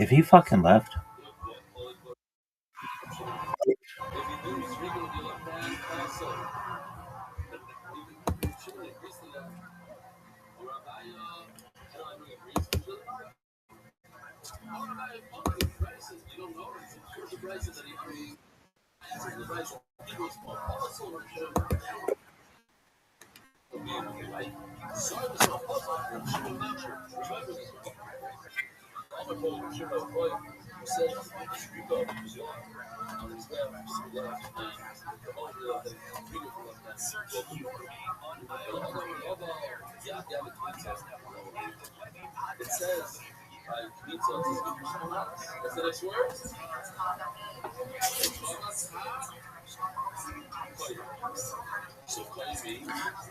If he fucking left.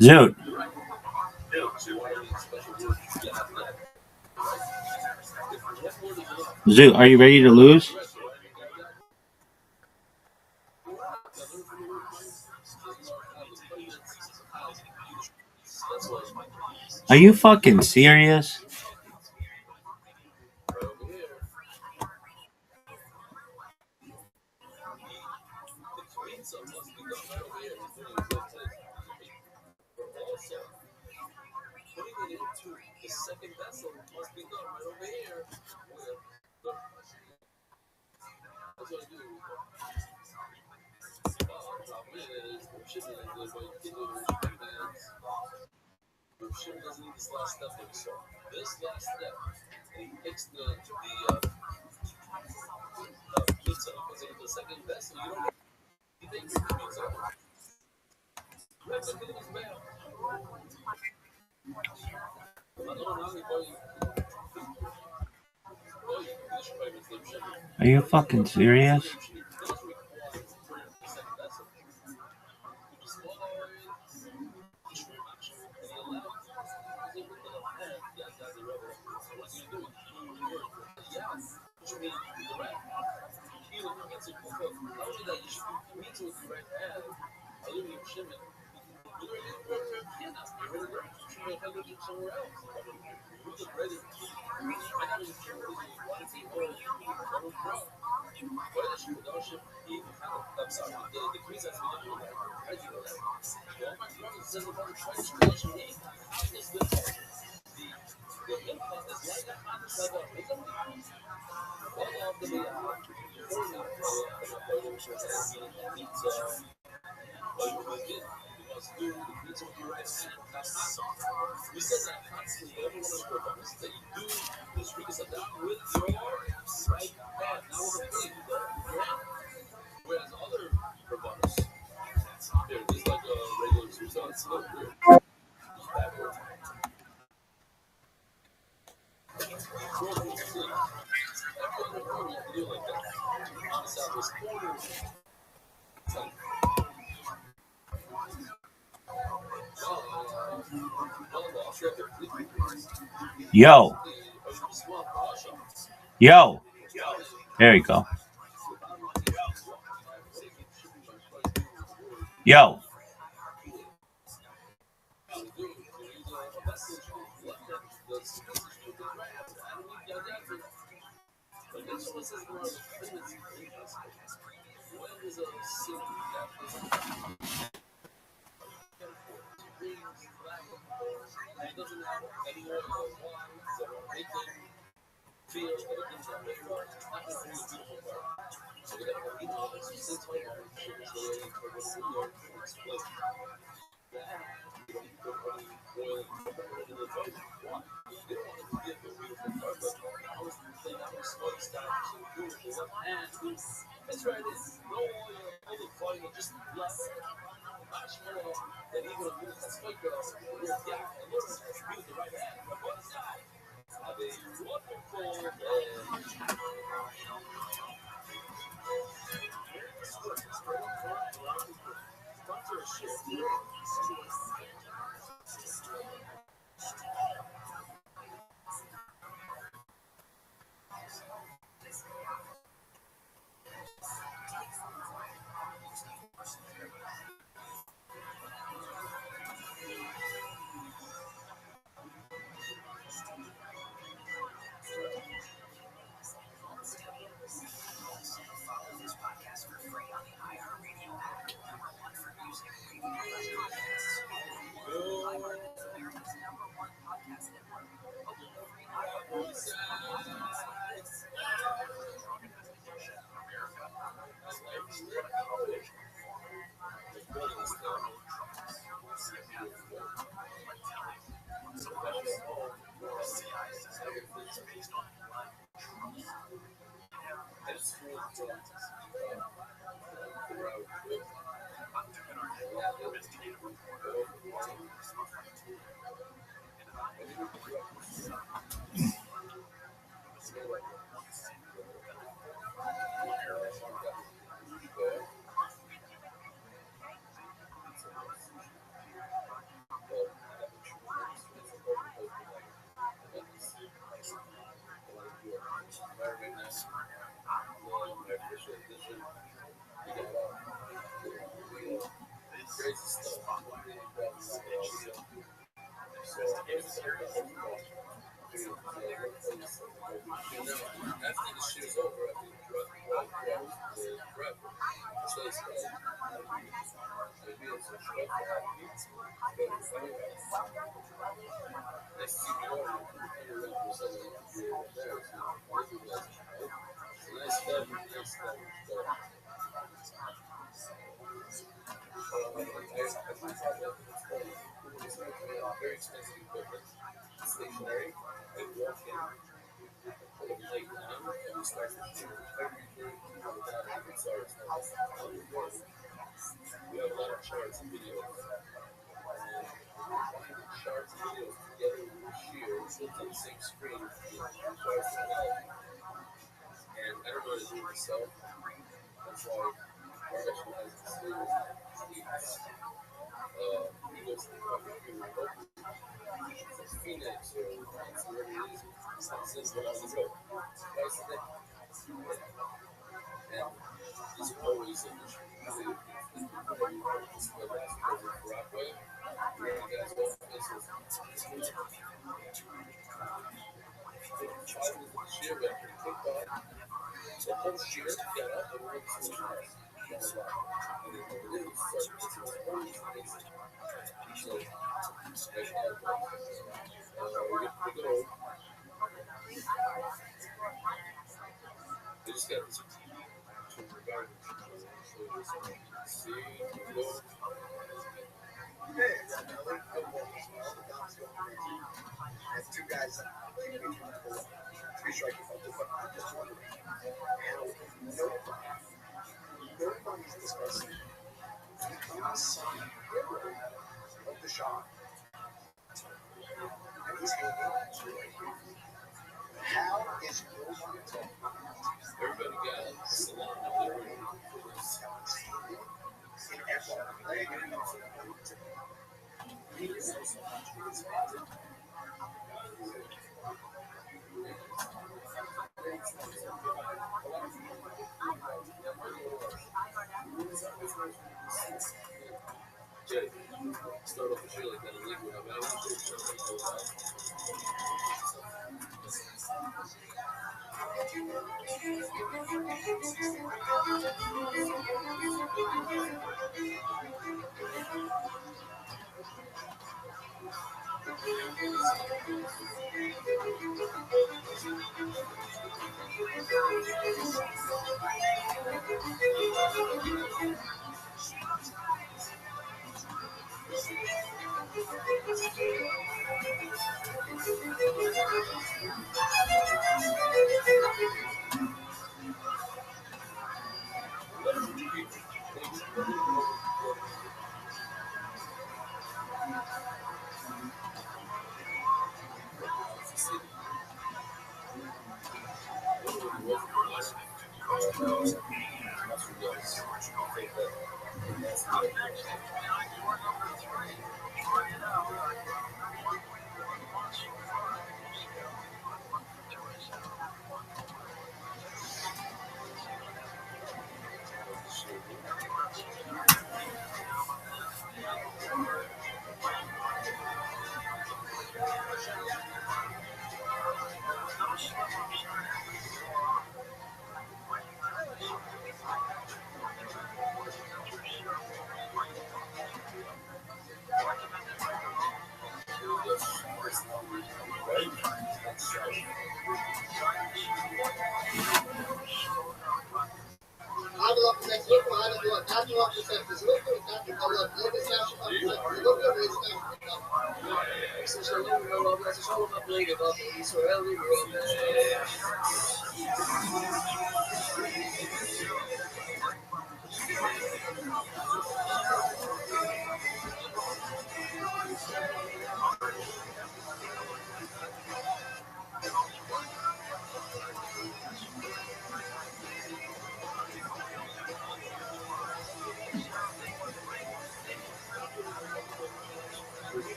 Zoot. Zoot, are you ready to lose? Are you fucking serious? Are you fucking serious? Yo. Yo. There you go. Yo.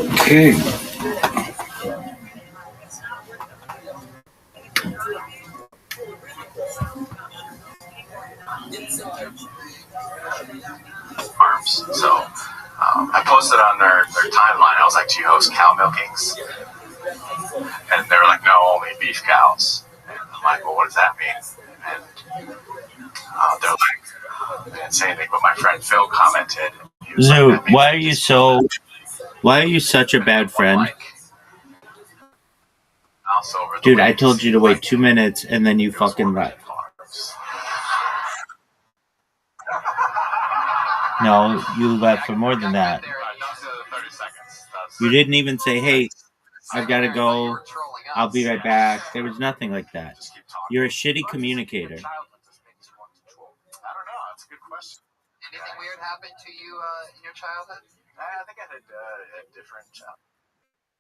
Okay. So I posted on their timeline. I was like, do you host cow milkings? And they were like, no, only beef cows. And I'm like, well, what does that mean? And they're like, they didn't say anything, but my friend Phil commented. Zoo, like, why are you such a bad friend? Dude, I told you to wait 2 minutes and then you fucking left. No, you left for more than that. You didn't even say, hey, I've got to go. I'll be right back. There was nothing like that. You're a shitty communicator. I don't know. That's a good question. Anything weird happened to you in your childhood? I think I had a different childhood.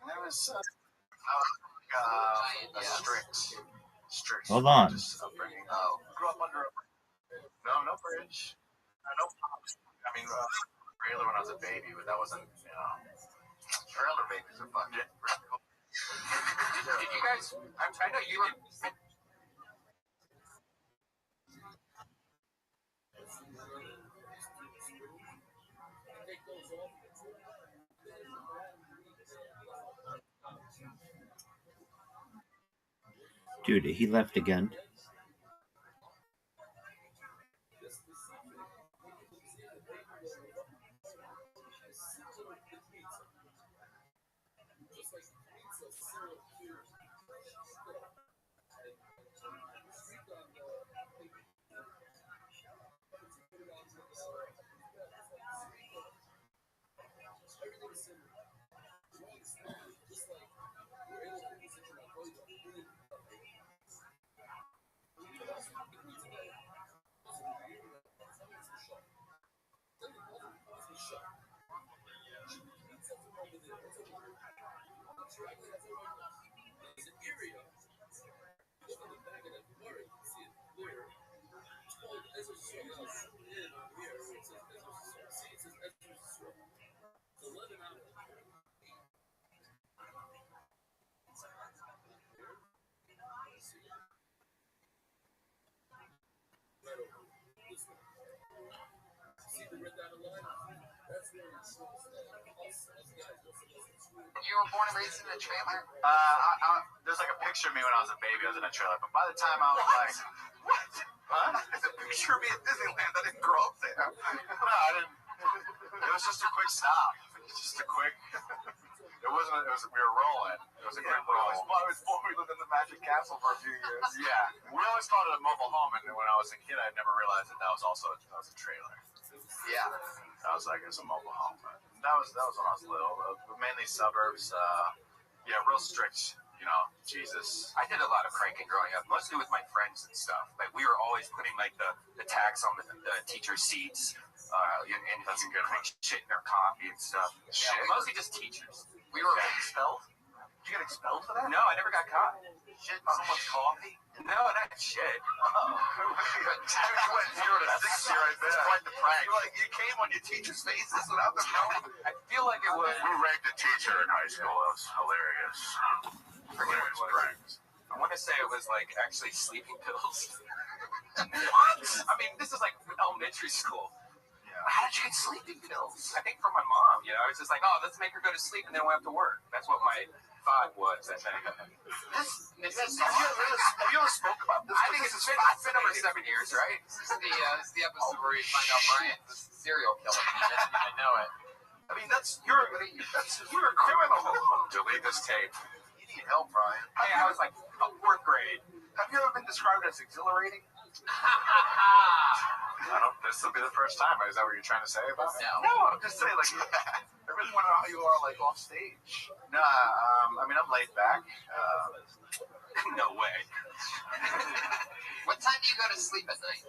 There was a strict Hold on. upbringing. Grew up under no bridge. No pops. I mean, trailer when I was a baby, but that wasn't, trailer babies are fun. Did you guys, I know you were... Dude, he left again. You were born and raised in a trailer? There's like a picture of me when I was a baby. I was in a trailer, but by the time I was like, what? Huh? There's a picture of me at Disneyland. I didn't grow up there. No, I didn't. It was just a quick stop. Just a quick. It wasn't. It was. We were rolling. It was a quick roll. We lived in the Magic Castle for a few years. Yeah, we always called it a mobile home, and when I was a kid, I never realized that was also a trailer. Yeah. I was like, it's a mobile home. But that was when I was little. Mainly suburbs. Yeah, real strict. You know, Jesus. I did a lot of cranking growing up, mostly with my friends and stuff. Like we were always putting like the tax on the teacher's seats, and That's a good one. shit in their coffee and stuff. Shit. Mostly just teachers. We were expelled? Did you get expelled for that? No, I never got caught. Shit in someone's coffee? No, not shit. Oh. You went 0 to 60 right there. It's quite the prank. You came on your teacher's faces without them knowing. I feel like it was. We raped a teacher in high school. That was hilarious. Hilarious pranks. I want to say it was like actually sleeping pills. What? I mean, this is like elementary school. How did you get sleeping pills? I think from my mom. You know, I was just like, oh, let's make her go to sleep and then we'll have to work. That's what my thought was. I think. Have you ever spoke about this? I think it's been over 7 years, right? This is the episode where we find out Brian's a serial killer. I know it. I mean, you're a criminal. Delete this tape. You need help, Brian. Hey, I was like fourth grade. Have you ever been described as exhilarating? This will be the first time. Is that what you're trying to say about it? No. No, I'm just saying, like, I really want to know how you are, like, off stage. No, I mean, I'm laid back. No way. What time do you go to sleep at night?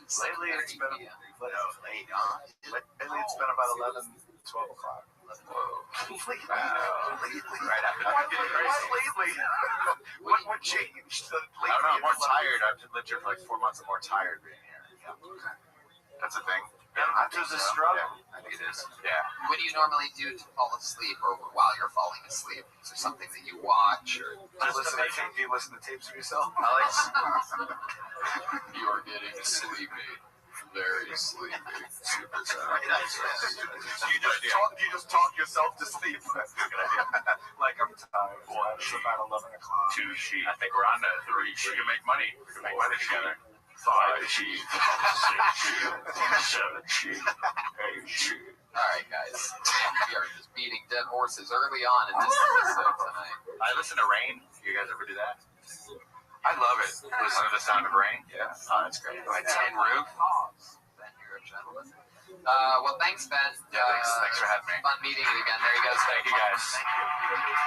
Lately, it's been late, huh? Lately, it's been about 11, 12 o'clock. Whoa. Lately. Right after that. Why lately? What changed? I don't know. I'm more tired. I've lived here for like 4 months. I'm more tired being here. Yeah. That's a thing. There's a struggle. Yeah, I think it is. Yeah. What do you normally do to fall asleep or while you're falling asleep? Is there something that you watch or Do you listen to tapes of yourself? Alex? You're getting sleepy. Very sleepy. Super tired. You just talk yourself to sleep. That's a good idea. Like, I'm tired. Well, it's about 11 o'clock. 2 sheep. I think we're on to 3 sheep. We can make money. We can make money together. 5 sheep. 6 sheep. 7 sheep. 8 sheep. Alright, guys. We are just beating dead horses early on in this episode tonight. I listen to Rain. You guys ever do that? I love it. Listen to the sound of rain? Yeah. Oh, that's great. By Tin Roof. Ben, you're a gentleman. Well, thanks, Ben. Yeah, thanks for having me. Fun meeting you again. There he goes. Thank you, guys.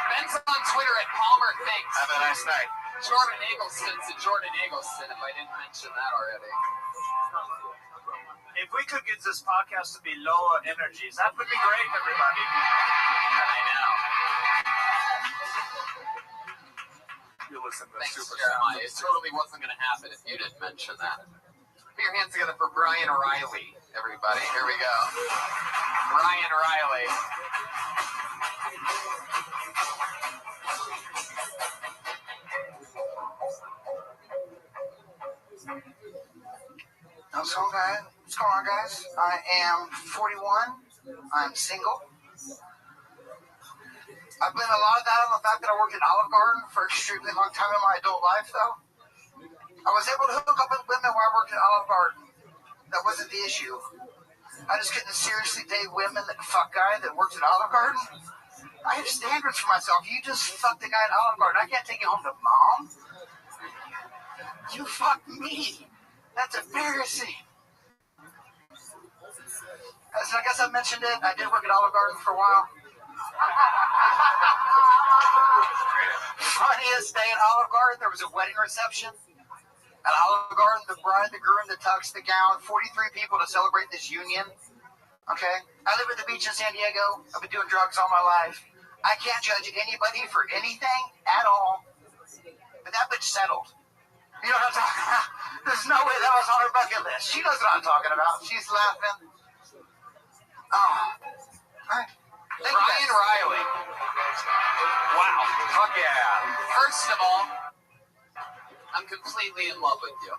Ben's on Twitter at Palmer Thinks. Have a nice night. Jordan Eggleston's at Jordan Eggleston, if I didn't mention that already. If we could get this podcast to be lower energies, that would be great, everybody. I know. You listen to Thanks, Super Jeremiah. It totally wasn't going to happen if you didn't mention that. Put your hands together for Brian Riley, everybody. Here we go. Brian Riley. What's going on, guys? I am 41. I'm single. I've been a lot of that on the fact that I worked at Olive Garden for an extremely long time in my adult life, though. I was able to hook up with women while I worked at Olive Garden. That wasn't the issue. I just couldn't seriously date women that fuck guy that works at Olive Garden. I have standards for myself. You just fucked the guy at Olive Garden. I can't take you home to mom. You fucked me. That's embarrassing. So I guess I mentioned it. I did work at Olive Garden for a while. Funniest day at Olive Garden, there was a wedding reception. At Olive Garden, the bride, the groom, the tux, the gown, 43 people to celebrate this union. Okay? I live at the beach in San Diego. I've been doing drugs all my life. I can't judge anybody for anything at all. But that bitch settled. You know what I'm talking about? There's no way that was on her bucket list. She knows what I'm talking about. She's laughing. Oh. All right. Brian Riley. Wow. Fuck yeah. First of all, I'm completely in love with you.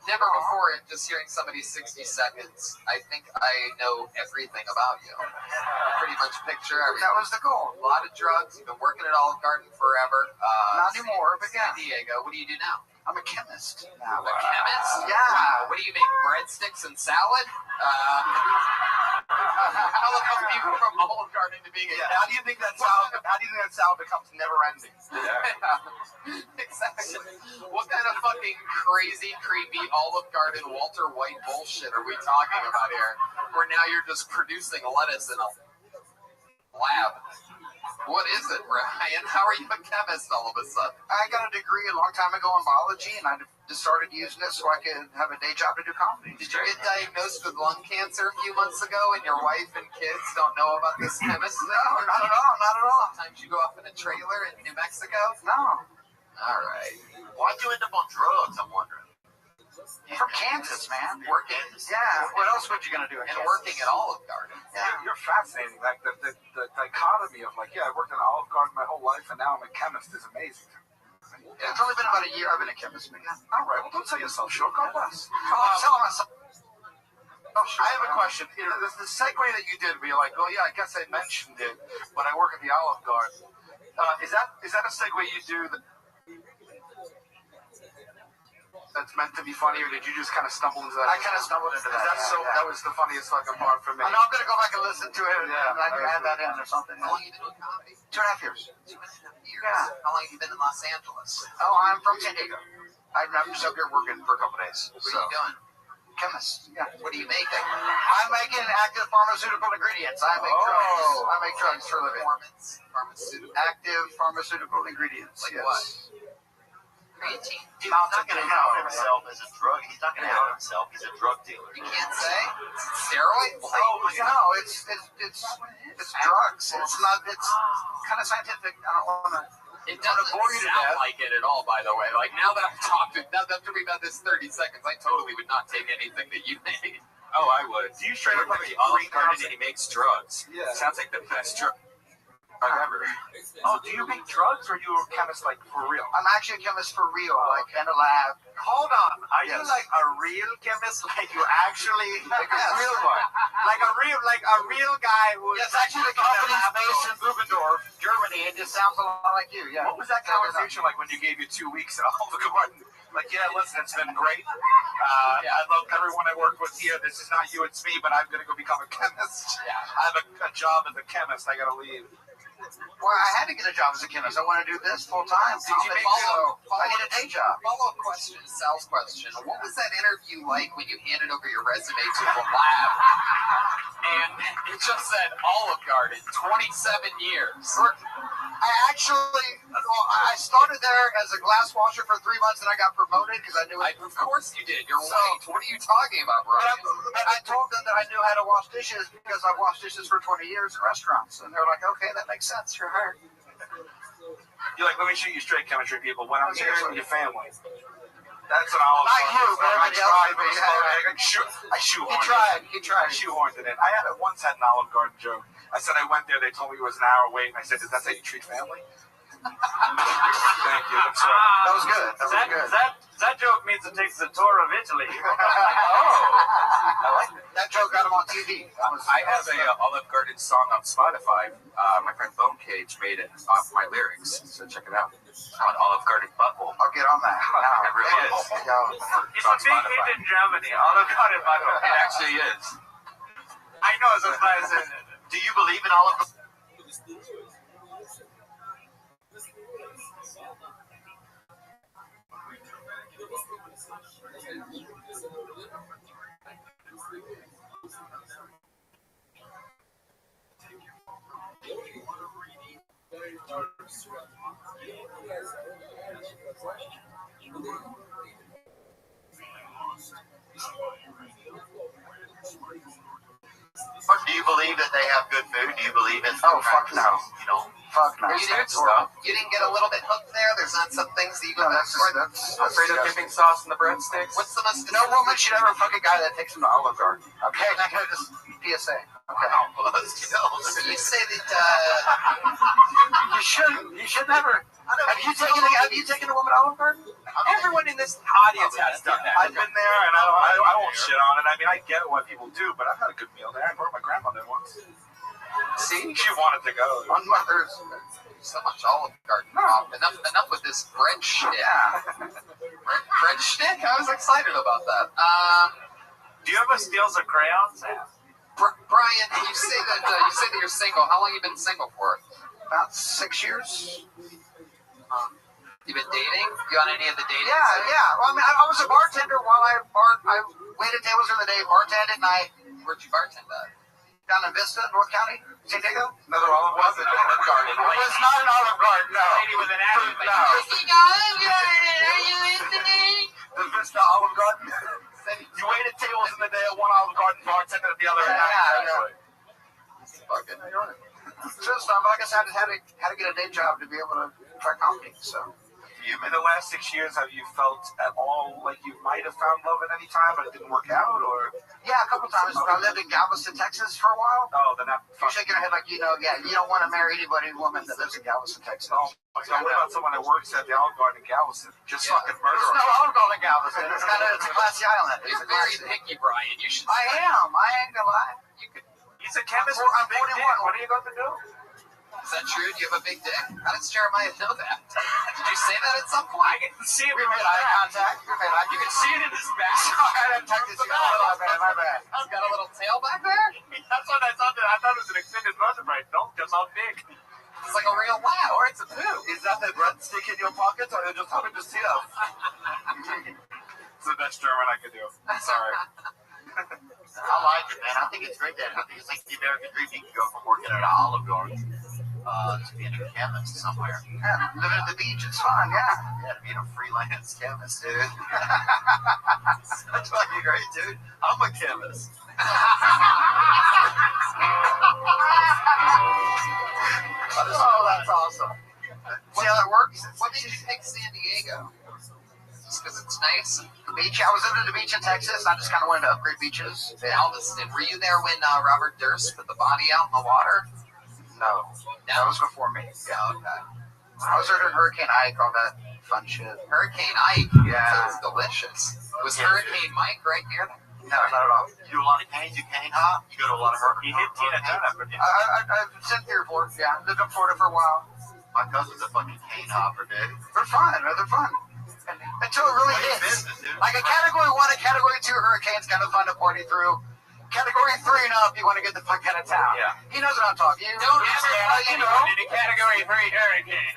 Never before, just hearing somebody's 60 seconds, I think I know everything about you. I pretty much picture everything. That was the goal. A lot of drugs. You've been working at Olive Garden forever. Not anymore, but San Diego. What do you do now? I'm a chemist now. A chemist? Yeah. Wow. What do you make? Breadsticks and salad? How the fuck do you go from Olive Garden to being a How do you think that salad? How do you think that salad becomes never ending? Exactly. What kind of fucking crazy, creepy Olive Garden Walter White bullshit are we talking about here? Where now you're just producing lettuce in a lab. What is it, Brian? How are you a chemist all of a sudden? I got a degree a long time ago in biology, and I just started using it so I could have a day job to do comedy. Did you get diagnosed with lung cancer a few months ago, and your wife and kids don't know about this chemist? No, not at all. Not at all. Sometimes you go off in a trailer in New Mexico? No. All right. Why'd you end up on drugs, I'm wondering? From Kansas, man. Working. Yeah. What else were you gonna do? And working at Olive Garden. Yeah. You're fascinating. Like the dichotomy of like, I worked at Olive Garden my whole life, and now I'm a chemist is amazing. Yeah, it's only been about a year I've been a chemist. But yeah. All right, well, don't sell yourself short. God bless. Tell myself. I have a question. The segue that you did, where you're like, well, yeah, I guess I mentioned it when I work at the Olive Garden. Is that a segue you do that's meant to be funny, or did you just kind of stumble into that? I kind of stumbled into that. That was the funniest fucking part for me. I know I'm gonna go back and listen to it, and I can add that in or something. How long have you been doing comedy? 2.5 years. 2.5 years. Yeah. How long have you been in Los Angeles? Oh, I'm from San Diego. I'm just up here working for a couple days. What are you doing? Chemist. Yeah. What are you making? I'm making active pharmaceutical ingredients. I make drugs. I make drugs for a living. Performance, pharmaceutical. Active pharmaceutical ingredients. Like yes. what? Creatine. He's not going to out himself as a drug. He's not going to out himself. He's a drug dealer. You can't say? Is it steroids? No, it's drugs. It's not. It's kind of scientific. I don't want to. It doesn't sound like it at all, by the way. Like, now that I've talked to, now that we've had this 30 seconds, I totally would not take anything that you made. Oh, I would. Do you straight up Work at the Olive Garden and he makes drugs. Yeah. Sounds like the best drug ever. Oh, do you make drugs, or are you a chemist like for real? I'm actually a chemist for real, like in a lab. Hold on. Are you Yes. like a real chemist? Like you actually Like a Yes. real one. like a real guy who Yes, actually the company's based in Bubendorf, Germany. It just sounds a lot like you. Yeah. What was that conversation like when you gave you 2 weeks at Olive Garden? Like, yeah, listen, it's been great. I love everyone I worked with here. This is not you, it's me, but I'm going to go become a chemist. Yeah. I have a job as a chemist. I got to leave. Well, I had to get a job as a chemist. I want to do this full time. Did you make I need a day job. Follow-up question, Sal's question. What was that interview like when you handed over your resume to the lab? And it just said Olive Garden, 27 years. I started there as a glass washer for 3 months, and I got promoted because I knew it. Of course you did. You're white. What are you talking about, But Brian? I told them that I knew how to wash dishes because I've washed dishes for 20 years in restaurants, and they're like, "Okay, that makes sense. You're hired." You're like, let me shoot you straight, chemistry people. When I'm here with your family. That's an Not Olive Garden. you, but I everybody else. tried, but I shoehorned it. He tried. I shoehorned it in. I once had an Olive Garden joke. I said I went there. They told me it was an hour wait, and I said, "Is that how you treat family?" Thank you. That's That was good. That was good. That joke means it takes the tour of Italy. I like it. That joke got him on TV. I have a Olive Garden song on Spotify. My friend Bone Cage made it off my lyrics, so check it out. On Olive Garden Butthole. I'll get on that. It really is. It's a big hit in Germany. Olive Garden, by the way. It actually is. I know, so that's why I said it. Do you believe in Olive Garden? Do you believe that they have good food? Do you believe in? Oh, fuck no. You know. Fuck no. You didn't get a little bit hooked there? There's not some things that you go back for? That's Alfredo dipping sauce in the breadsticks. What's the most... No woman should ever fuck a guy that takes him to Olive Garden. Okay, not gonna just PSA. Okay. You say that, You shouldn't. You should never. Have you taken a woman to Olive Garden? Everyone in this audience has done that. I've been there, and I won't shit on it. I mean, I get what people do, but I've had a good meal there. I brought my grandmother once. see, She wanted to go. On Mother's. so much Olive Garden. Enough with this bread shit. Yeah. Bread shtick? I was excited about that. Do you ever steal some crayons? Brian, you say that you're single. How long have you been single for? About 6 years. You been dating? You on any of the dating? Yeah. Well, I mean, I was a bartender while I waited tables during the day, bartended at night. Where'd you bartend at? Down in Vista, North County, San Diego. Another Olive Garden. Olive Garden. It was not an Olive Garden, no. Lady with an attitude. No. Are you listening? The Vista Olive Garden. You waited tables in the day at one Olive Garden, bartended at the other. Yeah. Fucking. Just but like I said, I just had to get a day job to be able to try comedy. So. In the last 6 years, have you felt at all like you might have found love at any time, but it didn't work out, or? Yeah, a couple times. I lived in Galveston, Texas for a while. Oh, then that. You're shaking your head like you don't want to marry anybody, woman that lives in Galveston, Texas. Oh, so what about someone that works at the Olive Garden in Galveston? Just fucking murder There's them. no Olive Garden in Galveston. It's a classy island. You're very picky, Brian. You should. I am. I ain't gonna lie. You could. He's a chemist. I'm Big 41. dick. What are you going to do? Is that true? Do you have a big dick? How does Jeremiah know that? Did you say that at some point? I can see it. We made eye contact. You can see it in his back. I didn't touch this. My bad. He's got a little tail back there. That's what I thought. I thought it was an extended version, right? Don't just how big. It's like a real lad, or it's a poo. Is that the breadstick in your pocket, or you're just having to see them? It's the best German I could do. Sorry. I like it, man. I think it's great that I think it's like the American dream. You can go from working at an Olive Garden to being a chemist somewhere. Yeah, living at the beach, it's fun. Yeah. Yeah, to being a freelance chemist, dude. That's fucking great, dude. I'm a chemist. Oh, that's awesome. See how that works? What made you pick San Diego? Just because it's nice? The beach. I was living at the beach in Texas. I just kind of wanted to upgrade beaches. Galveston. Were you there when Robert Durst put the body out in the water? No, that was before me. Yeah, okay. I was there during Hurricane Ike, all that fun shit. Hurricane Ike. Yeah. Sounds delicious. Was Hurricane Mike right near there? No, not at all. You do a lot of canes, you cane hop, you go to a lot of You hit Tina Turner, but I've been here for yeah. Lived in Florida for a while. My cousin's a fucking cane hopper, dude. They're fun. They're fun. Until it really hits. Like a Category 1 and Category 2 hurricane's kind of fun to party through. Category 3 and up, you want to get the fuck out of town. Yeah. He knows what I'm talking. You Don't understand? in a Category 3 hurricane.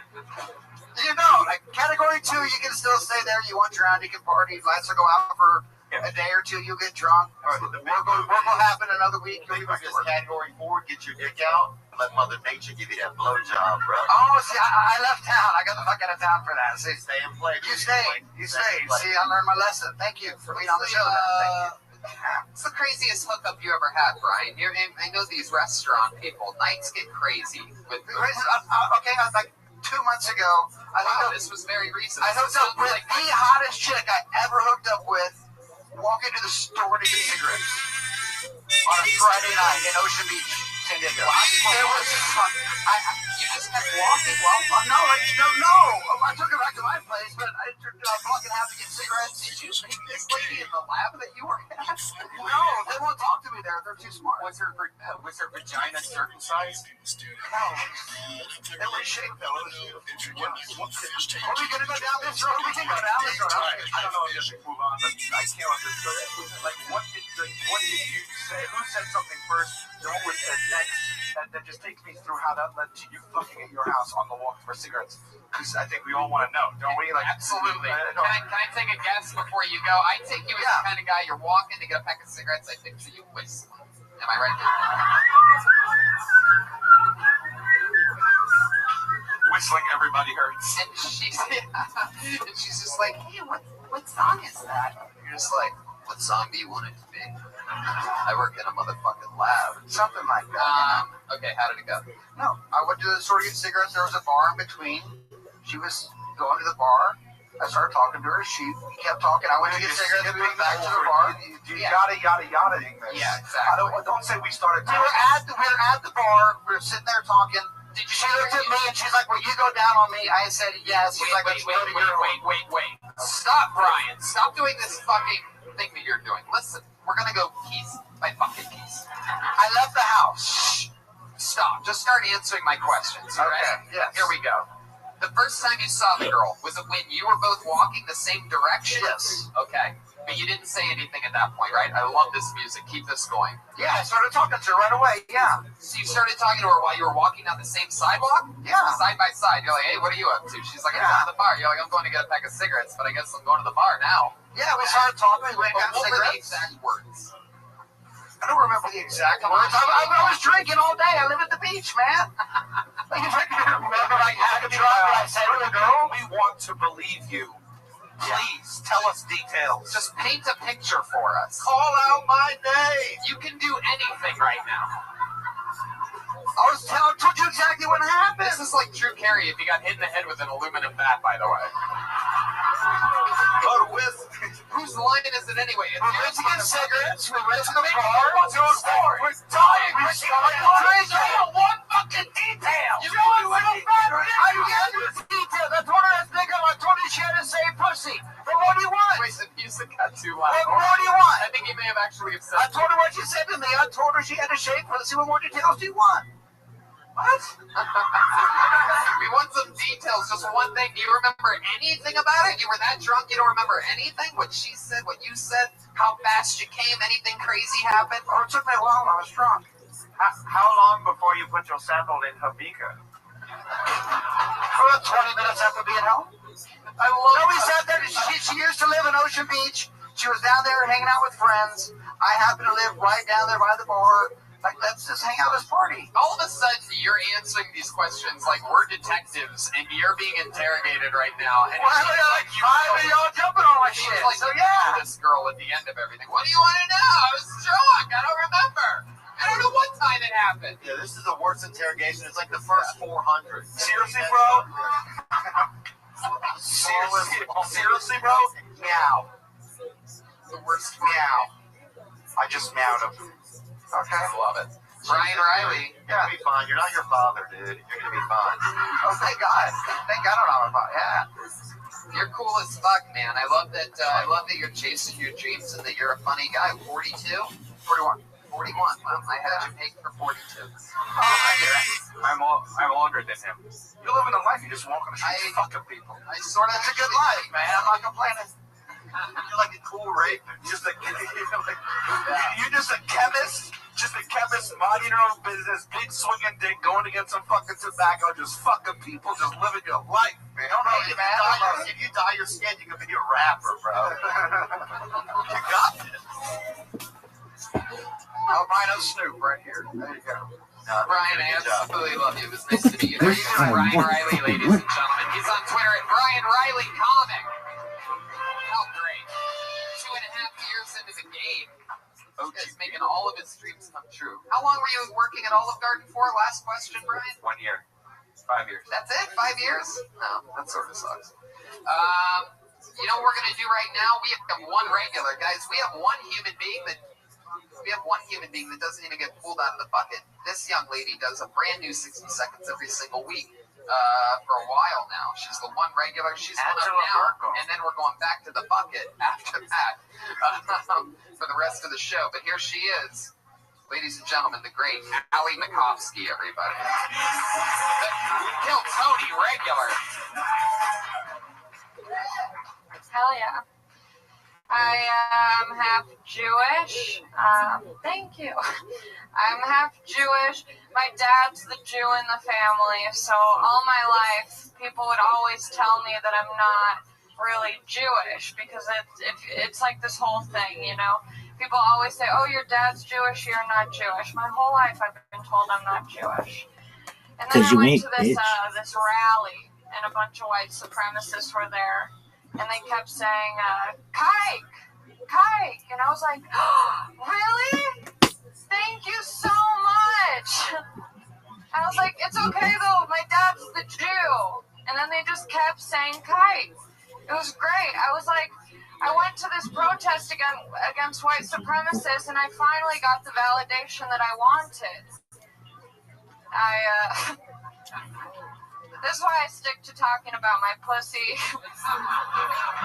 You know, like Category 2, you can still stay there. You want around, you can party. Lights will go out for a day or two. You'll get drunk. Work will happen another week. You'll be back to work. Category 4, get your dick out, let Mother Nature give you that blowjob, bro. Oh, see, I left town. I got the fuck out of town for that. See, Stay and play. you stayed. You stayed. See, I learned my lesson. Thank you for being on the show. Thank you. What's the craziest hookup you ever had, Brian? I know these restaurant people. Nights get crazy. With Okay, I was like 2 months ago. this was very recent. I hooked up with the hottest chick I ever hooked up with. Walking to the store to get cigarettes on a Friday night in Ocean Beach, San Diego. It was fun. You just kept walking. Well, No. I took her back to my place, but I took walking out to get cigarettes. did you meet this lady in the lab that you were at? No, they won't talk to me there. They're too smart. Was her vagina circumcised? No. It was shaped though. It was beautiful. Are we gonna go down this road? We can go down this road. I don't know if you should move on, but I can't understand. Like, what did you say? Who said something first? And what was next? That just takes me through how that led to you fucking at your house on the walk for cigarettes. Because I think we all want to know, don't we? Like, Absolutely. Can I take a guess before you go? I take you as the kind of guy you're walking to get a pack of cigarettes. I picture you whistling. Am I right? whistling Everybody Hurts. And she's just like, hey, what song is that? You're just like, what song do you want it to be? I work in a motherfucking lab. Something like that. Okay, how did it go? No, I went to the store to get cigarettes. There was a bar in between. She was going to the bar. I started talking to her. She kept talking. I went to get cigarettes and went back to the bar. Yada yada yada English. Yeah, exactly. Don't say we started. We were at the bar. We were sitting there talking. She looked at me and she's like, "Will you go down on me?" I said, "Yes." She's like, "Let's go to your home." Wait. Stop, Brian. Stop doing this fucking thing that you're doing. Listen, we're gonna go piece by fucking piece. I left the house. Shh. Stop. Just start answering my questions. All right? Okay, yes. Here we go. The first time you saw the girl, was it when you were both walking the same direction? Yes. Okay. But you didn't say anything at that point, right? I love this music. Keep this going. Yeah, I started talking to her right away. Yeah. So you started talking to her while you were walking down the same sidewalk? Yeah. Side by side. You're like, hey, what are you up to? She's like, I'm going to the bar. You're like, I'm going to get a pack of cigarettes, but I guess I'm going to the bar now. Yeah, we started talking. We went But and got what were the cigarettes. exact words? I don't remember the exact words. I was drinking all day. I live at the beach, man. Like, if I can remember, I had to try what I said to the girl. We want to believe you. Please tell us details. Just paint a picture for us. Call out my name. You can do anything right now. I told you exactly what happened. This is like Drew Carey if he got hit in the head with an aluminum bat, by the way. But with Whose line is it anyway? It's We yours, went to get motherfucker. cigarettes. We went to the Make bar. it one story. we're dying. We We're started drinking. one fucking detail. You can do anything. I gave you the details. I told her I think I told her she had to say pussy. But what do you want? Wait, the music got too loud. What do you want? I think you may have actually I upset told her what she said to me. I told her she had to shake pussy. What more details do you want? What? We want some details, just one thing. Do you remember anything about it? You were that drunk you don't remember anything? What she said, what you said, how fast you came, anything crazy happened? Oh, it took me a while. I was drunk. How long before you put your sample in her beaker? About 20 minutes after being home. I love No, we said that she used to live in Ocean Beach. She was down there hanging out with friends. I happen to live right down there by the bar. Like, let's just hang out, let's party. All of a sudden, you're answering these questions like we're detectives and you're being interrogated right now. And Well, she's like, y'all jumping on my shit. like, So, you yeah. know this girl at the end of everything. What do you want to know? I was drunk. I don't remember. I don't know what time it happened. Yeah, this is the worst interrogation. It's like the first 400. Seriously, bro? Seriously, bro? Meow. The worst. Meow. I just meowed him. Okay. I love it. Brian Riley. You're gonna be fine. You're not your father, dude. You're gonna be fine. Oh, thank God. Thank God I'm not about yeah. You're cool as fuck, man. I love that you're chasing your dreams and that you're a funny guy. 42? 41. 41. Well, I had you pegged for 42. Oh, I hear it. I'm older than him. You're living a life. You just walk on the street fucking people. I sort of That's a good life, man. I'm not complaining. You're like a cool rape. Just a, you're just a chemist. Just a chemist, minding your own business, big swinging dick, going to get some fucking tobacco, just fucking people, just living your life, man. Don't know, man. If you dye your skin, you can be a rapper, bro. You got this. Albino Snoop right here. There you go. Brian, I absolutely love you. It was nice to meet you. How are you doing, Brian Riley, ladies and gentlemen? He's on Twitter at Brian Riley Comic. How great. 2.5 years into the game. He's making all of his dreams come true. How long were you working at Olive Garden for? Last question, Brian. 1 year. 5 years. That's it? 5 years? No, that sort of sucks. You know what we're going to do right now? We have one regular. Guys, we have one human being that doesn't even get pulled out of the bucket. This young lady does a brand new 60 seconds every single week. For a while now. She's the one regular. She's one up now. And then we're going back to the bucket after that for the rest of the show. But here she is. Ladies and gentlemen, the great Allie Makovsky, everybody. The Kill Tony regular. Hell yeah. I am half Jewish. Thank you. I'm half Jewish. My dad's the Jew in the family, so all my life people would always tell me that I'm not really Jewish because it's like this whole thing, you know. People always say, "Oh, your dad's Jewish, you're not Jewish." My whole life I've been told I'm not Jewish. And then I went to this rally, and a bunch of white supremacists were there. And they kept saying, kike, kike. And I was like, oh, really? Thank you so much. I was like, it's okay though, my dad's the Jew. And then they just kept saying kike. It was great. I was like, I went to this protest against white supremacists, and I finally got the validation that I wanted. This is why I stick to talking about my pussy,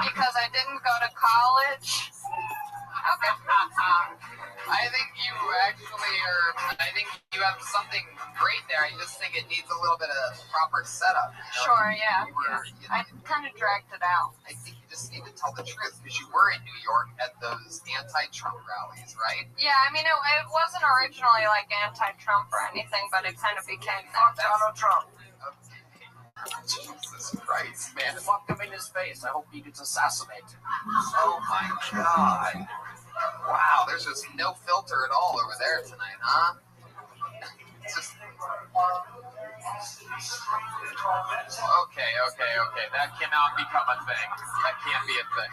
because I didn't go to college. Okay. I think you actually I think you have something great there. I just think it needs a little bit of proper setup. Sure, yeah. I kind of dragged it out. I think you just need to tell the truth, because you were in New York at those anti-Trump rallies, right? Yeah, I mean, it wasn't originally like anti-Trump or anything, but it kind of became that. Fuck Donald Trump. Jesus Christ, man. Fuck him in his face. I hope he gets assassinated. Oh my God. Wow, there's just no filter at all over there tonight, huh? It's just... Okay. That cannot become a thing. That can't be a thing.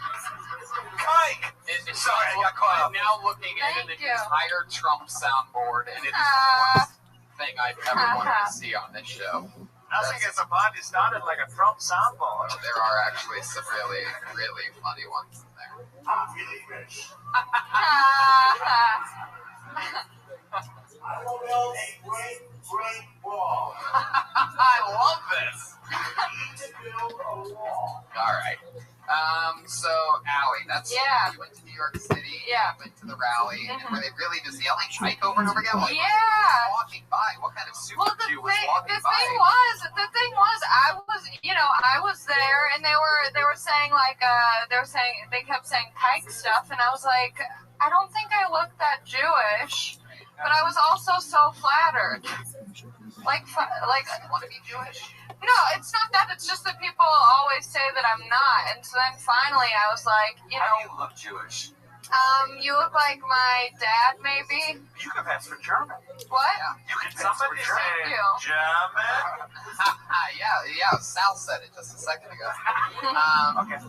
Kike! Sorry, I got caught up. I'm now looking at an Thank you. entire Trump soundboard, and it is the worst thing I've ever wanted to see on this show. Nothing is about it started like a Trump soundboard. There are actually some really, really funny ones in there. I'm really rich. I will build a great wall. I love this. We need to build a wall. All right. So, Allie, you went to New York City. Yeah. You went to the rally. And were they really just yelling "Hike" over and over again? Like, Yeah. walking by. What kind of super Well, Jew was walking the by? thing was, I was there, and they were saying like, they kept saying kike stuff, and I was like, I don't think I look that Jewish, but I was also so flattered. Like, You want to be Jewish? no, it's not that. It's just that people always say that I'm not, and so then finally I was like, How do you look Jewish? you look like my dad, maybe. You can pass for German. What? You can pass for Thank German. you. German? yeah. Sal said it just a second ago. Okay.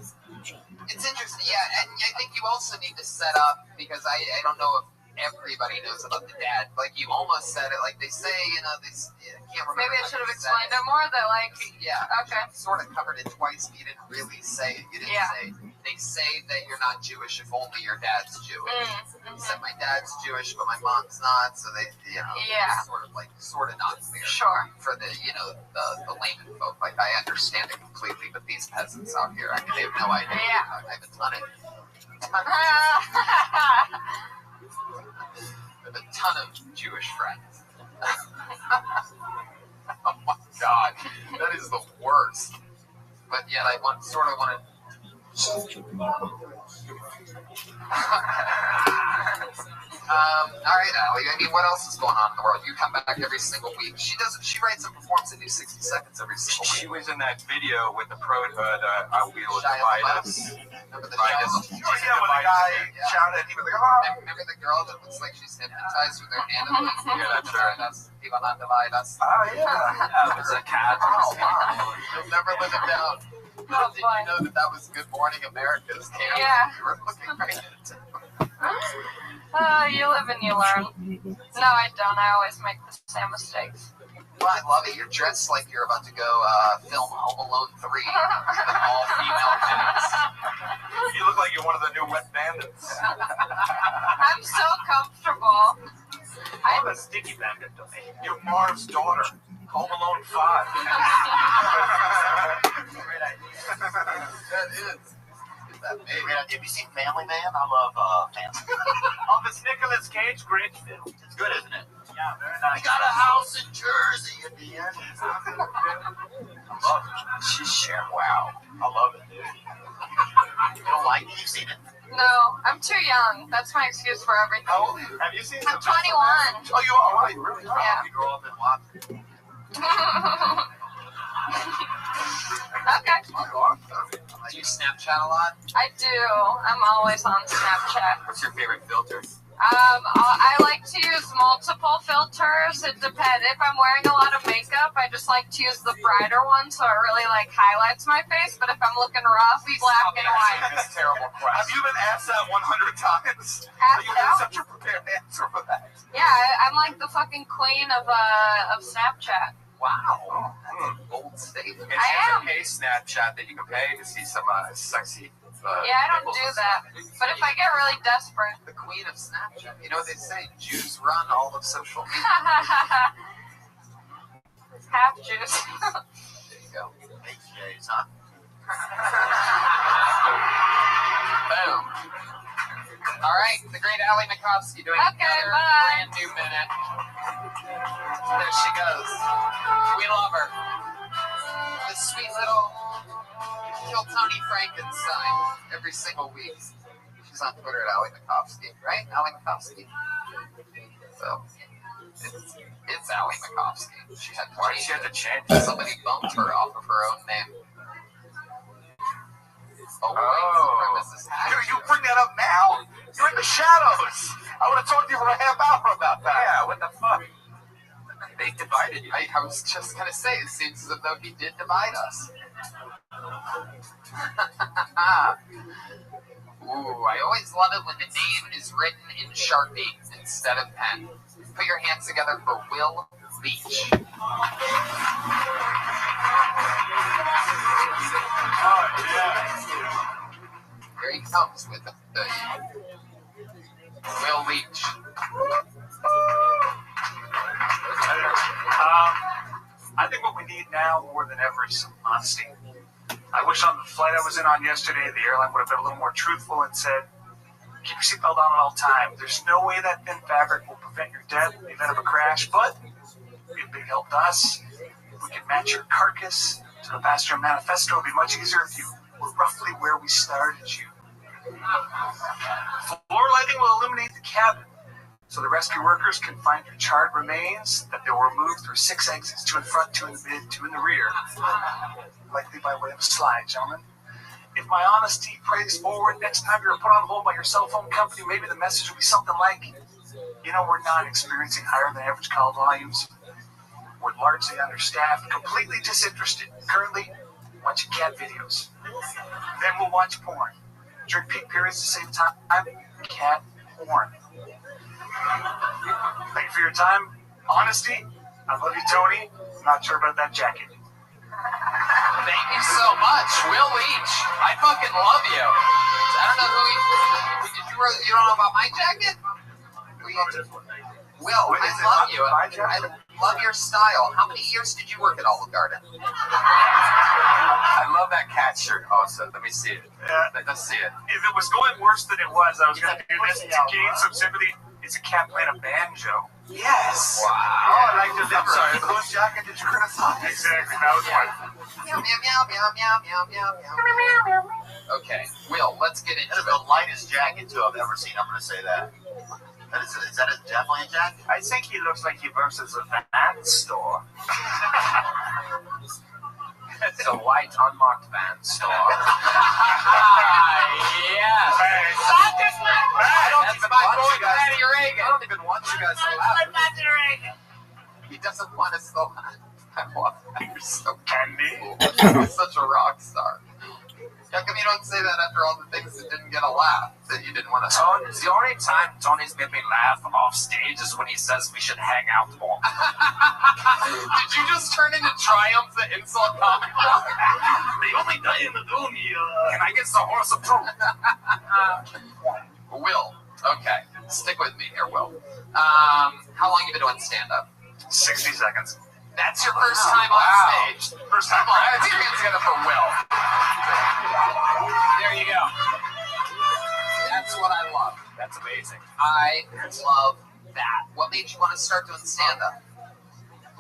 It's interesting, yeah, and I think you also need to set up, because I don't know if everybody knows about the dad. Like, you almost said it, like they say, I can't remember. Maybe I how should have you said explained it more. That like, Yeah. okay. You sort of covered it twice, but you didn't really say it. You didn't Yeah. say, they say that you're not Jewish if only your dad's Jewish. You said, my dad's Jewish, but my mom's not, so they, Yeah. it's sort of not clear. Sure. For the, the layman folk. Like, I understand it completely, but these peasants out here, I mean, they have no idea. Yeah. I have a ton of Jewish friends. Oh my God, that is the worst. But yet I sort of want to. All right, Allie. I mean, what else is going on in the world? You come back every single week. She writes and performs and do 60 seconds every single She week. was in that video with the pro hood. I will divide us. Remember the Divide Shia us. LaBeouf? Oh, yeah, when the guy shouted, he was like, oh. Remember the girl that looks like she's hypnotized with her hand up? Yeah, that's right. That's Viva la Divide Us. Oh, yeah. That was a cat. Oh, wow. You'll never live it down. Oh, Did you know that was Good Morning America's camera? Yeah. You were looking right at it. You live and you learn. No, I don't. I always make the same mistakes. Well, I love it. You're dressed like you're about to go film Home Alone 3 with all female cast. You look like you're one of the new wet bandits. I'm so comfortable. I'm a sticky bandit. You're Marv's daughter. Home Alone 5. Great idea. That is. That Hey, maybe. man, have you seen Family Man? I love Family Man. Oh, this Nicolas Cage great film. It's good, isn't it? Yeah, very nice. We got a house in Jersey at the end. I love it. She's sharing. Wow. I love it, dude. You don't like it? You've seen it. No, I'm too young. That's my excuse for everything. How old are you? Have you seen I'm some- 21. Oh, you are? Wow, you really are? Yeah. You grow up and watch it. Okay. Do you Snapchat a lot? I do. I'm always on Snapchat. What's your favorite filter? I like to use multiple filters. It depends. If I'm wearing a lot of makeup, I just like to use the brighter one, so it really like highlights my face. But if I'm looking rough, black and white. This terrible question. Have you been asked that 100 times? Asked You have out? such a prepared answer for that. Yeah, I'm like the fucking queen of Snapchat. Wow. That's a bold statement. I am. Pay Snapchat that you can pay to see some sexy. Yeah, I don't do that. But if I get really desperate. The queen of Snapchat. You know what they say? Jews run all of social media. Half juice. There you go. HJs, huh? Boom. All right, the great Allie Makovsky doing Okay, another bye. brand new minute. There she goes. We love her. This sweet little Kill Tony Frankenstein every single week. She's on Twitter at Allie Makovsky, right? Allie Makovsky. So it's Allie Makovsky. She had Why did she have to change? Somebody bumped her off of her own name. Oh, Mrs. You bring that up now? You're in the shadows. I would have talked to you for a half hour about that. Yeah, what the fuck? They divided you. I was just gonna say, it seems as though he did divide us. Ooh, I always love it when the name is written in Sharpie instead of pen. Put your hands together for Will Leach. Here he comes with the Will Leach. I think what we need now more than ever is some honesty. I wish on the flight I was in on yesterday, the airline would have been a little more truthful and said, keep your seatbelt on at all times. There's no way that thin fabric will prevent your death in the event of a crash, but it'd be a big help to us. If we could match your carcass to the passenger manifesto, it'd be much easier if you were roughly where we started you. Floor lighting will illuminate the cabin, so the rescue workers can find your charred remains that they will remove through 6 exits, 2 in front, 2 in the mid, 2 in the rear. Likely by way of a slide, gentlemen. If my honesty prays forward, next time you're put on hold by your cell phone company, maybe the message will be something like, you know, we're not experiencing higher than average call volumes. We're largely understaffed, completely disinterested. Currently, watching cat videos. Then we'll watch porn. During peak periods at the same time, cat porn. Thank you for your time. Honesty. I love you, Tony. I'm not sure about that jacket. Thank you so much, Will Leach. I fucking love you. I don't know who you don't know about my jacket? Will, I love you. I love your style. How many years did you work at Olive Garden? I love that cat shirt also. Let me see it. Let's see it. If it was going worse than it was, I was going to do this to gain some sympathy. It's a cat playing a banjo. Yes. Wow. Oh, I like the I'm sorry. Whose jacket did you criticize? Exactly. That was one. Meow, meow, meow, meow, meow, meow, meow, meow. Okay, Will, let's get into That is the lightest jacket, too, I've ever seen. I'm going to say that. Is that definitely a jacket? I think he looks like he works at a van store. It's a white unmarked van store. yes. Stop this man! I don't even want you guys. Patty Reagan. I don't even want you guys to laugh. He doesn't want us to laugh. I love that. You're so Candy. cool. You're such a rock star. How come you don't say that after all the things that didn't get a laugh that you didn't want to? The only time Tony's made me laugh off stage is when he says we should hang out more. Did you just turn into Triumph the insult comic? The only day in the dunya. Can I get some horse of truth? Will, okay, stick with me here, Will. How long you been doing stand-up? 60 seconds. That's your first time on stage. First time. Come on, let's get your hands together for Will. There you go. That's what I love. That's amazing. I love that. What made you want to start doing stand-up?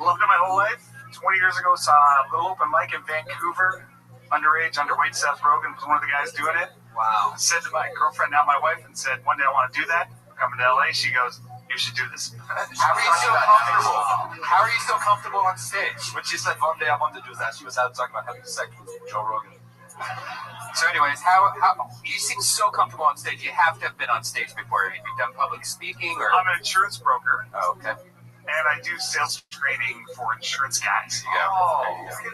Loved it my whole life. 20 years ago, saw a little open mic in Vancouver. Underage, underweight Seth Rogen was one of the guys doing it. Wow. I said to my girlfriend, now my wife, and said, one day I want to do that. I'm coming to LA. She goes, you should do this. How are you so comfortable? How are you so comfortable on stage? When she said one day I want to do that, she was out talking about having sex with Joe Rogan. So, anyways, how you seem so comfortable on stage? You have to have been on stage before. Have you done public speaking? Or I'm an insurance broker. Oh, okay. And I do sales training for insurance guys.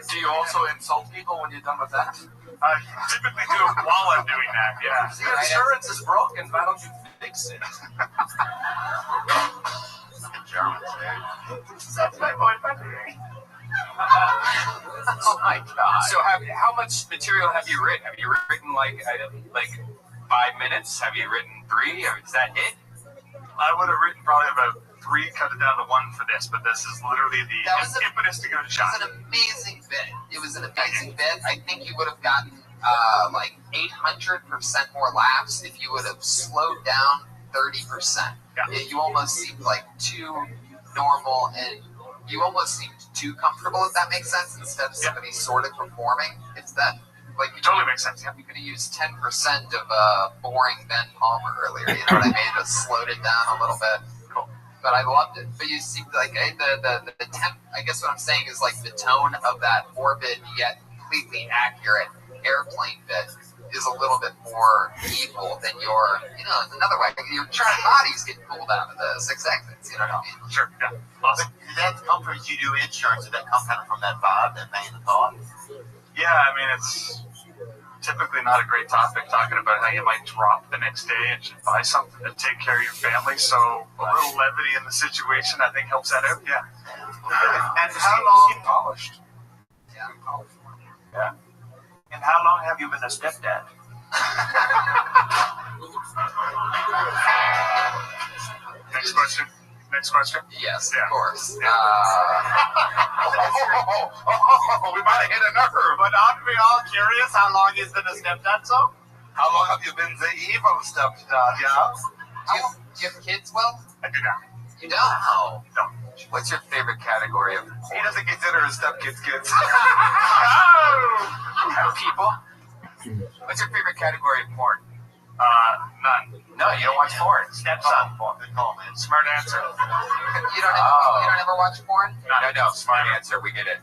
Do you also insult people when you're done with that? I typically do it while I'm doing that, yeah. See, your insurance is broken. Why don't you fix it? German, That's my boyfriend. Oh my god. So, how much material have you written? Have you written like 5 minutes? Have you written 3? Or is that it? I would have written probably about 3, cut it down to 1 for this, but this is literally the impetus to give it a shot. It was an amazing bit. It was an amazing bit. I think you would have gotten like 800% more laughs if you would have slowed down 30%. Yeah. You almost seemed like too normal, and you almost seemed too comfortable, if that makes sense, instead of somebody sort of performing. It's that, like, you Totally makes sense, yeah. You could have used 10% of boring Ben Palmer earlier. You know what I mean? Just slowed it down a little bit. Cool. But I loved it. But you seemed like the temp. I guess what I'm saying is like the tone of that morbid yet completely accurate airplane bit is a little bit more evil than your, another way. Your charred bodies getting pulled out of the 6 exits. You know what I mean? Sure, yeah. Awesome. Did that come from you do insurance? Did that come kind of from that vibe, that main thought? Yeah, I mean, it's typically not a great topic, talking about how you might drop the next day and should buy something to take care of your family. So a little levity in the situation, I think, helps that out. Yeah. And how long? Polished. Yeah. Yeah. And how long have you been a stepdad? Next question. Next question. Yes, Yeah. of course. Yeah. We might have hit a nerve, but aren't we all curious how long he's been a stepdad, so? How long have you been the evil stepdad, yeah? Do you have kids, Will? I do not. You don't? No. No. What's your favorite category of He doesn't consider his stepkids kids. people? What's your favorite category of porn? None. No, you don't watch porn. Stepson. Good call, man. Smart answer. You don't ever watch porn? No, smart answer. We get it.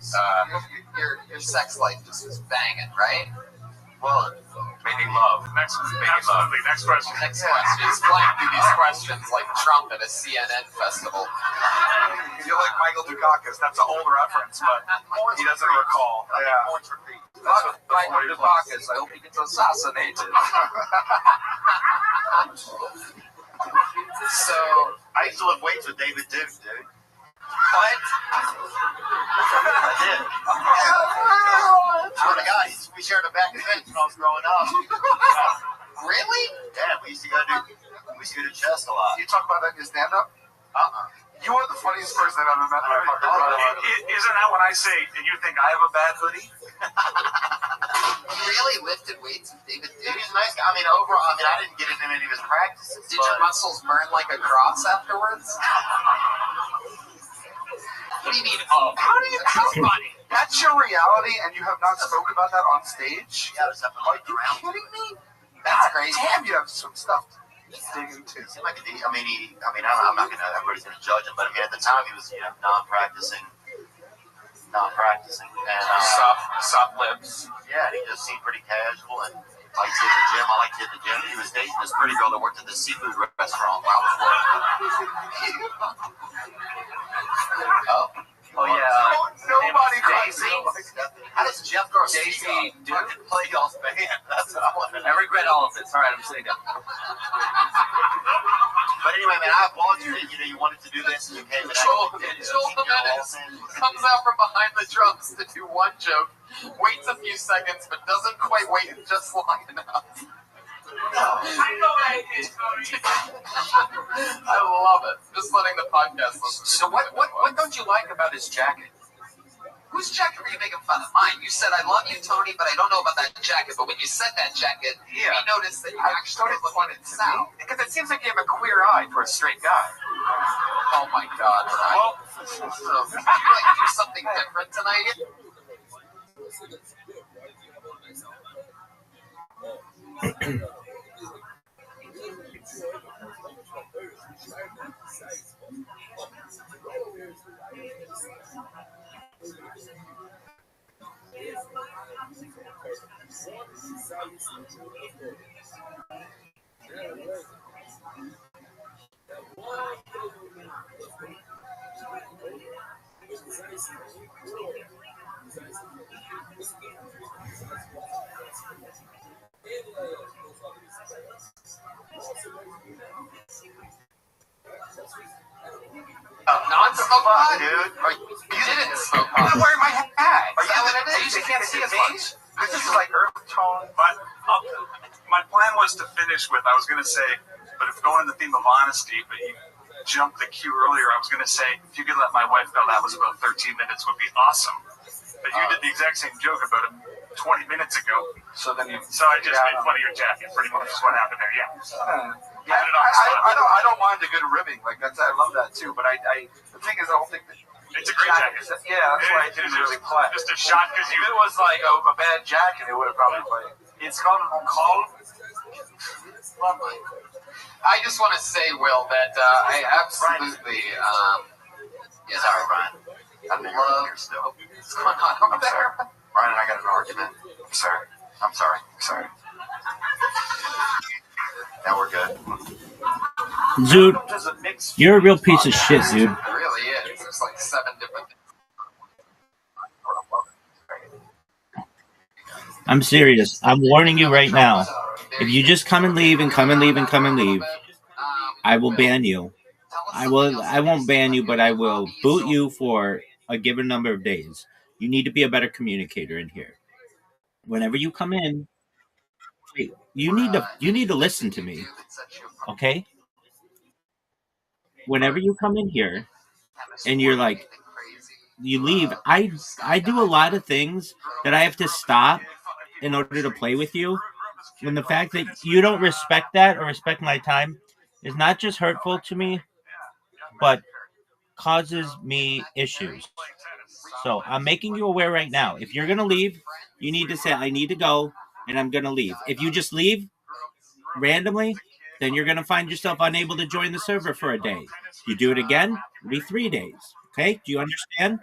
Your sex life is banging, right? Well, Making love. Absolutely. Next question. Next question. He's flying through these questions like Trump at a CNN festival. You're like Michael Dukakis. That's an old reference, but he doesn't recall. Yeah. Michael Dukakis. I hope he gets assassinated. So, I used to lift weights with David Duke, dude. what? I did. Swear to God, we shared a back bench when I was growing up. Really? Yeah, we used to go do chest a lot. You talk about that in your stand-up? You are the funniest person I've ever met in my fucking life. Isn't that when I say, did you think I have a bad hoodie? You really lifted weights with David Dude, Duke? he's a nice guy. I mean, overall, I didn't get into any of his practices. Did your muscles burn like a cross afterwards? What do you mean? Oh, how funny? That's your reality, and you have not spoken about that on stage? Yeah, there's something like around. Kidding me? That's God crazy. damn, you have some stuff to dig into. Seemed like I'm not gonna. Everybody's gonna judge him, but I mean, at the time he was, non-practicing, and Soft lips. yeah, he just seemed pretty casual and liked to hit the gym. I liked to hit the gym. He was dating this pretty girl that worked at the seafood restaurant while I was working. Oh yeah. Nobody Daisy. How does Jeff Garcia Daisy fucking play y'all's band? That's what I want to know. I regret all of this. All right, I'm sitting down. But anyway, man, I applaud you that you wanted to do this and you came back. Joel Jimenez comes out from behind the drums to do one joke, waits a few seconds, but doesn't quite wait just long enough. I love it. Just letting the podcast listen. So what don't you like about his jacket? Whose jacket were you making fun of? Mine. You said, I love you, Tony, but I don't know about that jacket. But when you said that jacket, we noticed that you actually looked at it south. Because it seems like you have a queer eye for a straight guy. Oh my God. Well, did you do something different tonight? Non-smoke pot? Dude, You didn't smoke pot. I'm wearing my hat. Is that what it I is? usually can't see as much. This is like earth tone. But my plan was to finish with, I was going to say, but if going in the theme of honesty, but you jumped the cue earlier, I was going to say, if you could let my wife know that was about 13 minutes would be awesome. But you did the exact same joke about 20 minutes ago. So I just made fun of your jacket. Pretty much is what happened there. Yeah. I don't mind a good ribbing. Like I love that too. But the thing is, I don't think that It's a great jacket. Yeah, that's why I didn't really play. Just a shot because If it was like a bad jacket, it would have probably played. It's called Lovely. I just want to say, Will, that I absolutely, Sorry, Brian. I think you're love here still. what's going on over there. Brian and I got an argument. I'm sorry. Now we're good. Dude, you're a real piece of shit, dude. It really is. There's like 7 different things. I'm serious. I'm warning you right now. If you just come and leave and come and leave and come and leave, I will ban you. I won't ban you, but I will boot you for a given number of days. You need to be a better communicator in here. Whenever you come in, you need to listen to me. Okay? Whenever you come in here and you're like, you leave, I do a lot of things that I have to stop in order to play with you. And the fact that you don't respect that or respect my time is not just hurtful to me, but causes me issues. So I'm making you aware right now. If you're going to leave, you need to say, I need to go, and I'm going to leave. If you just leave randomly, then you're going to find yourself unable to join the server for a day. You do it again, it'll be 3 days. Okay? Do you understand?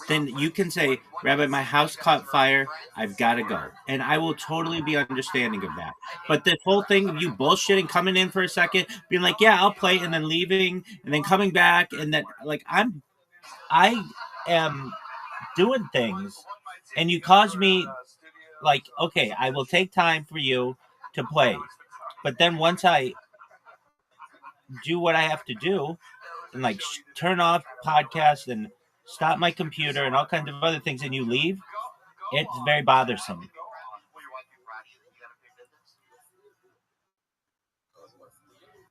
Then you can say, Rabbi, my house caught fire. I've got to go. And I will totally be understanding of that. But the whole thing of you bullshitting, coming in for a second, being like, yeah, I'll play, and then leaving, and then coming back, and then, like, I am doing things, and you cause me, like, okay, I will take time for you to play. But then once I do what I have to do, and, like, turn off podcasts and stop my computer and all kinds of other things, and you leave, it's very bothersome.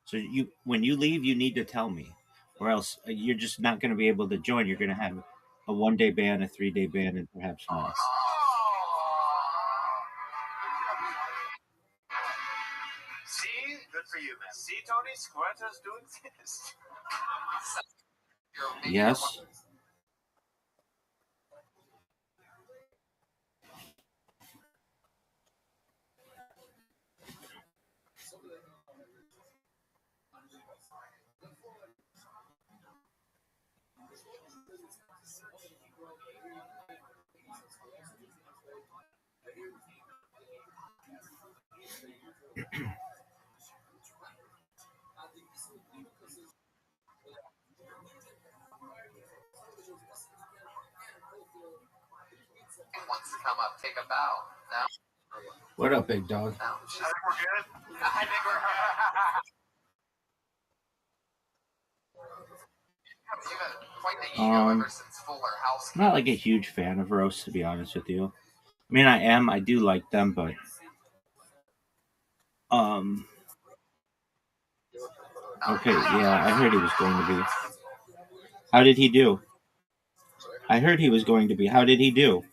So when you leave, you need to tell me, or else you're just not going to be able to join. You're going to have a 1-day ban, a 3-day ban, and perhaps more. See? Good for you, man. See, Tony? Squirters doing this. Yes. Wants to come up, take a bow. No? What up, big dog? No. I think we're good. I think we're You've had quite the ego ever since Fuller House. I'm not like a huge fan of roasts, to be honest with you. I mean, I do like them, but okay, yeah, I heard he was going to be. How did he do? I heard he was going to be. How did he do?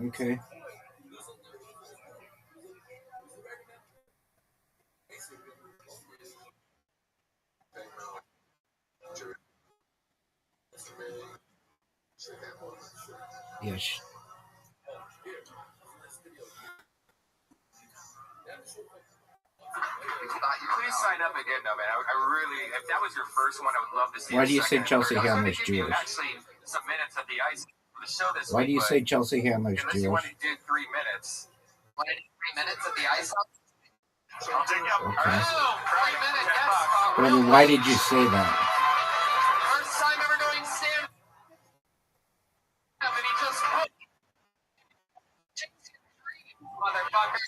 Okay. Yes. sign up again, though, man. I really, if that was your first one, I would love to see. Why do you say second. Chelsea I was gonna Handler's give you Jewish? actually some minutes at the ice for the show this Why week, do you but say Chelsea Handler's unless you want Jewish? to do 3 minutes. Want to do 3 minutes at the ice? Okay. Oh, 3 minutes, yes. But I mean, why did you say that? First time ever doing stand-up, and he just put motherfucker.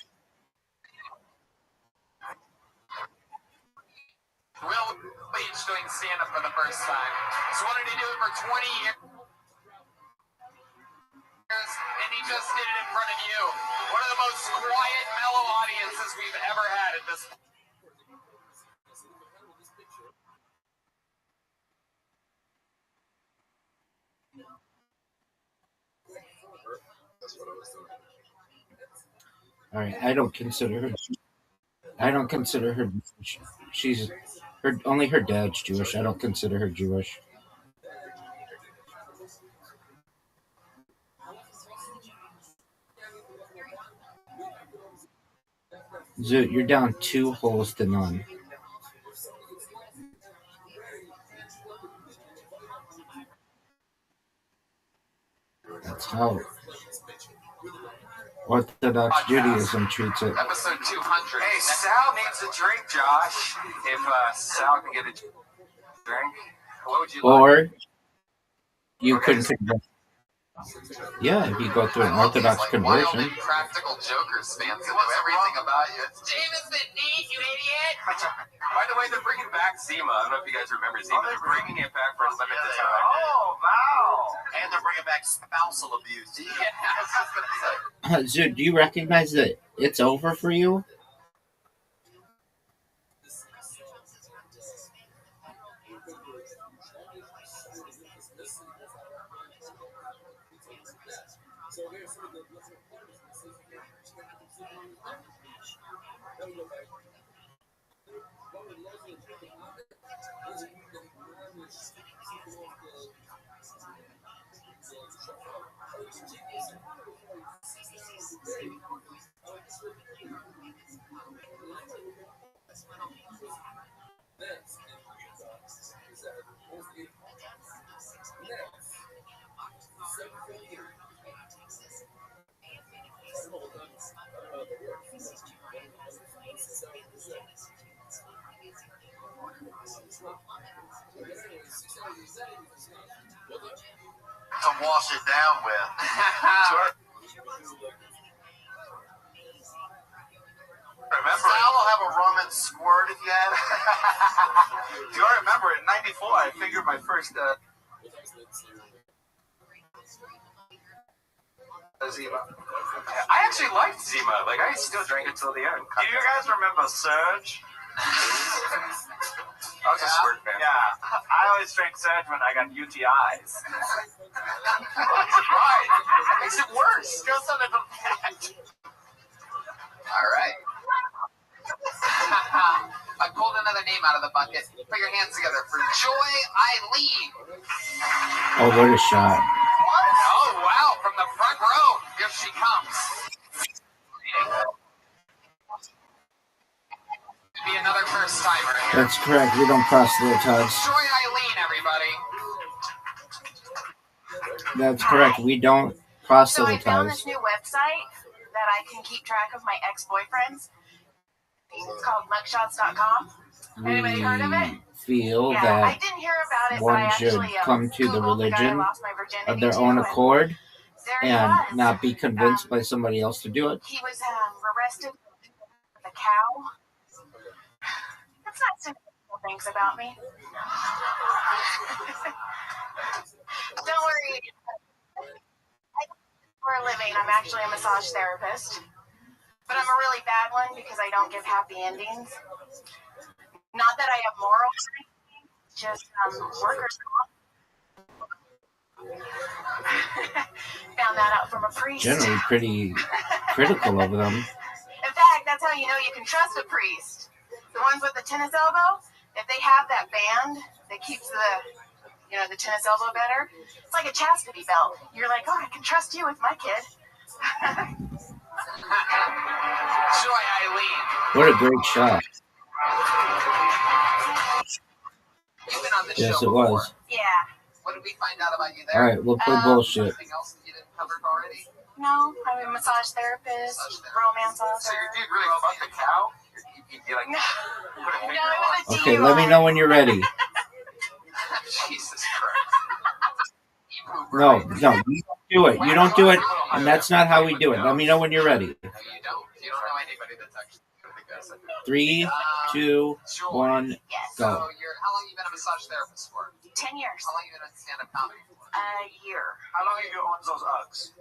Will Leach doing stand-up for the first time. Just wanted to do it for 20 years, and he just did it in front of you. One of the most quiet, mellow audiences we've ever had at this. All right, I don't consider her. She's only her dad's Jewish. I don't consider her Jewish. Zoot, you're down 2 holes to none. That's how Orthodox Judaism treats it. Episode 200. Hey, Sal needs a drink, Josh. If Sal can get a drink, what would you like? Or you could convert. Yeah, if you go through an Orthodox conversion. Wild and practical jokers fans that know everything about you. It's Jameson Neat, you idiot! By the way, they're bringing back Zima. I don't know if you guys remember Zima. They're bringing it back for a limited time. Oh, wow. And they're bringing back spousal abuse. Yeah, I was just gonna say. Zoot, do you recognize that it's over for you? To wash it down with. Remember, Sal will have a rum and squirt if you have it. Do I remember in '94? I figured my first Zima. I actually liked Zima. Like I still drank it till the end. Do you guys remember Surge? I was a squirt fan. Yeah, I always drank Surge when I got UTIs. Right. That makes it worse. Goes on a different. All right. I pulled another name out of the bucket. Put your hands together for Joy Eileen. Oh, what a shot. Oh, wow. From the front row. Here she comes. Be another first timer here. That's correct. We don't proselytize. Joy Eileen, everybody. That's correct. We don't So I found proselytize. this new website that I can keep track of my ex-boyfriends. It's called mugshots.com. Anybody heard of it? We feel Yeah, I that didn't hear about it, but I one should actually come to the Googled the guy I religion lost my virginity of their to, own and accord there he and was. not be convinced by somebody else to do it. He was arrested with a cow. That's not something people thinks about me. Don't worry. For a living, I'm actually a massage therapist. But I'm a really bad one because I don't give happy endings. Not that I have morals or anything, just workers' comp. Found that out from a priest. Generally pretty critical of them. In fact, that's how you know you can trust a priest. The ones with the tennis elbow, if they have that band that keeps the tennis elbow better, it's like a chastity belt. You're like, oh, I can trust you with my kid. Joy Eileen. What a great shot. the Yes, show it before. was. Yeah. What did we find out about you there? All right, we'll play bullshit. Anything else that you didn't cover already? No, I'm a massage therapist, romance author. So you did really fuck the cow? You like No. put a finger No, on I'm it? Okay, let me know when you're ready. Jesus Christ. No, you don't do it. You don't do it, and that's not how we do it. Let me know when you're ready. You don't know anybody that's actually doing this. 3, 2, 1, Yes. So go. how long you been a massage therapist for? 10 years. How long you been a stand-up comedy for? A year. How long you owns those Uggs?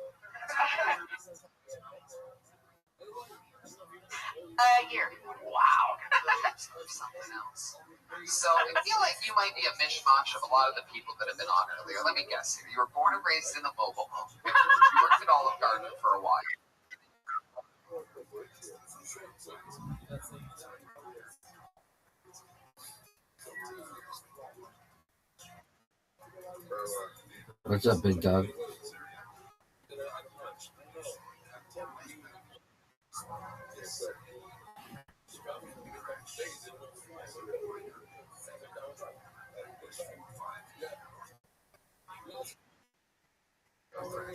A year. Wow. Something else. So I feel like you might be a mishmash of a lot of the people that have been on earlier. Let me guess here. You were born and raised in a mobile home. You worked at Olive Garden for a while. What's up, big dog?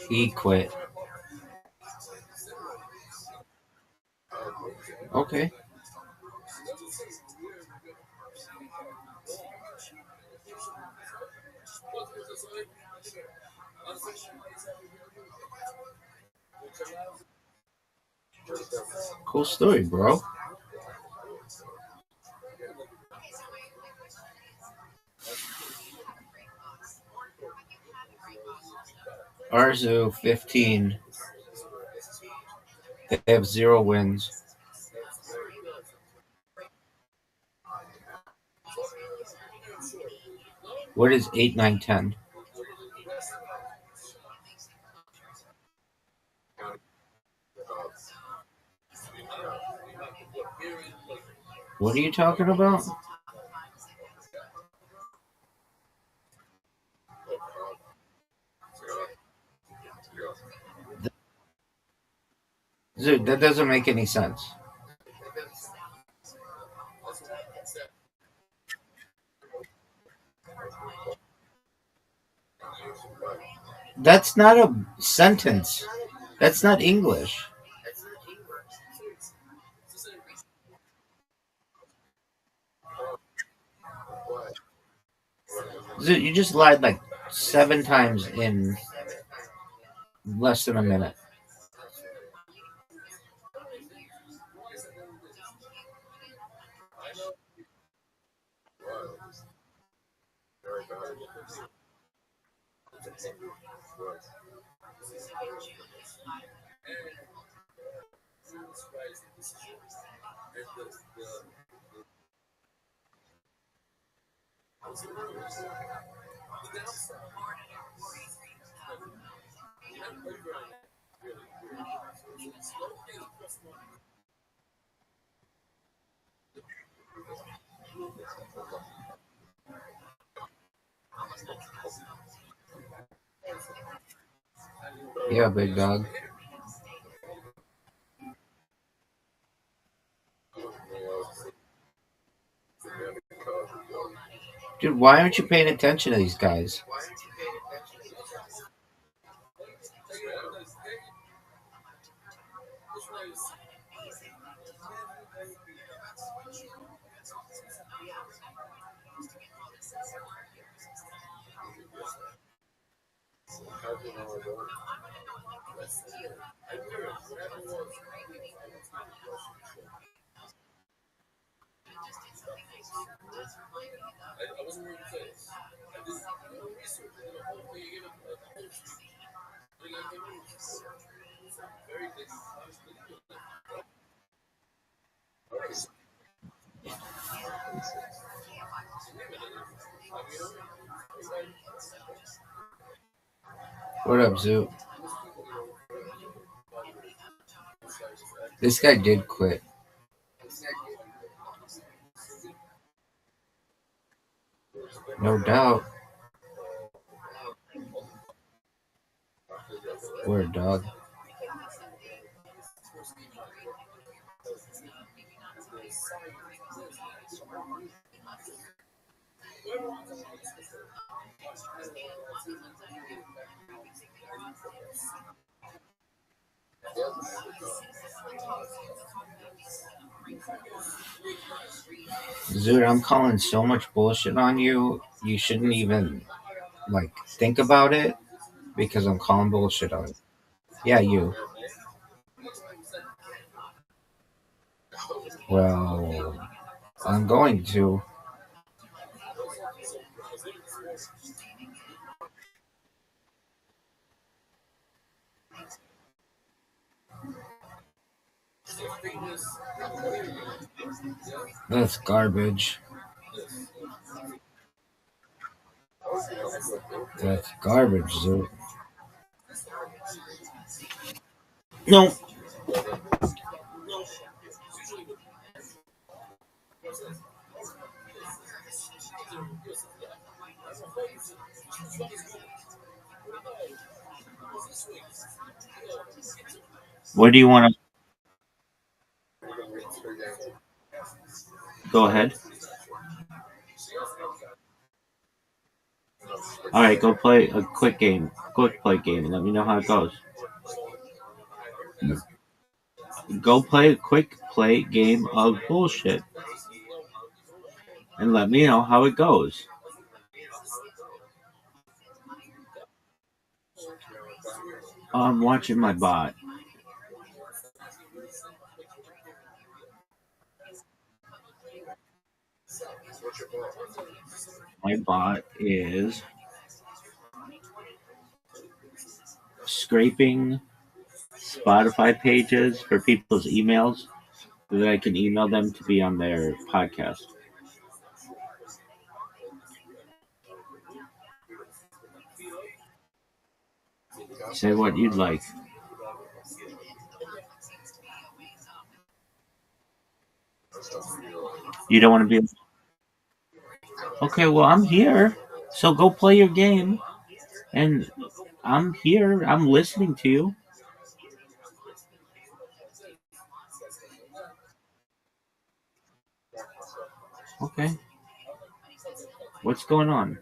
He quit. Okay. Cool story, bro. Arzu 15. They have 0 wins. What is 8, 9, 10? What are you talking about? Dude, that doesn't make any sense. That's not a sentence. That's not English. Dude, you just lied like 7 times in less than a minute. Yeah, big dog. Dude, why aren't you paying attention to these guys? What up, Zoo? This guy did quit. No doubt. Word, dog. Dude, I'm calling so much bullshit on you. You shouldn't even think about it because I'm calling bullshit on you. Yeah, you. Well, I'm going to. That's garbage. That's garbage, dude. No. What do you want to go ahead? All right, go play a quick game. Quick play game and let me know how it goes. Go play a quick play game of bullshit and let me know how it goes. I'm watching my bot. My bot is scraping Spotify pages for people's emails so that I can email them to be on their podcast. Say what you'd like. You don't want to be. Okay, well, I'm here. So go play your game. And I'm here. I'm listening to you. Okay. What's going on?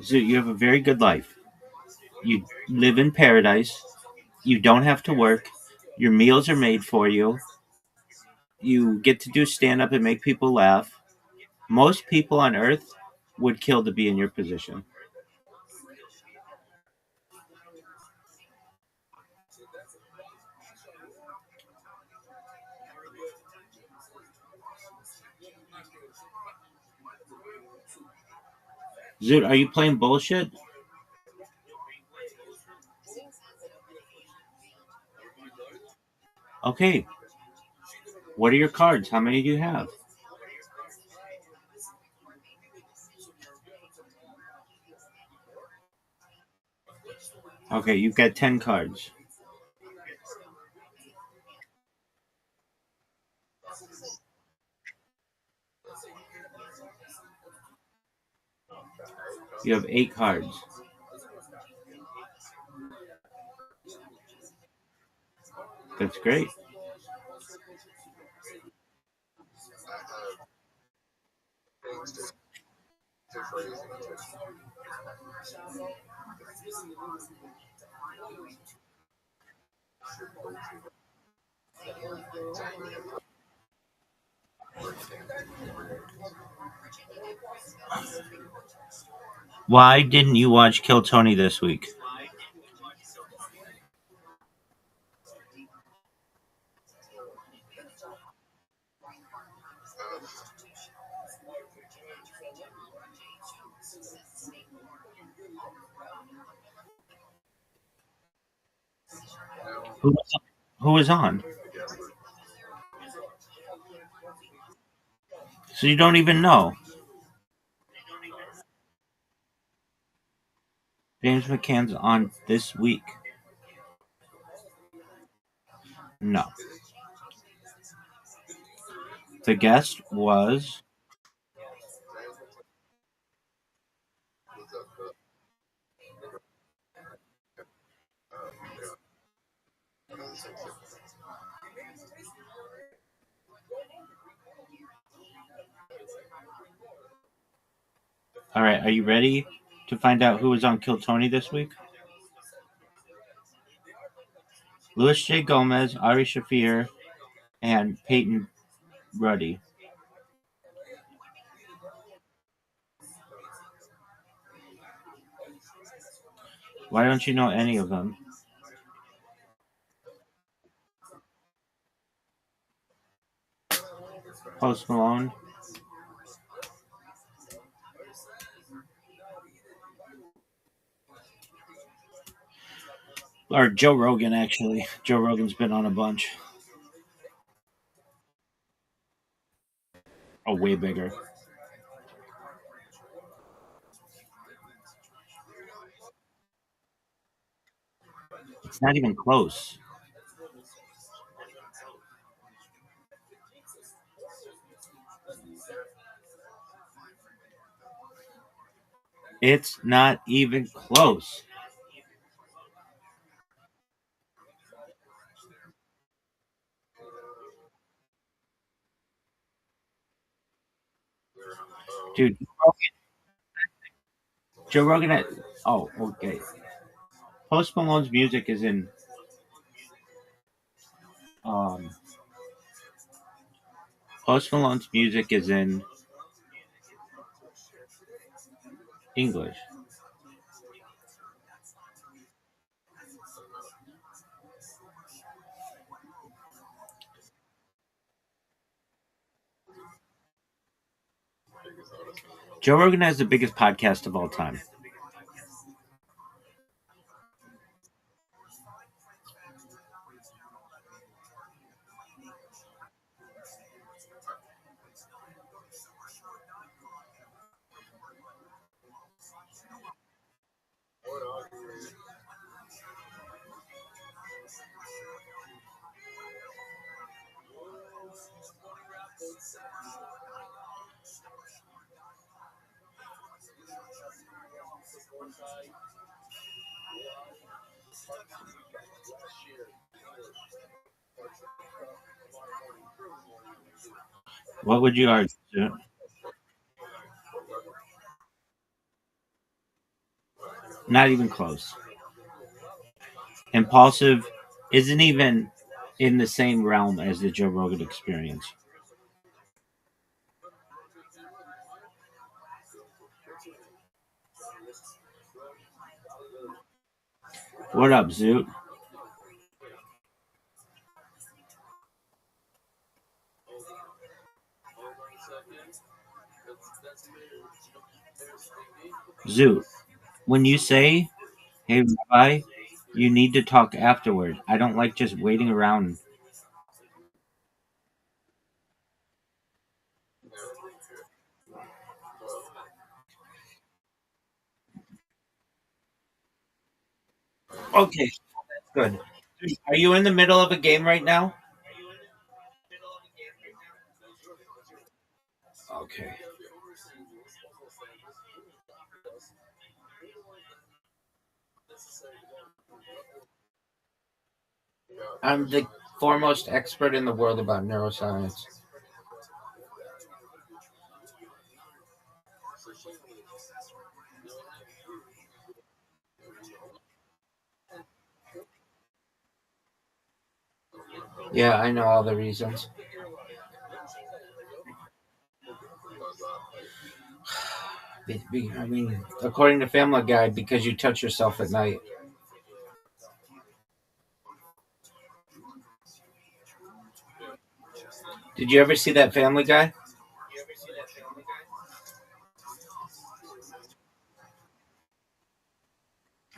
So you have a very good life. You live in paradise. You don't have to work. Your meals are made for you. You get to do stand up and make people laugh. Most people on earth would kill to be in your position. Zoot, are you playing bullshit? Okay. What are your cards? How many do you have? Okay, you've got 10 cards. You have 8 cards. That's great. Why didn't you watch Kill Tony this week? Who, who was on? So you don't even know. James McCann's on this week. No. The guest was. All right, are you ready to find out who was on Kill Tony this week? Louis J. Gomez, Ari Shafir, and Peyton Ruddy. Why don't you know any of them? Post Malone. Or Joe Rogan, actually. Joe Rogan's been on a bunch. Oh, way bigger. It's not even close. It's not even close. Dude, Joe Rogan had, oh, okay. Post Malone's music is in um Post Malone's music is in English. Joe Rogan has the biggest podcast of all time. What would you argue? Not even close. Impulsive isn't even in the same realm as the Joe Rogan Experience. What up, Zoot? Zoot, when you say, "Hey, Rabbi, you need to talk afterward," I don't like just waiting around. Okay, good. Are you in the middle of a game right now? Okay. I'm the foremost expert in the world about neuroscience. Yeah, I know all the reasons. I mean, according to Family Guy, because you touch yourself at night. Did you ever see that Family Guy?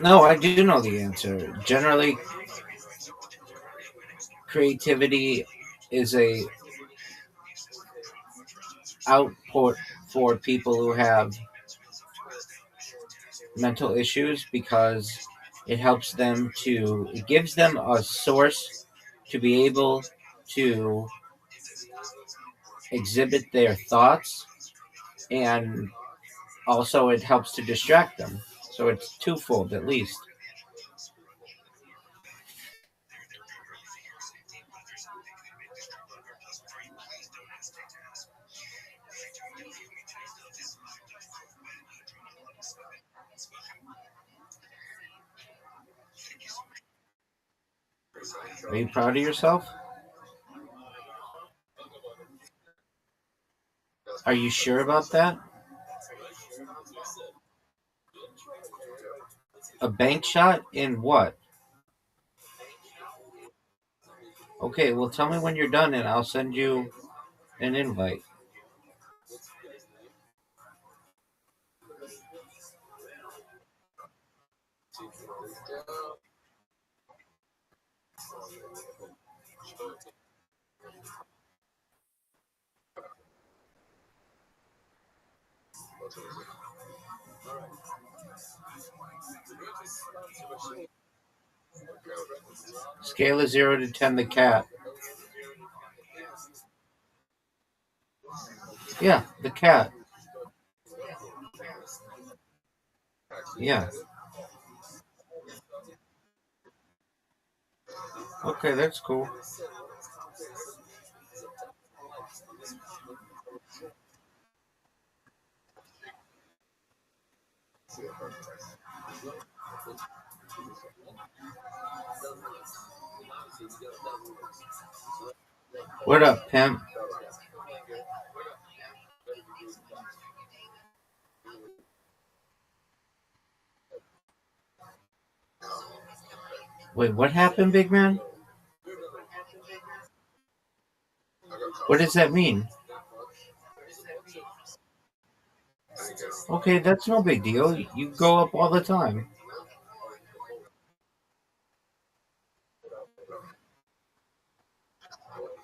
No, I do know the answer. Generally, creativity is a output for people who have mental issues because it gives them a source to be able to exhibit their thoughts, and also it helps to distract them. So it's twofold at least. Are you proud of yourself? Are you sure about that? A bank shot in what? Okay, well, tell me when you're done and I'll send you an invite. Scale of 0 to 10, the cat. Yeah, the cat. Yeah. Okay, that's cool. What up, pimp? Wait, what happened, big man? What does that mean? Okay, that's no big deal. You go up all the time.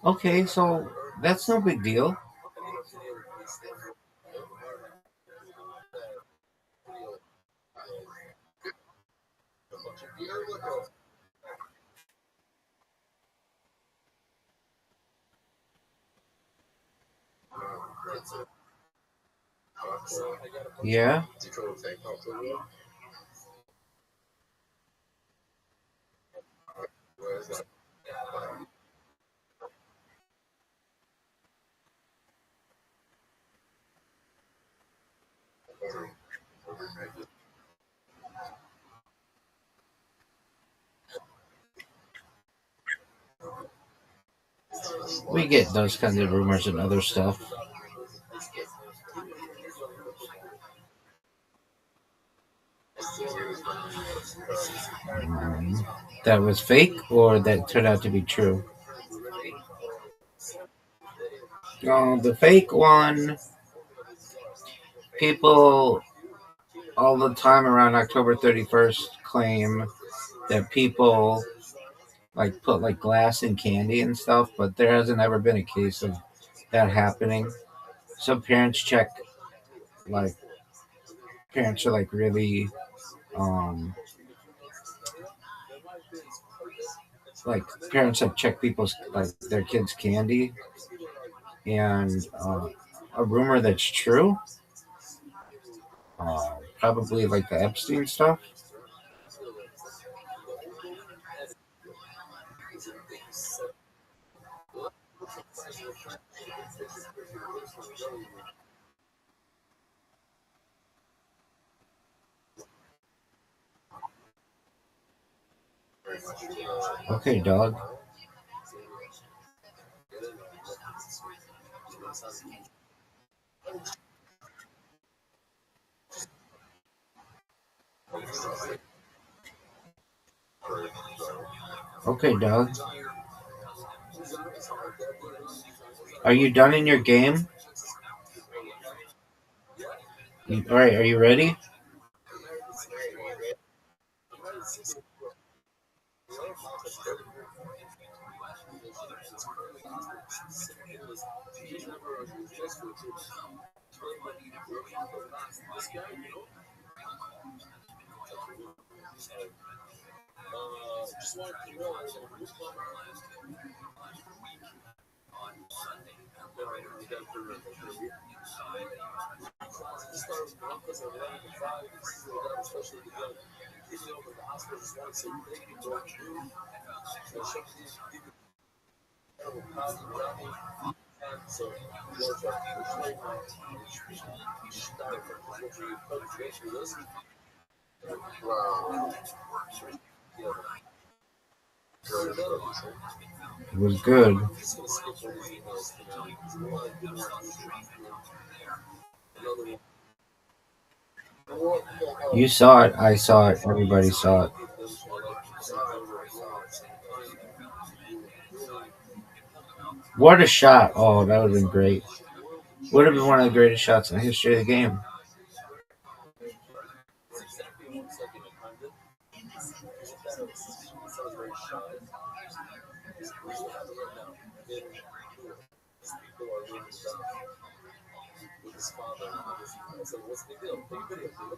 Okay, so that's no big deal. Yeah? We get those kinds of rumors and other stuff. That was fake or that turned out to be true? The fake one, people all the time around October 31st claim that people like put like glass in candy and stuff, but there hasn't ever been a case of that happening. Some parents check, like, parents are like really, um, like parents have checked people's like their kids' candy, and a rumor that's true, probably like the Epstein stuff. Okay, dog. Okay, dog. Are you done in your game? All right, are you ready? It was good. You saw it. I saw it. Everybody saw it. What a shot. Oh, that would have been great. Would have been one of the greatest shots in the history of the game.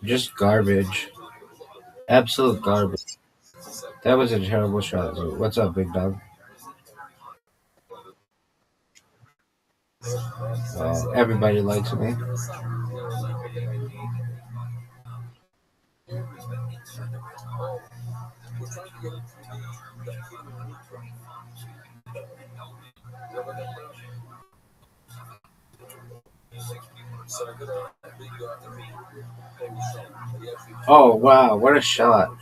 Just garbage. Absolute garbage. That was a terrible shot. What's up, big dog? Everybody likes me. Oh, wow. What a shot.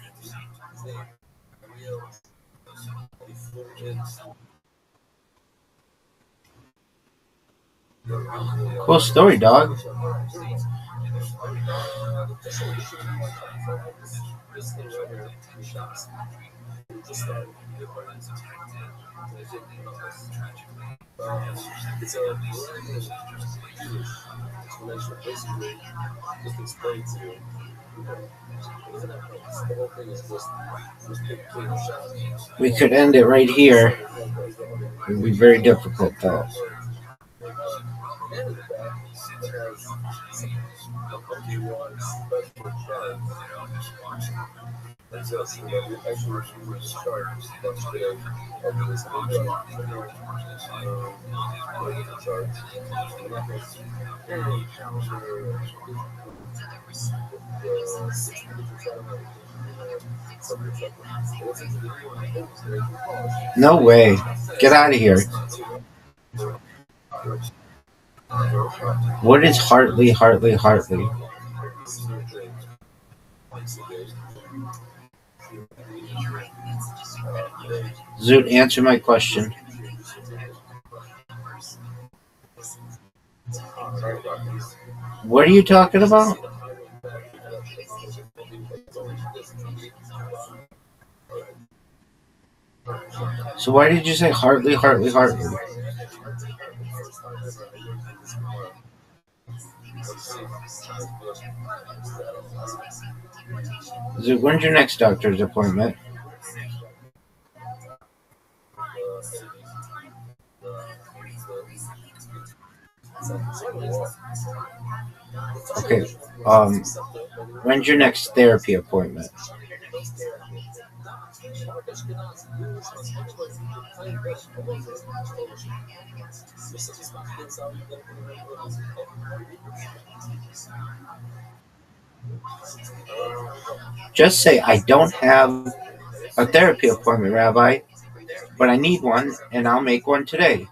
Cool story, dog. We could end it right here. It would be very difficult, though. No way. Get out of here. What is Hartley? Zoot, answer my question. What are you talking about? So why did you say Hartley? Zoot, when's your next doctor's appointment? Okay. When's your next therapy appointment? Just say, I don't have a therapy appointment, Rabbi, but I need one, and I'll make one today.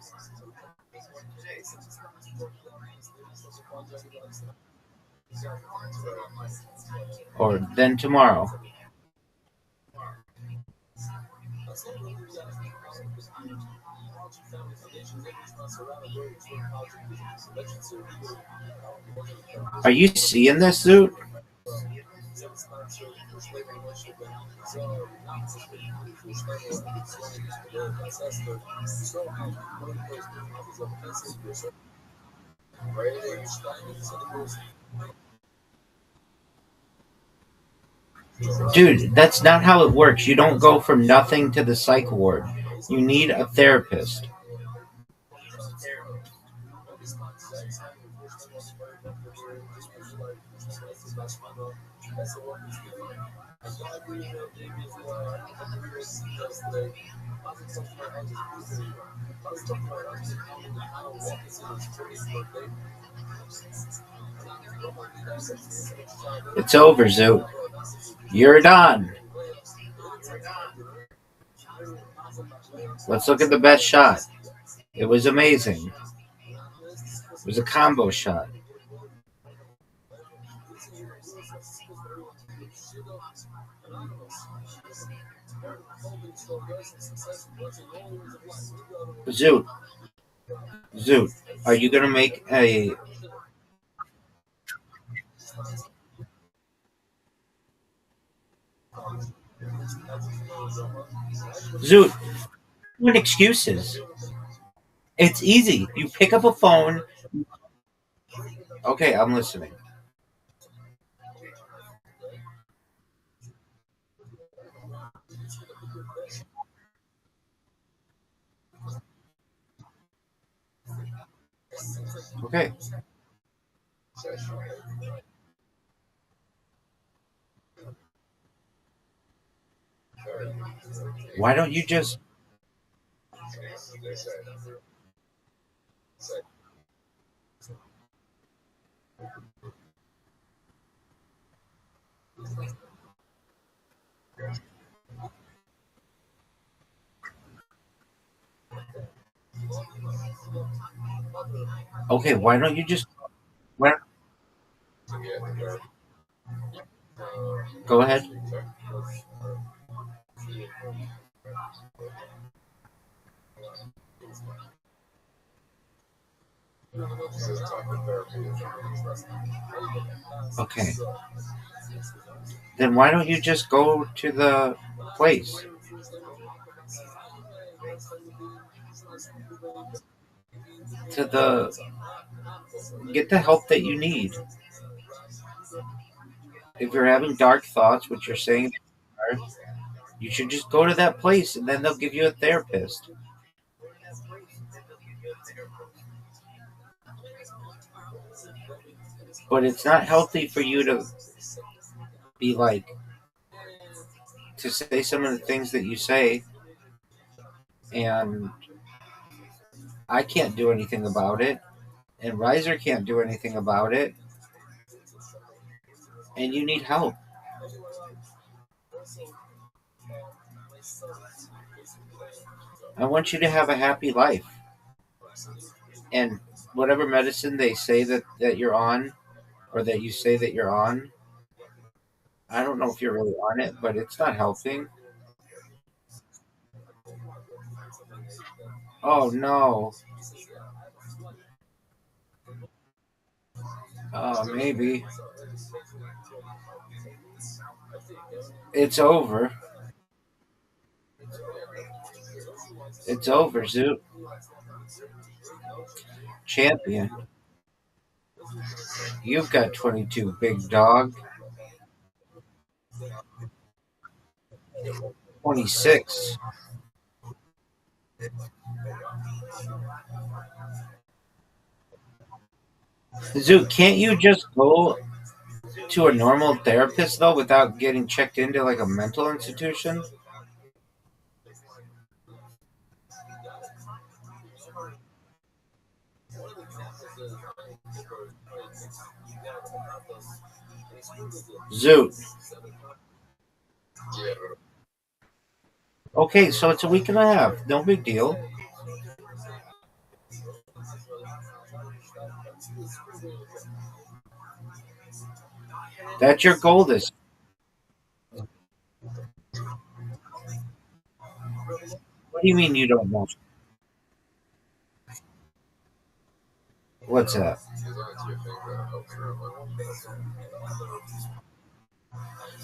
Or then tomorrow. Are you seeing this, Zoot? Dude, that's not how it works. You don't go from nothing to the psych ward. You need a therapist. It's over, Zoot. You're done. Let's look at the best shot. It was amazing. It was a combo shot. Zoot, Zoot, are you gonna make a Zoot? What excuses? It's easy. You pick up a phone. Okay, I'm listening. Okay. Why don't you just okay? Why don't you just why, go ahead? Okay. Then why don't you just go to the place? To the Get the help that you need. If you're having dark thoughts, which you're saying you are, you should just go to that place and then they'll give you a therapist. But it's not healthy for you to be like to say some of the things that you say, and I can't do anything about it, and Riser can't do anything about it, and you need help. I want you to have a happy life. And whatever medicine they say that you're on, or that you say that you're on, I don't know if you're really on it, but it's not helping. Oh no. Maybe. It's over. It's over, Zoot. Champion. You've got 22, big dog. 26. Zoot, can't you just go to a normal therapist though without getting checked into like a mental institution? Zoot. Okay, so it's a week and a half. No big deal. That's your goal this. What do you mean you don't know? What's that?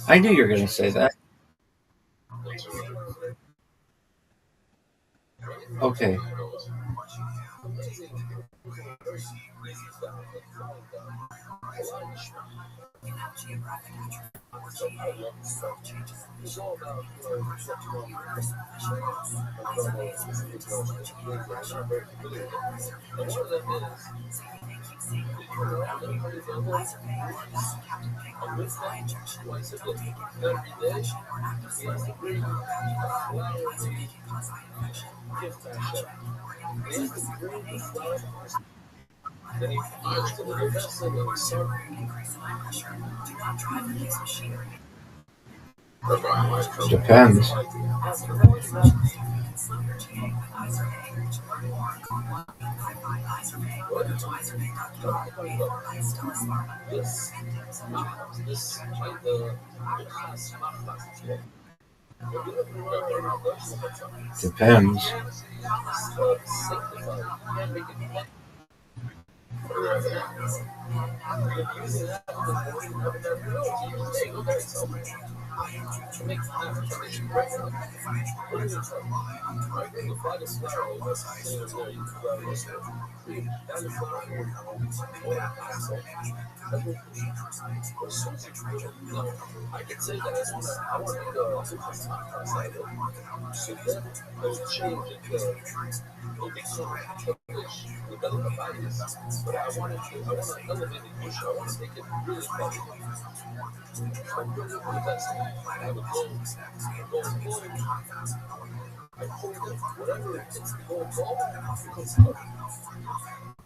I knew you were going to say that. Okay. Depends. Depends.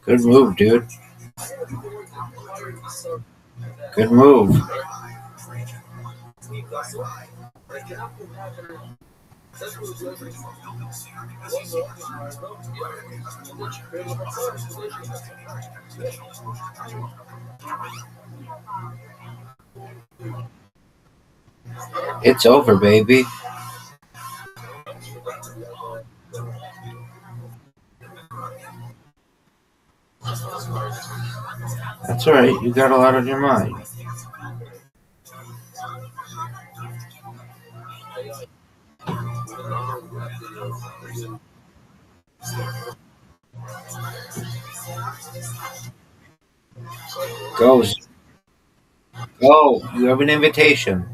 Good move, dude. Good move. It's over, baby. That's alright, you got a lot on your mind. Go. Go. You have an invitation.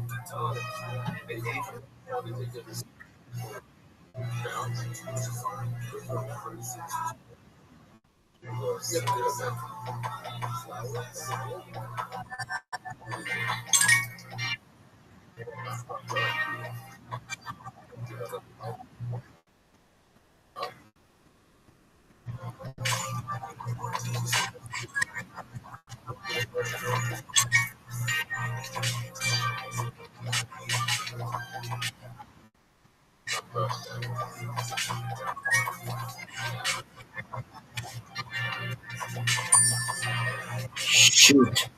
Shoot.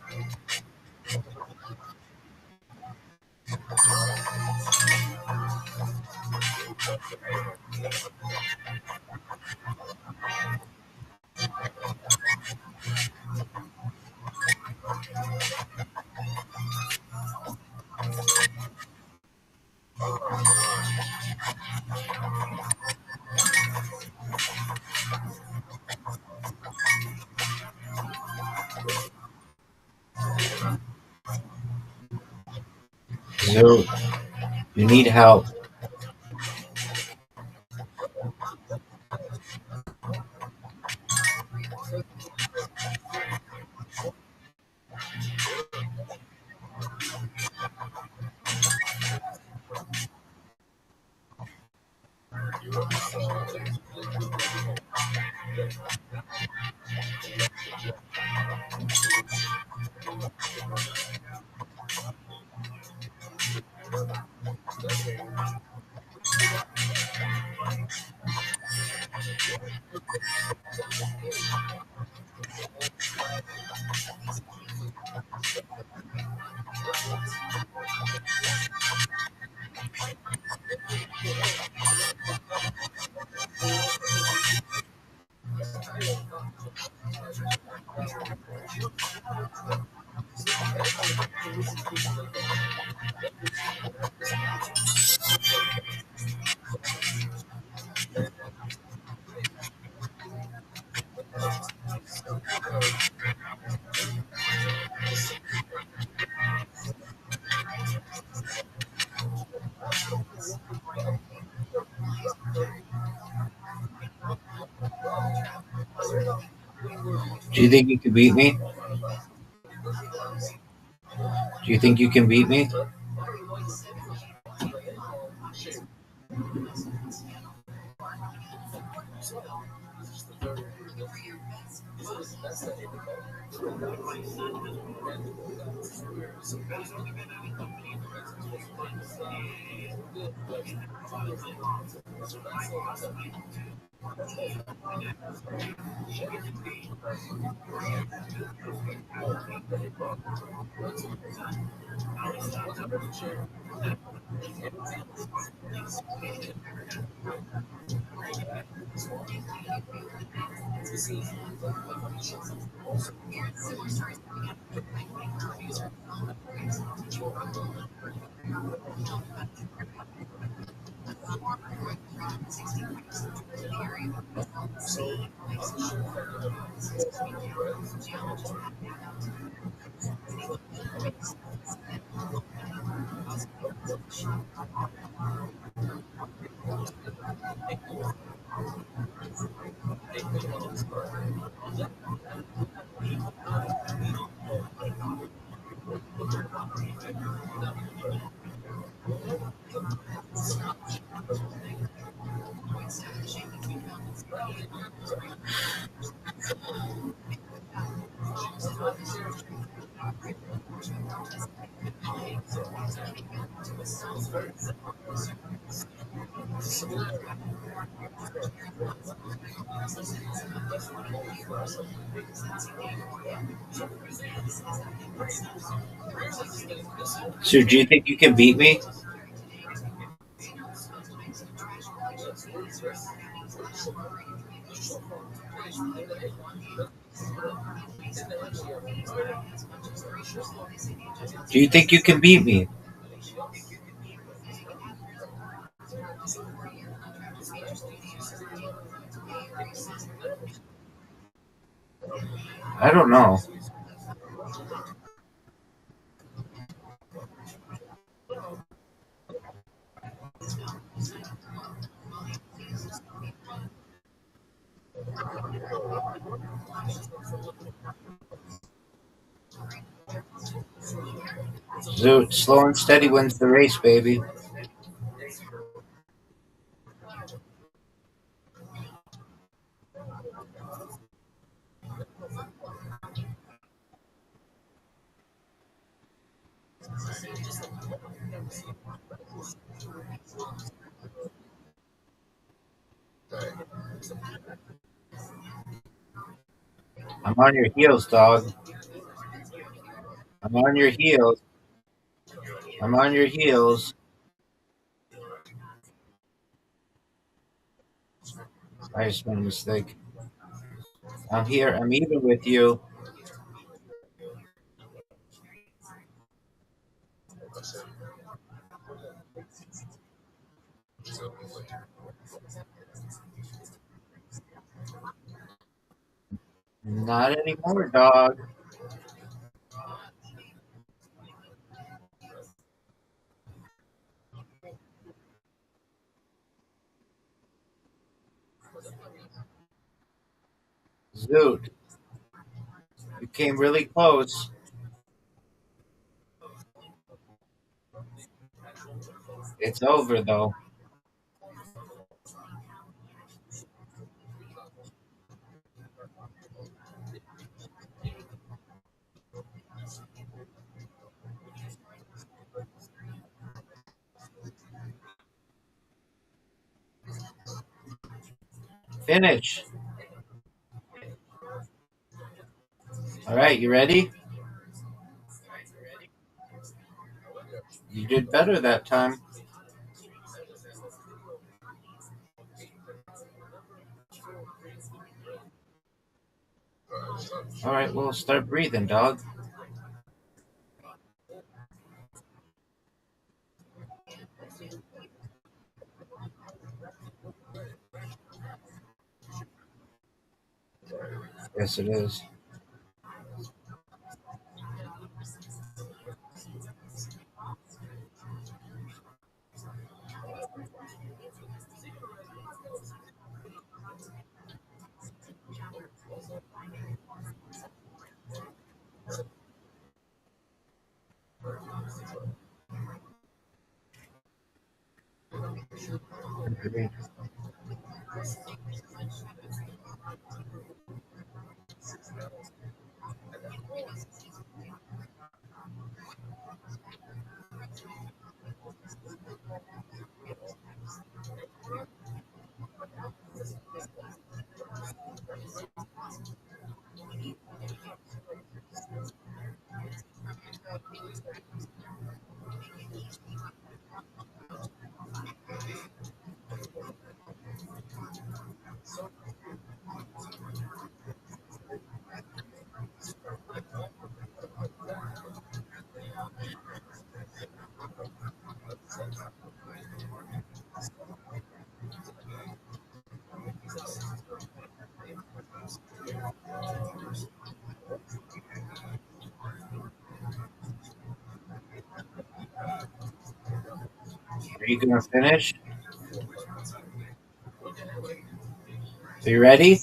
So, you need help. Do you think you can beat me? Do you think you can beat me? So, do you think you can beat me? Do you think you can beat me? I don't know. Zoot, slow and steady wins the race, baby. I'm on your heels, dog. I'm on your heels. I'm on your heels. I just made a mistake. I'm here. I'm even with you. Not anymore, dog. Zoot, you came really close. It's over, though. Finish. All right, you ready? You did better that time. All right, well, start breathing, dog. Yes, it is. Are you gonna finish? Are you ready?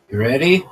You ready?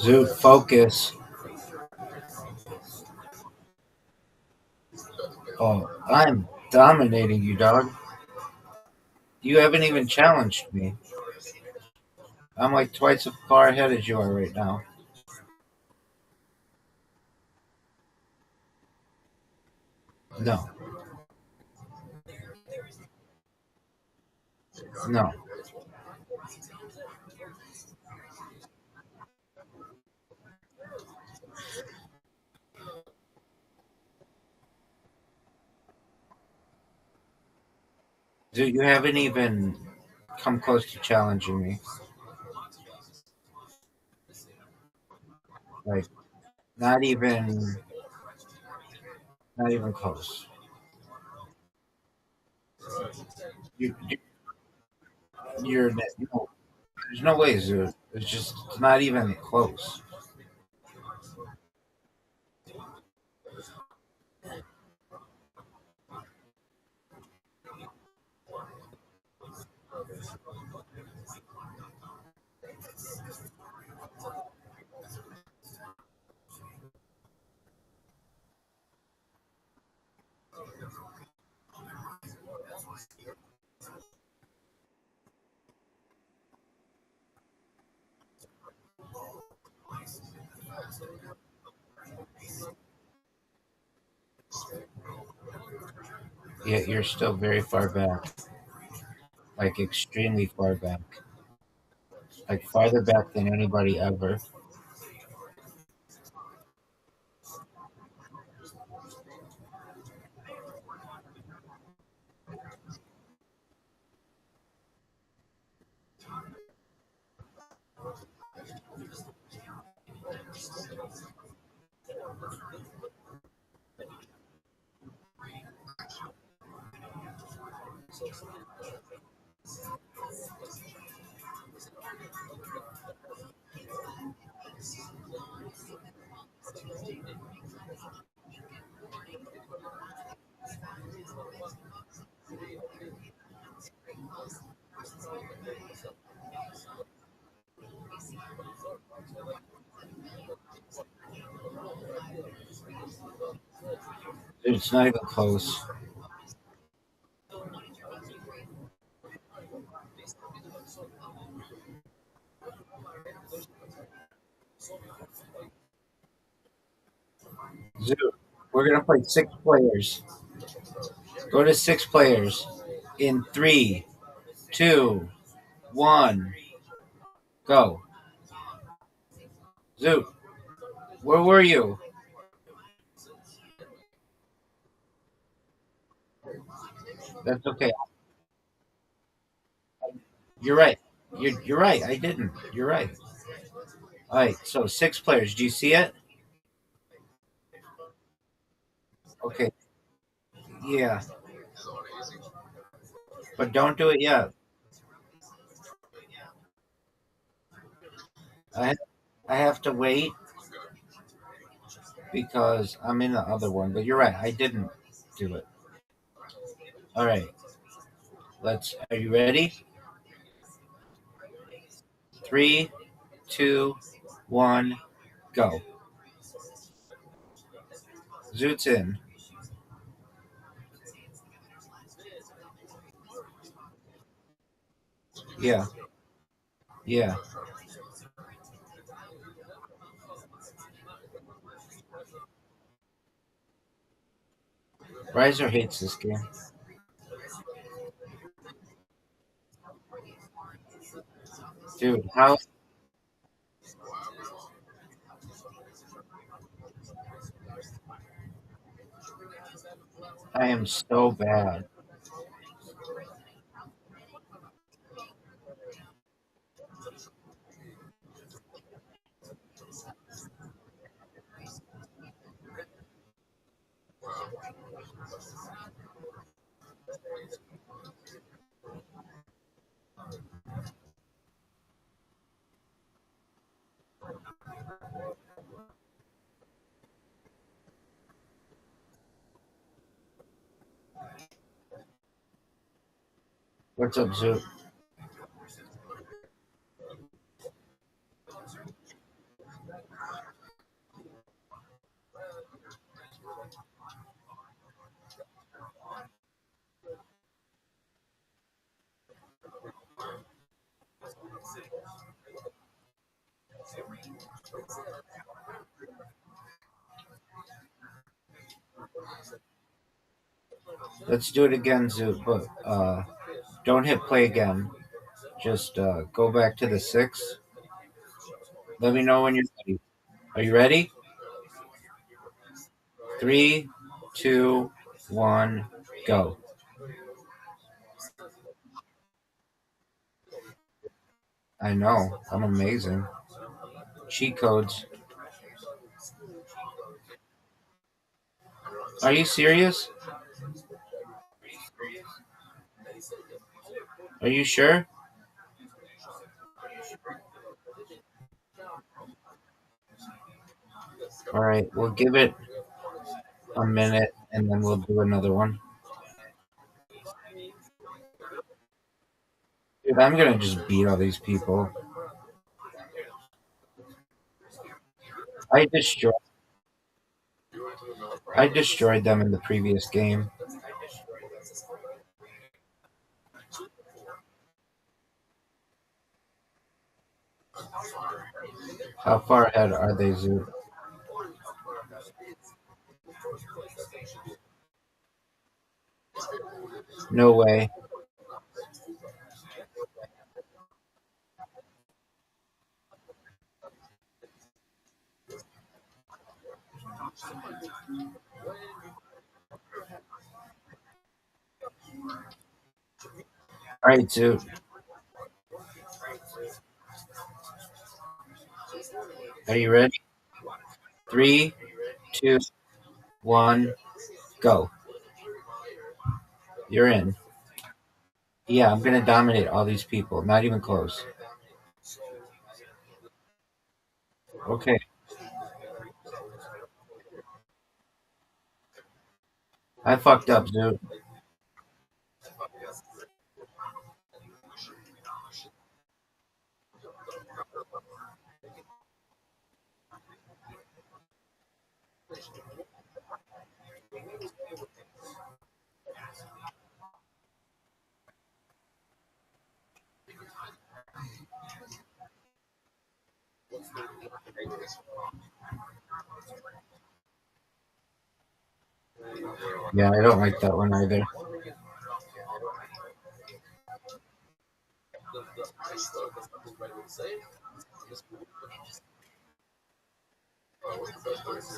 Zoo, focus. Oh, I'm dominating you, dog. You haven't even challenged me. I'm like twice as far ahead as you are right now. No, no. Dude, you haven't even come close to challenging me. Like, not even, not even close. You, you're no, there's no way, Zoo. It's not even close. Yet you're still very far back, like extremely far back, like farther back than anybody ever. It's not even close. Zoo, we're gonna play 6 players. Go to 6 players in 3, 2, 1, go. Zoo, where were you? That's okay. You're right. You're right. I didn't. You're right. All right. So 6 players. Do you see it? Okay. Yeah. But don't do it yet. I I have to wait because I'm in the other one. But you're right. I didn't do it. All right. Let's. Are you ready? 3, 2, 1, go. Zoot's in. Yeah. Yeah. Riser hates this game. Dude, how I am so bad. What's up, Zoot? Let's do it again, Zoot, but don't hit play again. Just go back to the 6. Let me know when you're ready. Are you ready? 3, 2, 1, go. I know. I'm amazing. Cheat codes. Are you serious? Are you sure? All right, we'll give it a minute and then we'll do another one. Dude, I'm gonna just beat all these people. I destroyed I destroyed them in the previous game. How far ahead are they, Zoo? No way. All right, Zoo. Are you ready? 3, 2, 1, go. You're in. Yeah, I'm gonna dominate all these people. Not even close. Okay. I fucked up, Zoo. Yeah, I don't like that one either.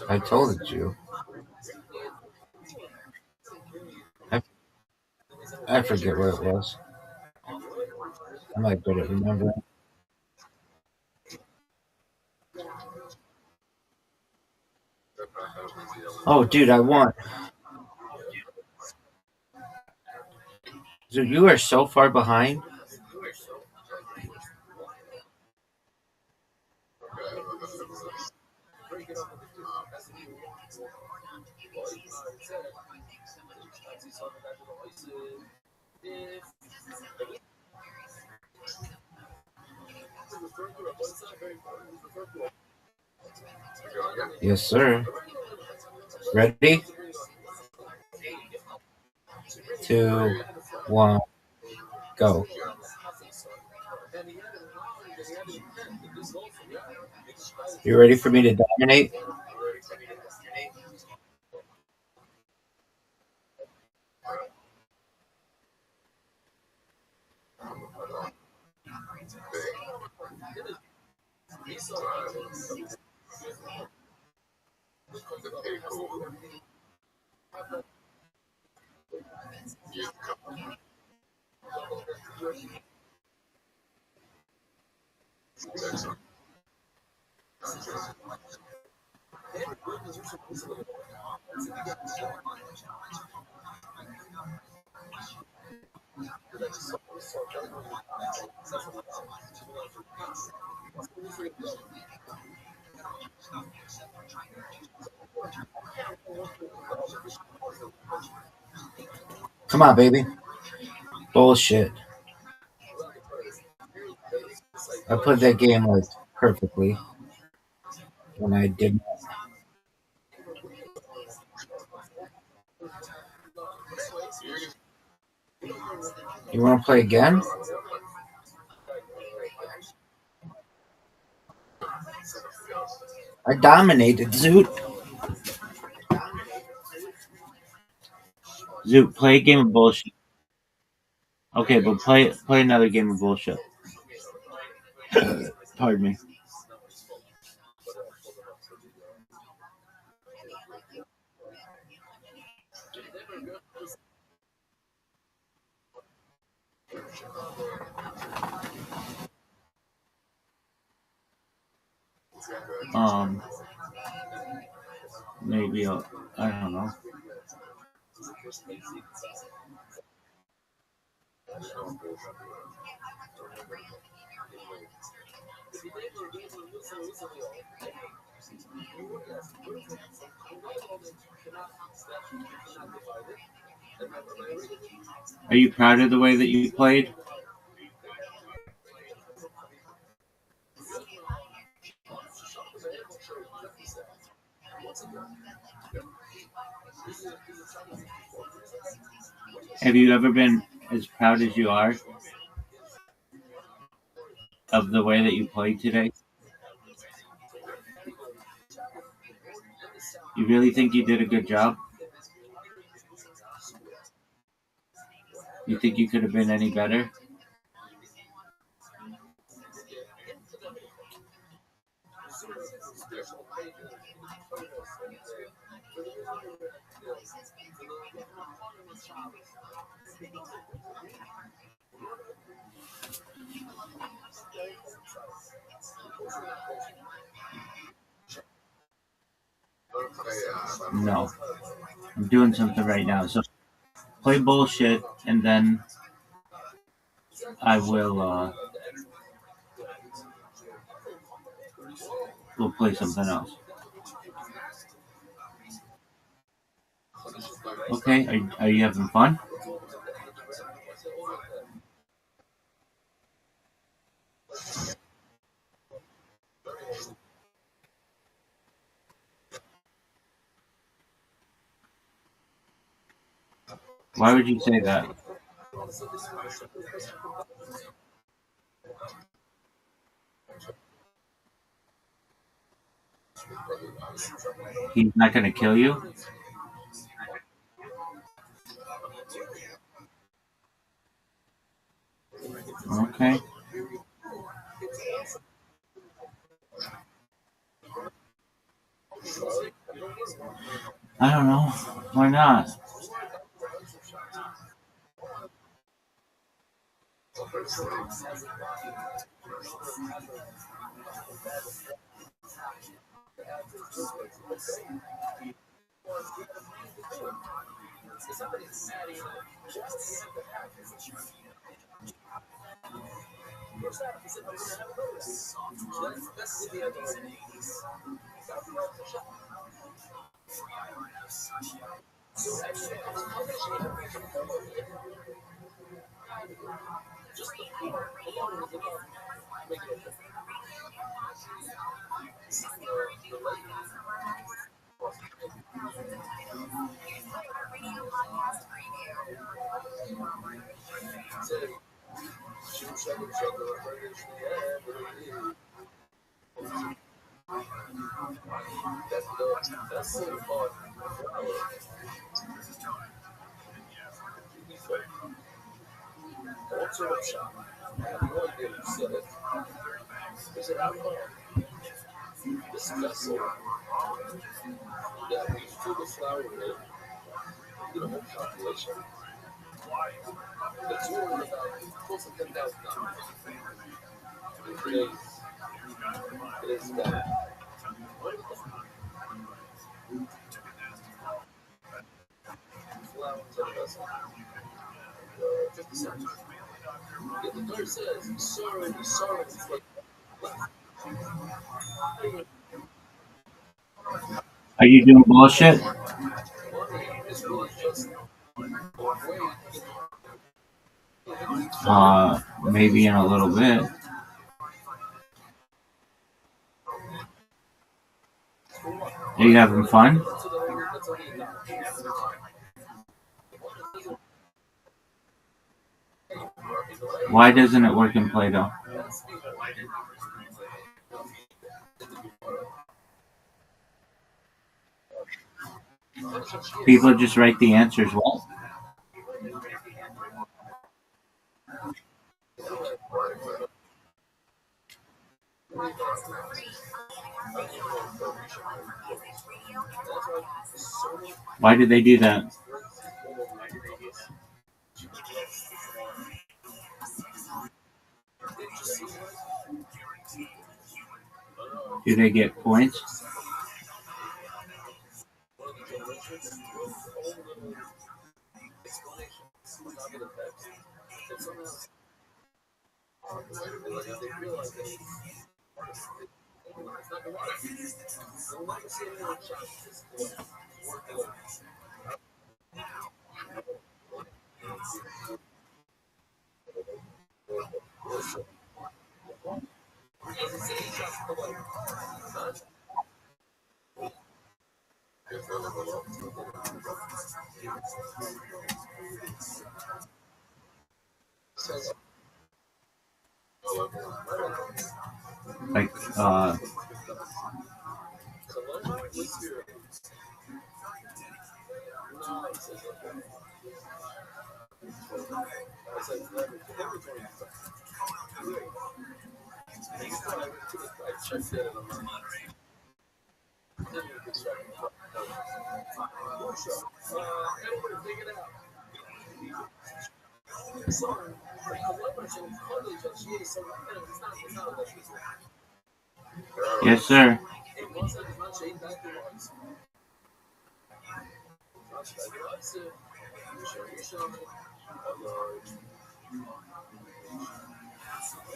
I told you. I, I forget what it was. I'm not good at remembering. Oh, dude, I won. So you are so far behind. Yes, sir. Ready? 2, 1, go. You ready for me to dominate? Come on, baby. Bullshit. I put that game like perfectly when I did. You want to play again? I dominated, Zoot. Zoot, play a game of bullshit. Okay, but play another game of bullshit. Pardon me. Um, maybe I don't know. Are you proud of the way that you played? Have you ever been as proud as you are of the way that you played today? You really think you did a good job? You think you could have been any better? No. I'm doing something right now. So play bullshit and then I will we'll play something else. Okay, are you having fun? Why would you say that? He's not going to kill you? Okay. I don't know. Why not? Are you doing bullshit? Maybe in a little bit. Are you having fun? Why doesn't it work in Play-Doh? People just write the answers well. Why did they do that? Do they get points? Like, yes, sir.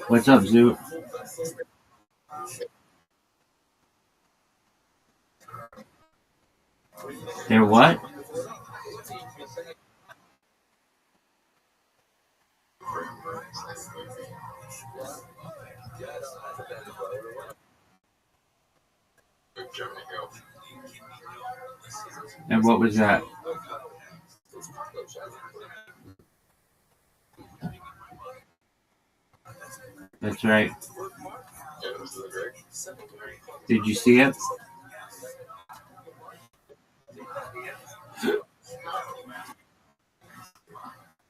What's up, Zoo? They're what? And what was that? That's right. Did you see it?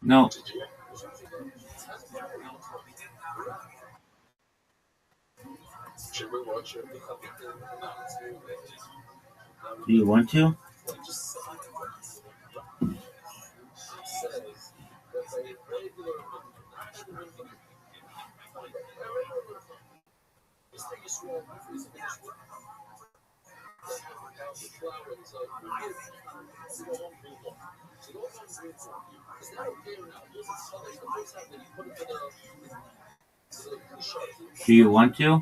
No. Do you want to? Do you want to?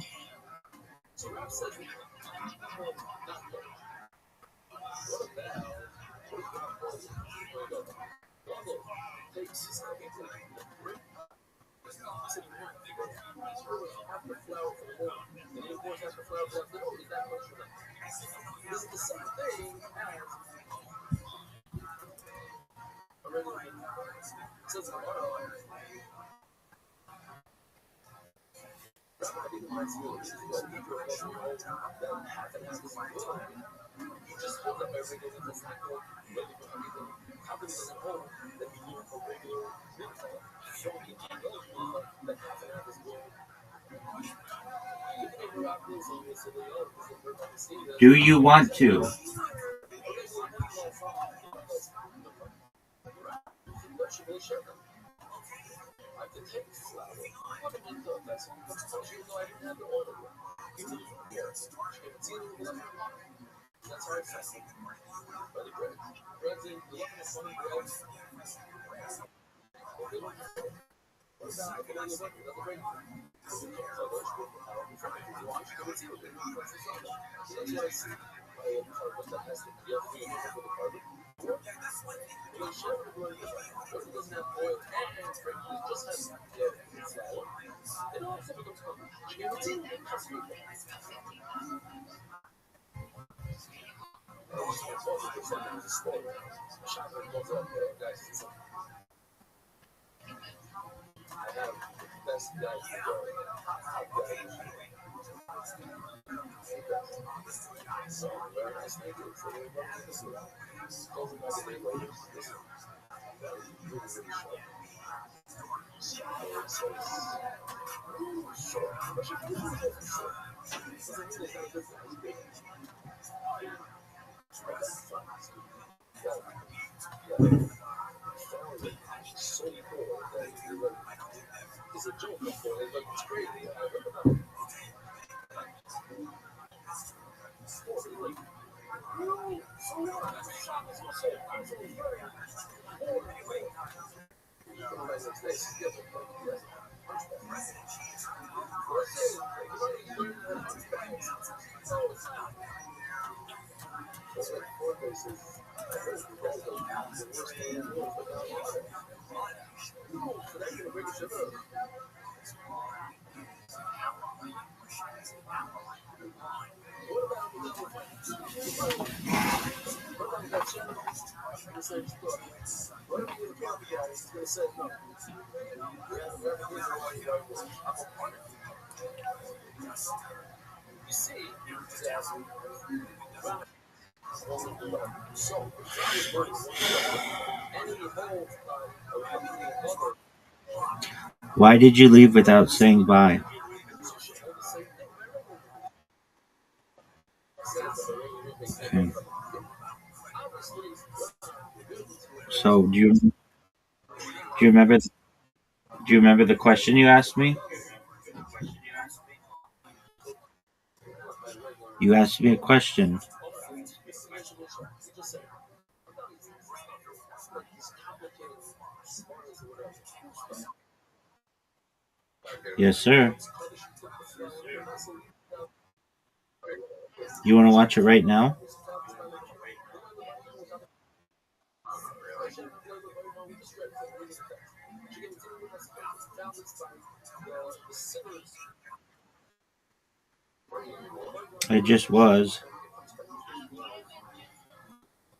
Do you want to? Why did you leave without saying bye? Okay. So do you remember do you remember the question you asked me? You asked me a question. Yes, sir. You want to watch it right now? I just was.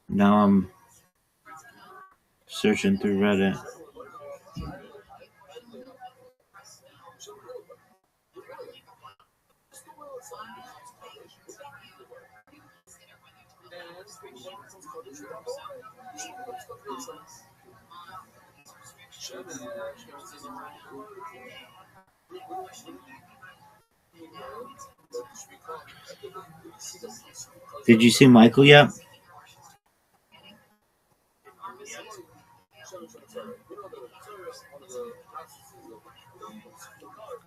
Now I'm searching through Reddit. Did you see Michael yet?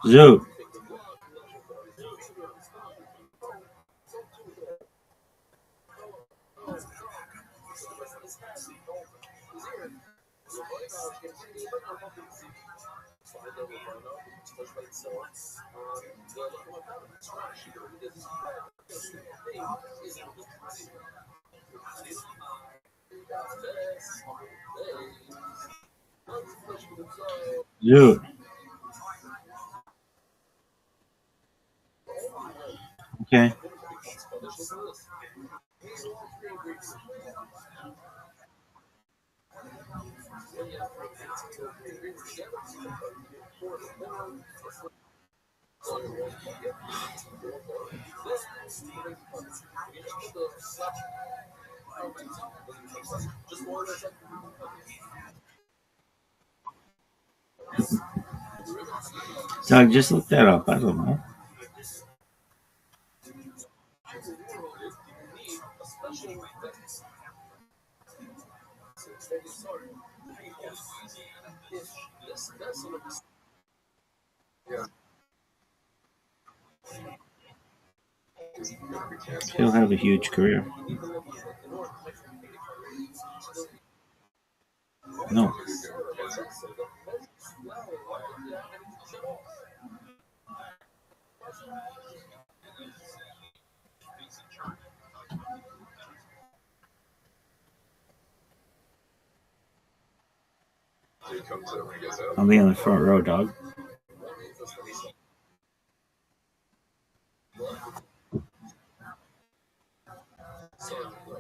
Zoot. Zoot. Okay. Doug, just look that up. I don't know. He'll have a huge career. No. I'll be on the front row, dog.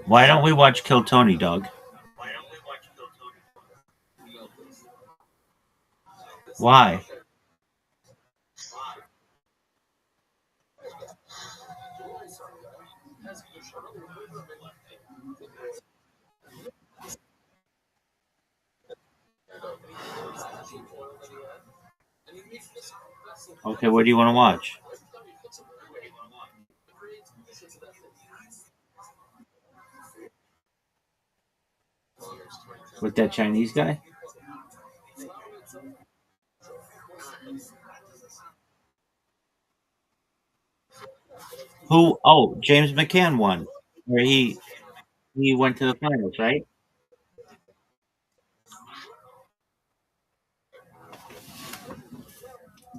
Why don't we watch Kill Tony, dog? Why? Okay, what do you want to watch? With that Chinese guy? Who? Oh, James McCann won. Where he went to the finals, right?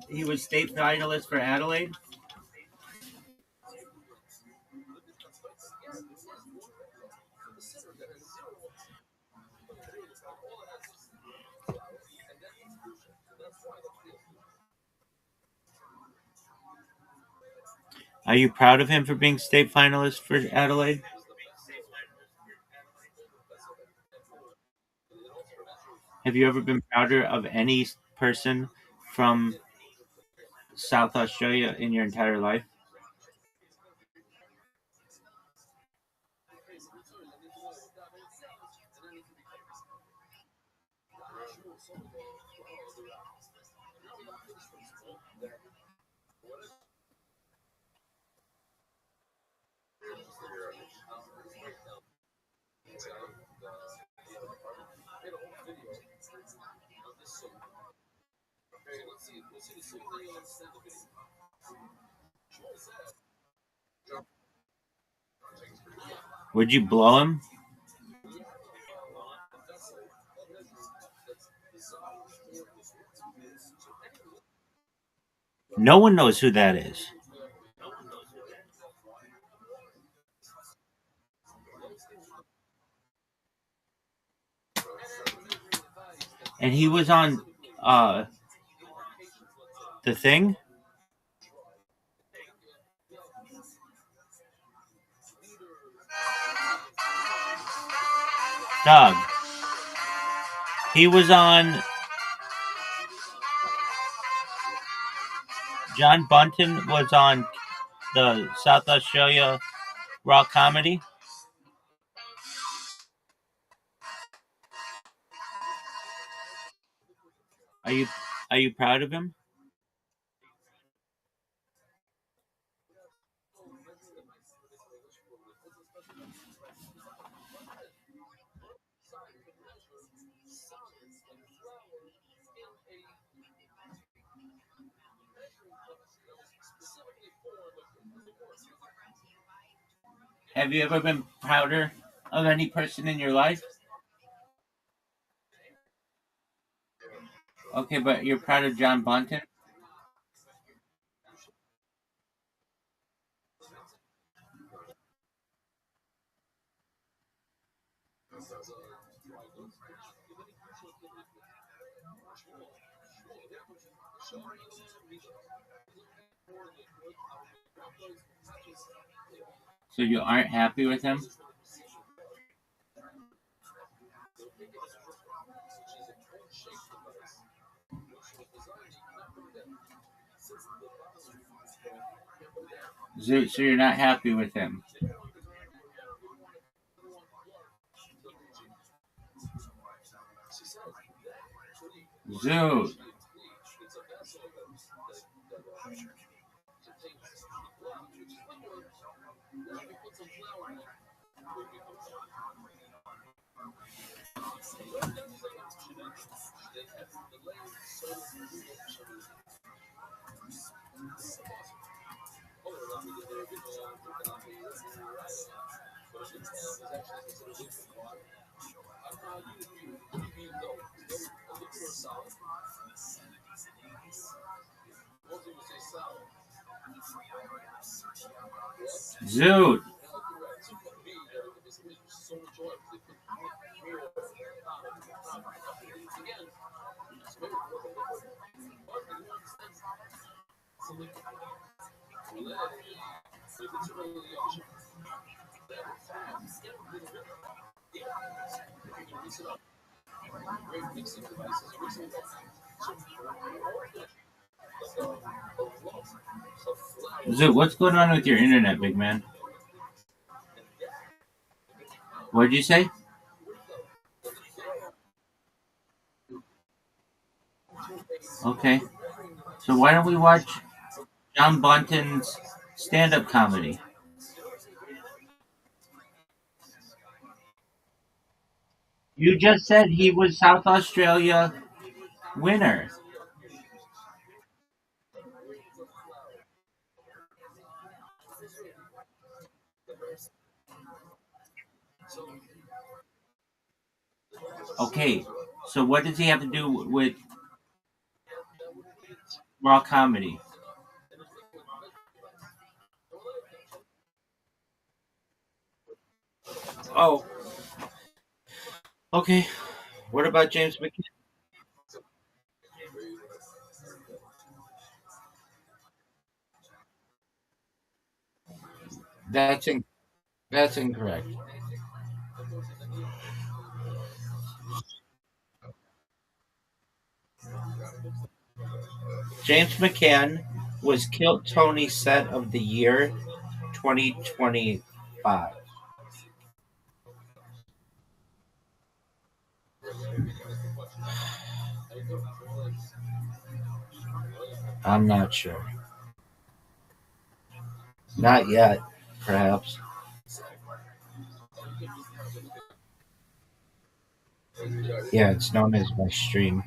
He was state finalist for Adelaide. Are you proud of him for being state finalist for Adelaide? Have you ever been prouder of any person from South Australia in your entire life? Would you blow him? No one knows who that is. And he was on the thing. Doug. He was on. John Bunton was on the South Australia Raw Comedy. Are you proud of him? Have you ever been prouder of any person in your life? Okay, but you're proud of John Bunton? So you aren't happy with him? So you're not happy with him? Zoot. Zoot. Zoot, what's going on with your internet, big man? What did you say? Okay. So why don't we watch John Bunton's stand-up comedy? You just said he was South Australia winner. Okay. So what does he have to do with raw comedy. Oh, okay. What about James McCann? That's in, that's incorrect. James McCann was Kilt Tony Set of the Year 2025. I'm not sure. Not yet, perhaps. Yeah, it's known as my stream.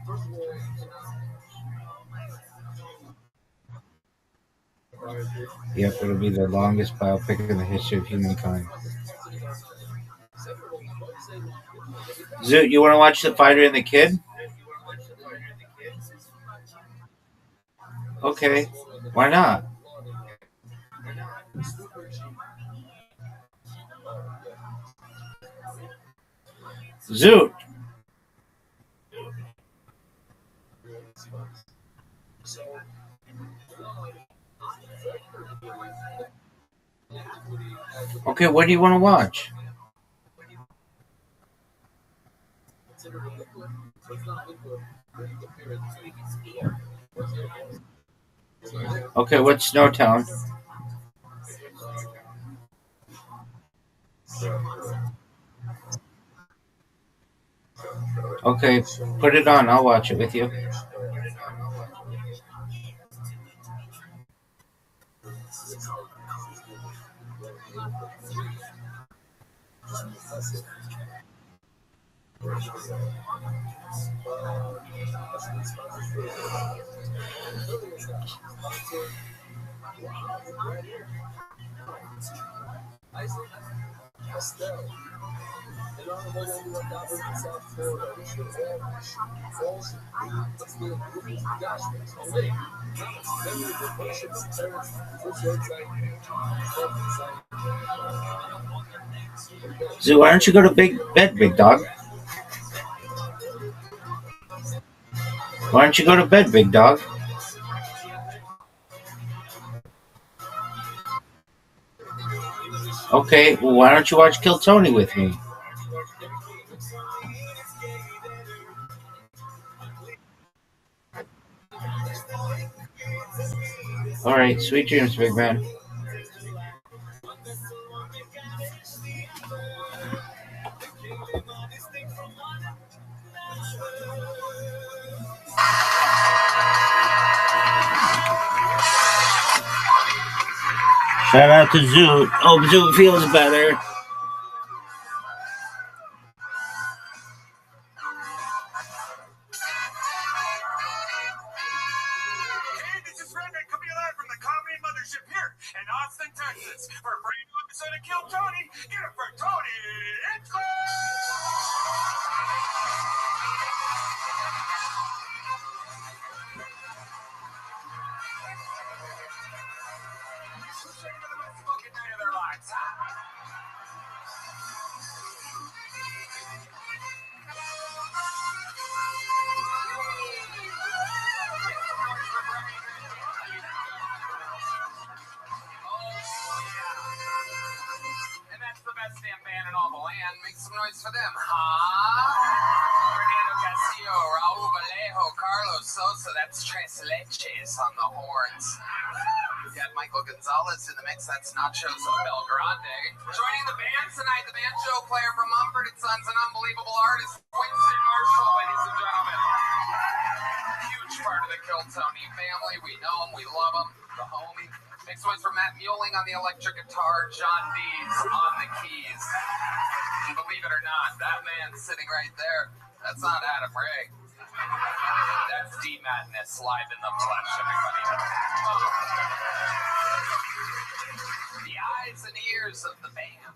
Yep, it'll be the longest biopic in the history of humankind. Zoot, you want to watch The Fighter and the Kid? Okay. Why not? Zoot. Okay, what do you want to watch? Okay, what's Snowtown? Okay, put it on. I'll watch it with you. So why don't you go to bed, big dog? Why don't you go to bed, big dog? Okay, well, why don't you watch Kill Tony with me? All right, sweet dreams, big man. Shout out to Zoot. Hope Zoot feels better. Hey, this is Rabbi coming live from the Comedy Mothership here in Austin, Texas. For a brand new episode of Kill Tony, get it for Tony Intro! Who's ready for the best fucking night of their lives? And that's the best damn band in all the land. Make some noise for them, huh? Fernando Castillo, Raul Vallejo, Carlos Sosa, that's Tres Leches on the horns. We got Michael Gonzalez in the mix, that's Nachos Belgrande. Joining the band tonight, the banjo player from Mumford & Sons, an unbelievable artist, Winston Marshall, ladies and gentlemen. Huge part of the Kill Tony family. We know him, we love him, the homie. Next one's for Matt Muelling on the electric guitar, John Dees on the keys. And believe it or not, that man sitting right there, that's not Adam Ray. That's D Madness live in the flesh, everybody. The eyes and ears of the band.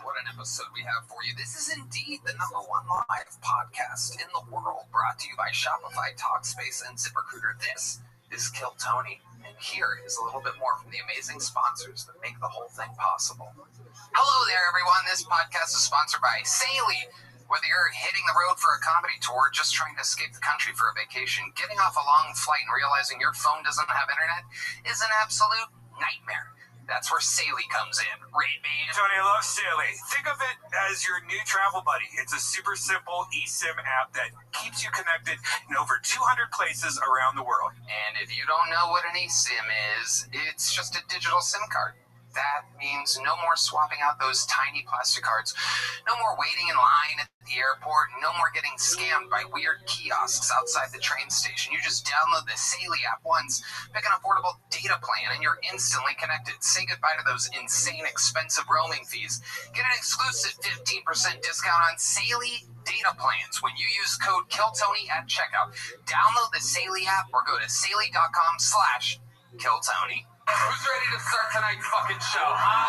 What what an episode we have for you. This is indeed the #1 live podcast in the world, brought to you by Shopify, Talkspace, and ZipRecruiter. This is Kill Tony, and here is a little bit more from the amazing sponsors that make the whole thing possible. Hello there, everyone. This podcast is sponsored by Saley. Whether you're hitting the road for a comedy tour, just trying to escape the country for a vacation, getting off a long flight and realizing your phone doesn't have internet is an absolute nightmare. That's where Saley comes in. Rabbi. Tony, I love Saley. Think of it as your new travel buddy. It's a super simple eSIM app that keeps you connected in over 200 places around the world. And if you don't know what an eSIM is, it's just a digital SIM card. That means no more swapping out those tiny plastic cards, no more waiting in line at the airport, no more getting scammed by weird kiosks outside the train station. You just download the Saley app once, pick an affordable data plan, and you're instantly connected. Say goodbye to those insane expensive roaming fees. Get an exclusive 15% discount on Saley data plans when you use code KILLTONY at checkout. Download the Saley app or go to saley.com/KillTony. Who's ready to start tonight's fucking show, huh?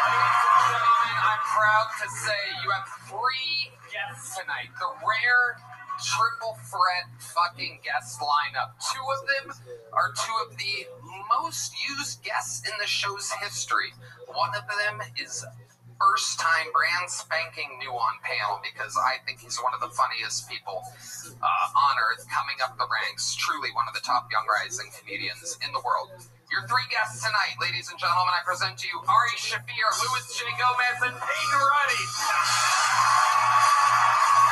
Ladies and gentlemen, I'm proud to say you have 3 guests tonight. The rare triple threat fucking guest lineup. 2 of them are 2 of the most used guests in the show's history. One of them is first-time, brand spanking new on panel because I think he's one of the funniest people on earth, coming up the ranks. Truly one of the top young rising comedians in the world. Your 3 guests tonight, ladies and gentlemen, I present to you Ari Shaffir, Louis J. Gomez, and Peyton Ruddy.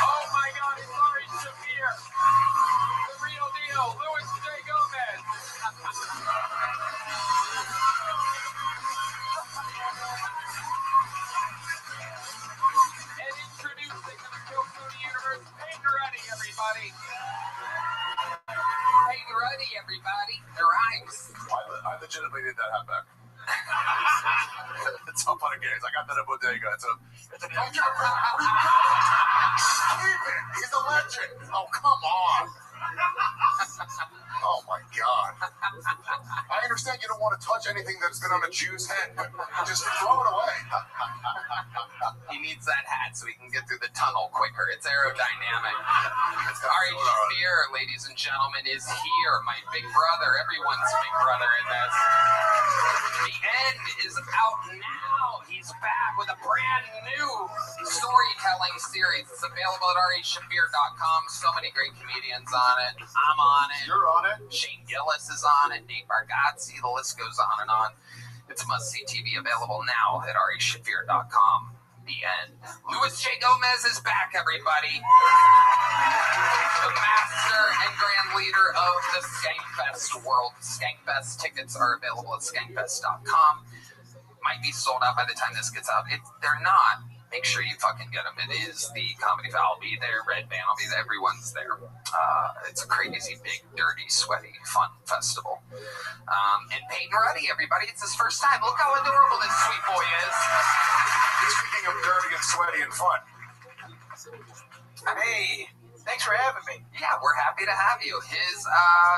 Oh my God, it's Ari Shaffir. The real deal, Louis J. Gomez. And introducing the Kill Tony universe, Peyton Ruddy, everybody. Peyton Ruddy, everybody. It rhymes. I legitimately did that halfback. It's up on the games. I got that at Bodega. It's a He's a legend. Oh, come on. Oh, my God. I understand you don't want to touch anything that's been on a Jew's head, but just throw it away. He needs that hat so he can get through the tunnel quicker. It's aerodynamic. Ari Shaffir, ladies and gentlemen, is here. My big brother. Everyone's big brother in this. The End is out now. He's back with a brand new storytelling series. It's available at ROTHSCHILD.com. So many great comedians on it. I'm on it. You're on it. Shane Gillis is on it. Nate Bargatze. The list goes on and on. It's a must-see TV, available now at ROTHSCHILD.com. The End. Louis J. Gomez is back, everybody. The master and grand leader of the Skankfest world. Skankfest tickets are available at skankfest.com. Might be sold out by the time this gets out. If they're not, make sure you fucking get them. It is the Comedy Val. I'll be there. Red Band will be there. Everyone's there. It's a crazy, big, dirty, sweaty, fun festival. And Peyton Ruddy, everybody, it's his first time. Look how adorable this sweet boy is. Speaking of dirty and sweaty and fun. Hey, thanks for having me. Yeah, we're happy to have you. His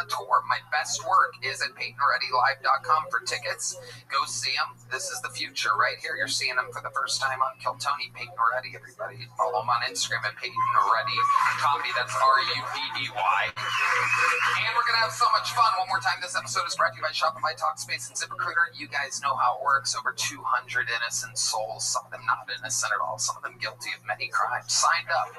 tour, My Best Work, is at PeytonRuddyLive.com for tickets. Go see him. This is the future right here. You're seeing him for the first time on Kill Tony. Peyton Ruddy, everybody. Follow him on Instagram at Peyton Ruddy Comedy. That's RUDDY. And we're going to have so much fun. One more time, this episode is brought to you by Shopify, Talkspace, and ZipRecruiter. You guys know how it works. Over 200 innocent souls, some of them not innocent at all, some of them guilty of many crimes, signed up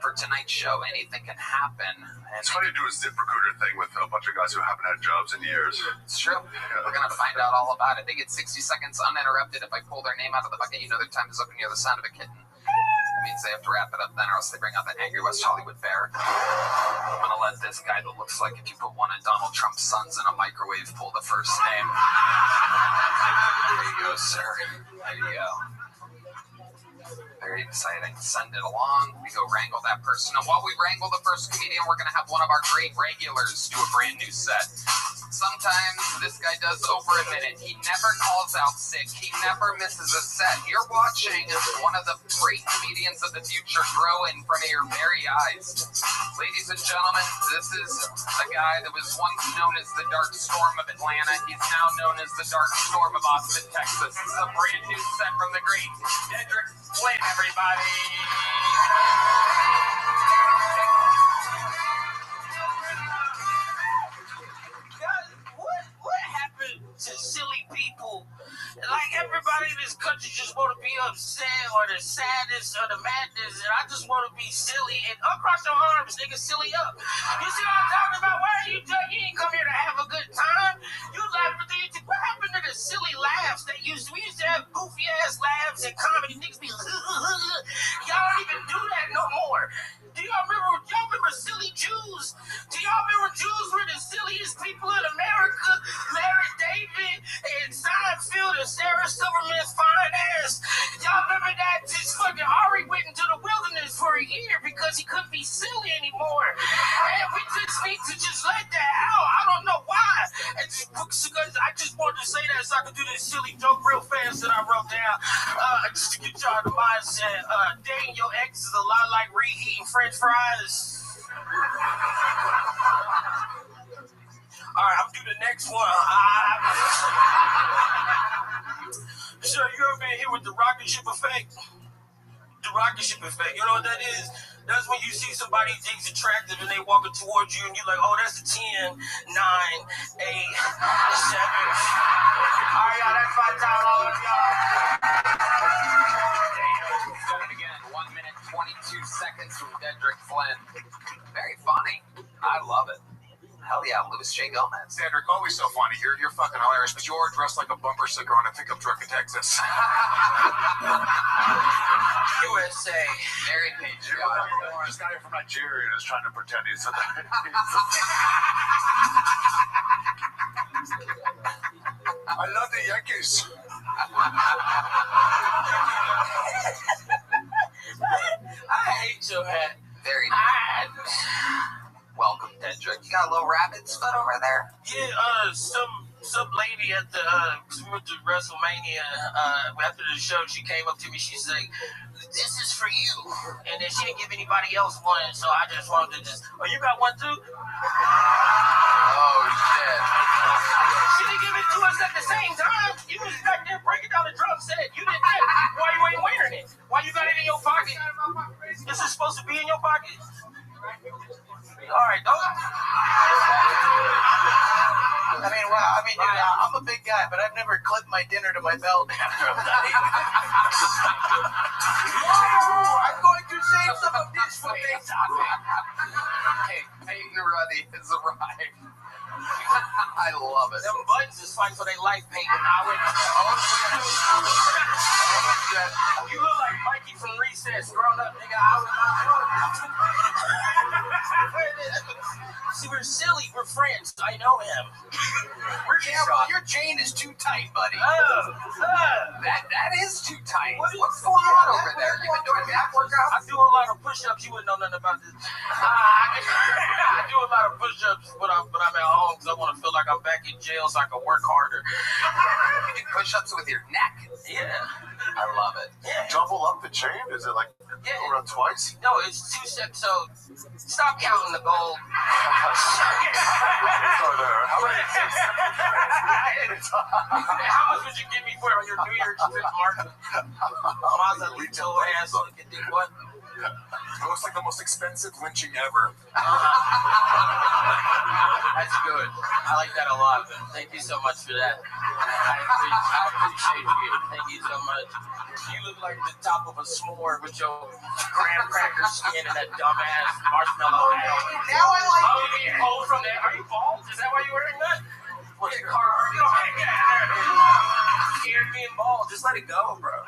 for tonight's show. Anything can happen. It's funny to do a ZipRecruiter thing with a bunch of guys who haven't had jobs in years. It's true. Yeah. We're going to find out all about it. They get 60 seconds uninterrupted. If I pull their name out of the bucket, you know their time is up and you hear the sound of a kitten. That means they have to wrap it up then, or else they bring out the angry West Hollywood bear. I'm going to let this guy that looks like if you put one of Donald Trump's sons in a microwave pull the first name. There you go, sir. There you go. Very exciting. Send it along. We go wrangle that person. And while we wrangle the first comedian, we're going to have one of our great regulars do a brand new set. Sometimes this guy does over a minute. He never calls out sick. He never misses a set. You're watching one of the great comedians of the future grow in front of your very eyes. Ladies and gentlemen, this is a guy that was once known as the Dark Storm of Atlanta. He's now known as the Dark Storm of Austin, Texas. This is a brand new set from the great Dedrick Flynn, everybody. What happened to silly people? Like, everybody in this country just want to be upset or the sadness or the madness, and I just want to be silly and uncross your arms, nigga, silly up. You see what I'm talking about? Why are you doing? You ain't come here to have a good time. You laughing through your what happened to the silly laughs that we used to have goofy ass laughs and comedy? Niggas be y'all don't even do that no more. Do y'all remember silly Jews? Do y'all remember Jews were the silliest people in America? Larry David and Seinfeld and Sarah Silverman's fine ass. Y'all remember that? Just fucking Ari went into the wilderness for a year because he couldn't be silly anymore. And we just need to just let that out. I don't know why. It's because I just wanted to say that so I could do this silly joke real fast that I wrote down. Just to get y'all in the mindset. Dating your ex is a lot like reheating French fries. All right, I'm do the next one. So you ever been here with the rocket ship effect? The rocket ship effect, you know what that is? That's when you see somebody thinks attractive and they walking towards you and you're like, oh, that's a 10, 9, 8, 7. All right, y'all, that's my time. I love y'all. Doing it again. 1 minute, 22 seconds from Dedrick Flynn. Very funny. I love it. Hell yeah, Louis J. Gomez. Dedrick, always so funny. You're fucking hilarious, but you're dressed like a bumper sticker on a pickup truck in Texas. USA. Very patriotic. This guy from Nigeria is trying to pretend he's I love the Yankees. I hate your hat. Very nice. Welcome, Dedrick. You got a little rabbit's foot over there? Yeah, some lady at the we went to WrestleMania after the show, she came up to me, she's like, this is for you. And then she didn't give anybody else one, so I just wanted to oh, you got one too? Oh, shit. She didn't give it to us at the same time. You was back there breaking down the drum set. You didn't get it. Why you ain't wearing it? Why you got it in your pocket? This is supposed to be in your pocket? All right, don't. I'm a big guy, but I've never clipped my dinner to my belt after I'm done eating. I'm going to save some of this for later. Hey, Peyton Ruddy has arrived. I love it. Them buttons is fighting for their life, Peyton. You look like Mikey from Recess growing up, nigga. See, we're silly. We're friends. I know him. Well, your chain is too tight, buddy. That is too tight. What's going on over there? You been doing back workouts? I do a lot of push-ups. You wouldn't know nothing about this. I do a lot of push-ups when I'm at home because I want to feel like I'm back in jail so I can work harder. You do push-ups with your neck? Yeah. I love it. Yeah. Double up the chain? Is it like around twice? No, it's 2 sets. So stop counting the gold. How much would you give me for your New Year's trip, Mark? Mazalito ass looking dick what? It looks like the most expensive lynching ever. That's good. I like that a lot. Thank you so much for that. I appreciate you. Thank you so much. You look like the top of a s'more with your graham cracker skin and that dumbass marshmallow hat. Now I like you getting cold from that. Are you bald? Is that why you're wearing that? What's your car? Scared being bald. Just let it go, bro.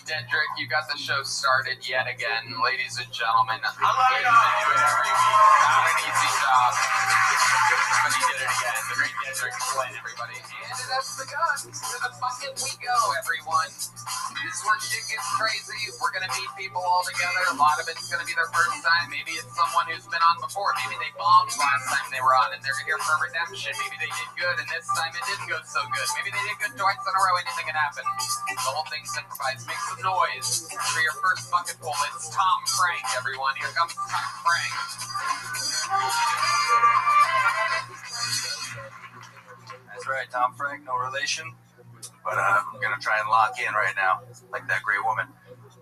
Dedrick, You got the show started yet again, ladies and gentlemen. I love y'all. Not an easy job, but he did it again. The Great Kendrick Flynn, everybody. And it has begun. To the fucking we go, everyone. This is where shit gets crazy. We're gonna meet people all together. A lot of it's gonna be their first time. Maybe it's someone who's been on before. Maybe they bombed last time they were on and they're here for redemption. Maybe they did good and this time it didn't go so good. Maybe they did good twice in a row. Anything can happen. The whole thing's improvised. Make some noise for your first bucket full. It's Tom Frank, everyone. Here comes Tom Frank. That's right, Tom Frank, no relation. But I'm gonna try and lock in right now, like that great woman.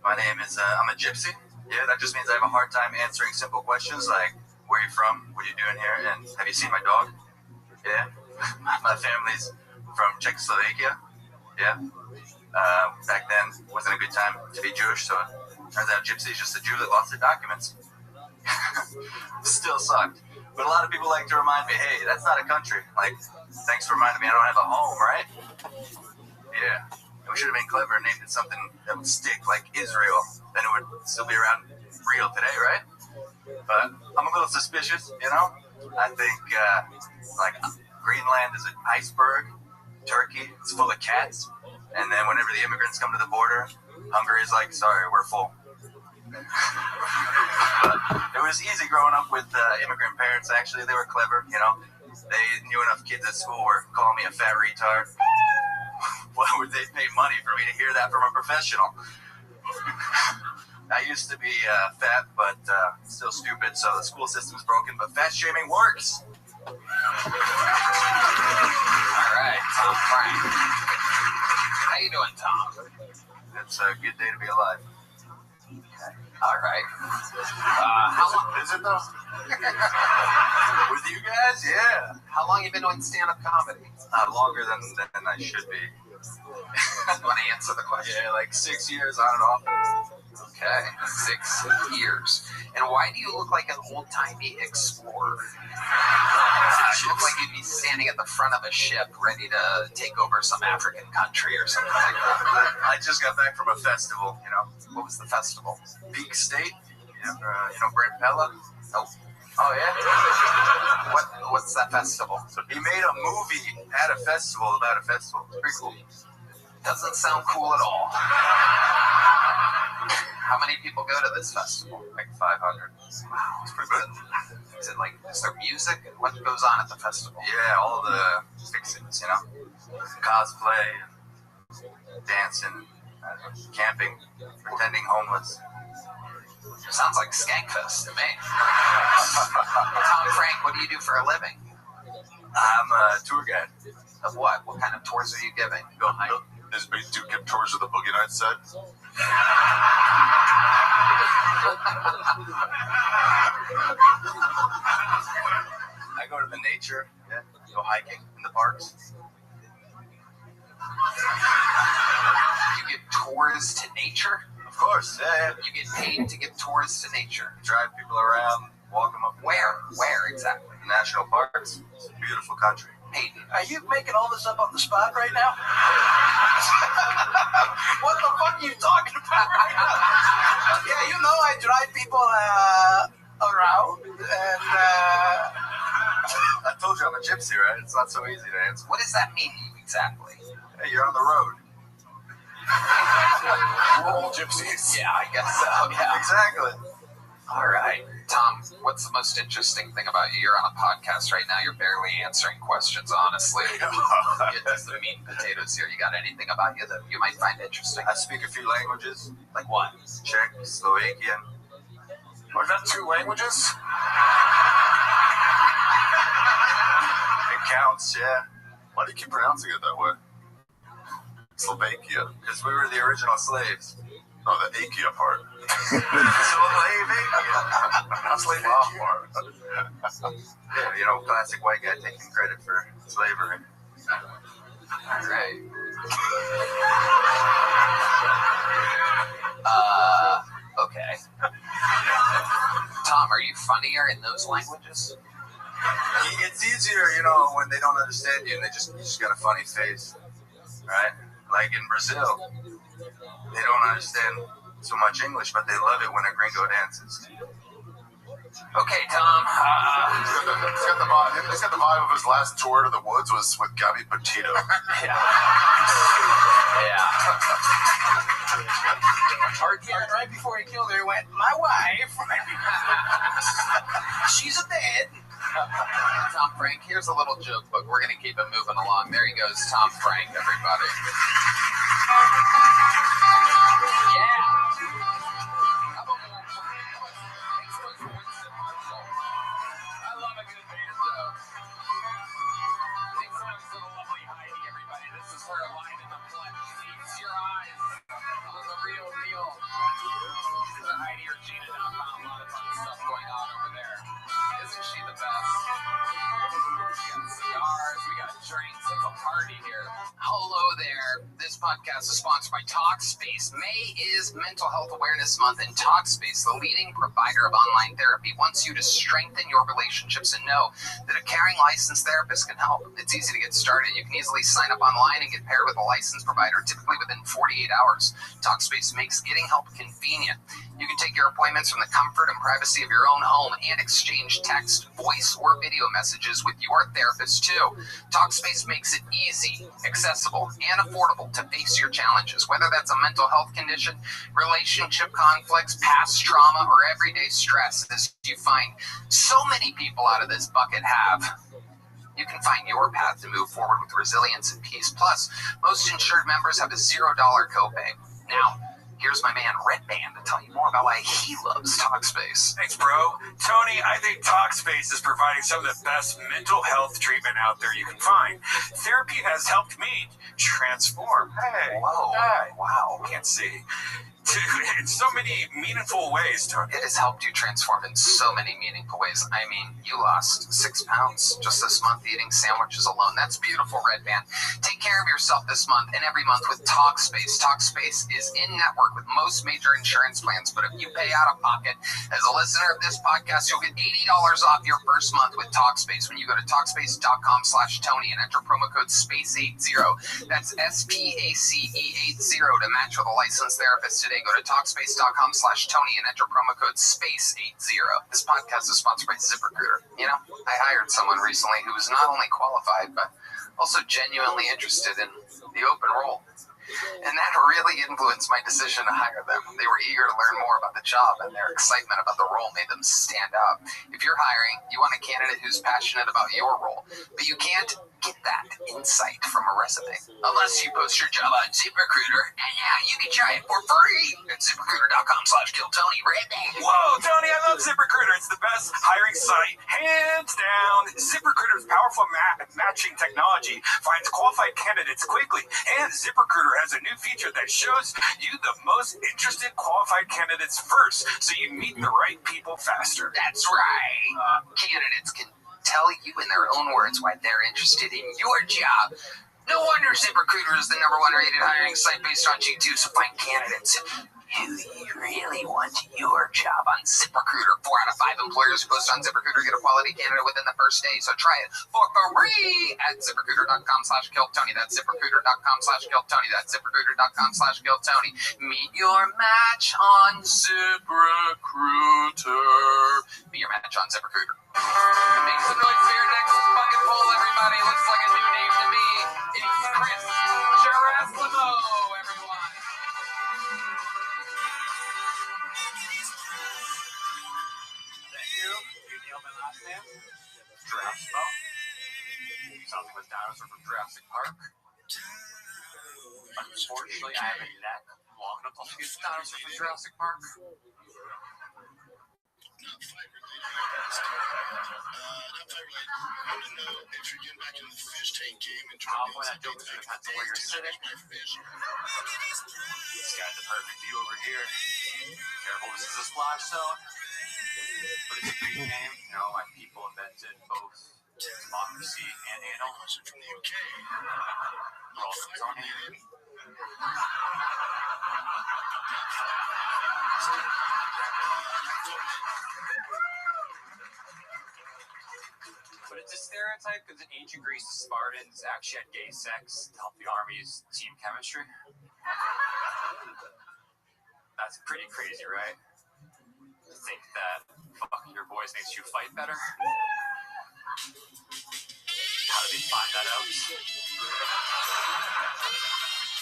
My name is, I'm a gypsy. Yeah, that just means I have a hard time answering simple questions like, where are you from? What are you doing here? And have you seen my dog? Yeah. My family's from Czechoslovakia. Yeah. Back then, wasn't a good time to be Jewish, so it turns out gypsy is just a Jew that lost their documents. Still sucked. But a lot of people like to remind me, hey, that's not a country. Like, thanks for reminding me I don't have a home, right? Yeah. We should have been clever and named it something that would stick, like Israel. Then it would still be around real today, right? But I'm a little suspicious, you know? I think, like, Greenland is an iceberg. Turkey is full of cats. And then whenever the immigrants come to the border, Hungary is like, sorry, we're full. But it was easy growing up with immigrant parents, actually. They were clever, you know? They knew enough kids at school were calling me a fat retard. Why would they pay money for me to hear that from a professional? I used to be fat, but still stupid, so the school system's broken, but fat shaming works. All right, Tom Frank. How you doing, Tom? It's a good day to be alive. Okay. All right. How long Is it though? With you guys? Yeah. How long you been doing stand-up comedy? Longer than I should be. You want to answer the question? Yeah, like 6 years on and off. Okay, 6 years. And why do you look like an old-timey explorer? You look like you'd be standing at the front of a ship ready to take over some African country or something like that. I just got back from a festival, you know. What was the festival? Peak State. You know Brent Pella? Oh, yeah? What's that festival? He made a movie at a festival about a festival. It's pretty cool. Doesn't sound cool at all. How many people go to this festival? Like 500. Wow, it's pretty good. Is it like, is there music? And what goes on at the festival? Yeah, all the fixings, you know? Cosplay, dancing, camping, pretending homeless. Sounds like Skankfest to me. Tom Frank, what do you do for a living? I'm a tour guide. Of what? What kind of tours are you giving? Is Big Duke give tours of the Boogie Nights set? I go to the nature, go hiking in the parks. You give tours to nature? Of course, yeah. You get paid to give tours to nature? Drive people around, walk them up. Where? Where exactly? National parks. It's a beautiful country. Hey, Are you making all this up on the spot right now? What the fuck are you talking about right now? Yeah, you know I drive people around and I told you I'm a gypsy, right? It's not so easy to answer. what does that mean exactly? Hey, you're on the road. We're all gypsies. Yeah, I guess so, yeah. Exactly. All right. Tom, what's the most interesting thing about you? You're on a podcast right now. You're barely answering questions, honestly. Get to the meat and potatoes here. You got anything about you that you might find interesting? I speak a few languages. Like what? Czech, Slovakian. Are that 2 languages? It counts, yeah. Why do you keep pronouncing it that way? Slovakia. Because we were the original slaves. No, the Akia part. Slovakia. Not Slovakia part. Yeah, you know, classic white guy taking credit for slavery. All right. Okay. Tom, are you funnier in those languages? It's easier, you know, when they don't understand you and you just got a funny face, right? Like in Brazil, they don't understand so much English, but they love it when a gringo dances. Okay, Tom. He's got the vibe of his last tour to the woods was with Gabby Petito. Yeah. Right before he killed her, he went, my wife. She's a dead. Tom Frank, here's a little joke, but we're going to keep it moving along. There he goes, Tom Frank, everybody. Yeah. I love a good banjo. Thanks so much to the lovely Heidi, everybody. This is her live in the flesh. Feast your eyes on the real deal. This is Heidi or Gina now. Found a lot of fun stuff going on over there. Isn't she the best? We got cigars, we got drinks. It's a party here. Hello there. This podcast is sponsored by Talkspace. May is Mental Health Awareness Month, and Talkspace, the leading provider of online therapy, wants you to strengthen your relationships and know that a caring licensed therapist can help. It's easy to get started. You can easily sign up online and get paired with a licensed provider, typically within 48 hours. Talkspace makes getting help convenient. You can take your appointments from the comfort and privacy of your own home and exchange text, voice, or video messages with your therapist too. Talkspace makes it easy, accessible, and affordable to face your challenges, whether that's a mental health condition, relationship conflicts, past trauma, or everyday stress. As you find so many people out of this bucket have, you can find your path to move forward with resilience and peace. Plus, most insured members have a $0 copay. Now, here's my man Red Band to tell you more about why he loves Talkspace. Thanks, bro. Tony, I think Talkspace is providing some of the best mental health treatment out there you can find. Therapy has helped me transform. Hey. Whoa. Hey. Wow. Can't see. In so many meaningful ways, Tony. It has helped you transform in so many meaningful ways. I mean, you lost 6 pounds just this month eating sandwiches alone. That's beautiful, Red Band. Take care of yourself this month and every month with Talkspace. Talkspace is in network with most major insurance plans, but if you pay out of pocket, as a listener of this podcast, you'll get $80 off your first month with Talkspace when you go to Talkspace.com/Tony and enter promo code SPACE80. That's SPACE80 to match with a licensed therapist today. Go to Talkspace.com/Tony and enter promo code SPACE80. This podcast is sponsored by ZipRecruiter. You know, I hired someone recently who was not only qualified, but also genuinely interested in the open role. And that really influenced my decision to hire them. They were eager to learn more about the job, and their excitement about the role made them stand out. If you're hiring, you want a candidate who's passionate about your role, but you can't get that insight from a resume unless you post your job on ZipRecruiter. And yeah, you can try it for free at ZipRecruiter.com/KillTony. Whoa, Tony, I love ZipRecruiter. It's the best hiring site, hands down. ZipRecruiter's powerful matching technology finds qualified candidates quickly, and ZipRecruiter has a new feature that shows you the most interested qualified candidates first, so you meet the right people faster. That's right. Candidates can tell you in their own words why they're interested in your job. No wonder ZipRecruiter is the #1 rated hiring site based on G2, so find candidates who you really want your job on ZipRecruiter. 4 out of 5 employers who post on ZipRecruiter get a quality candidate within the first day, so try it for free at ZipRecruiter.com/KillTony. That's ZipRecruiter.com/KillTony. That's ZipRecruiter.com/KillTony. Meet your match on ZipRecruiter. Be your match on ZipRecruiter. Make some noise for your next bucket poll, everybody. Looks like a new name to me. It's Chris Gerasimo, everyone. Thank you. You know my last name? Gerasimo. Sounds like a dinosaur from Jurassic Park. Unfortunately, I have a neck long enough to be a dinosaur from Jurassic Park. I'll point that joke to the kind of where you're sitting. This guy's the perfect view over here. Careful, this is a splash zone. But it's a Greek name. You know, like people invented both democracy and anal. We're all from Tony. But it's a stereotype because in ancient Greece, the Spartans actually had gay sex to help the army's team chemistry. That's pretty crazy, right? To think that fucking your boys makes you fight better. How did they find that out?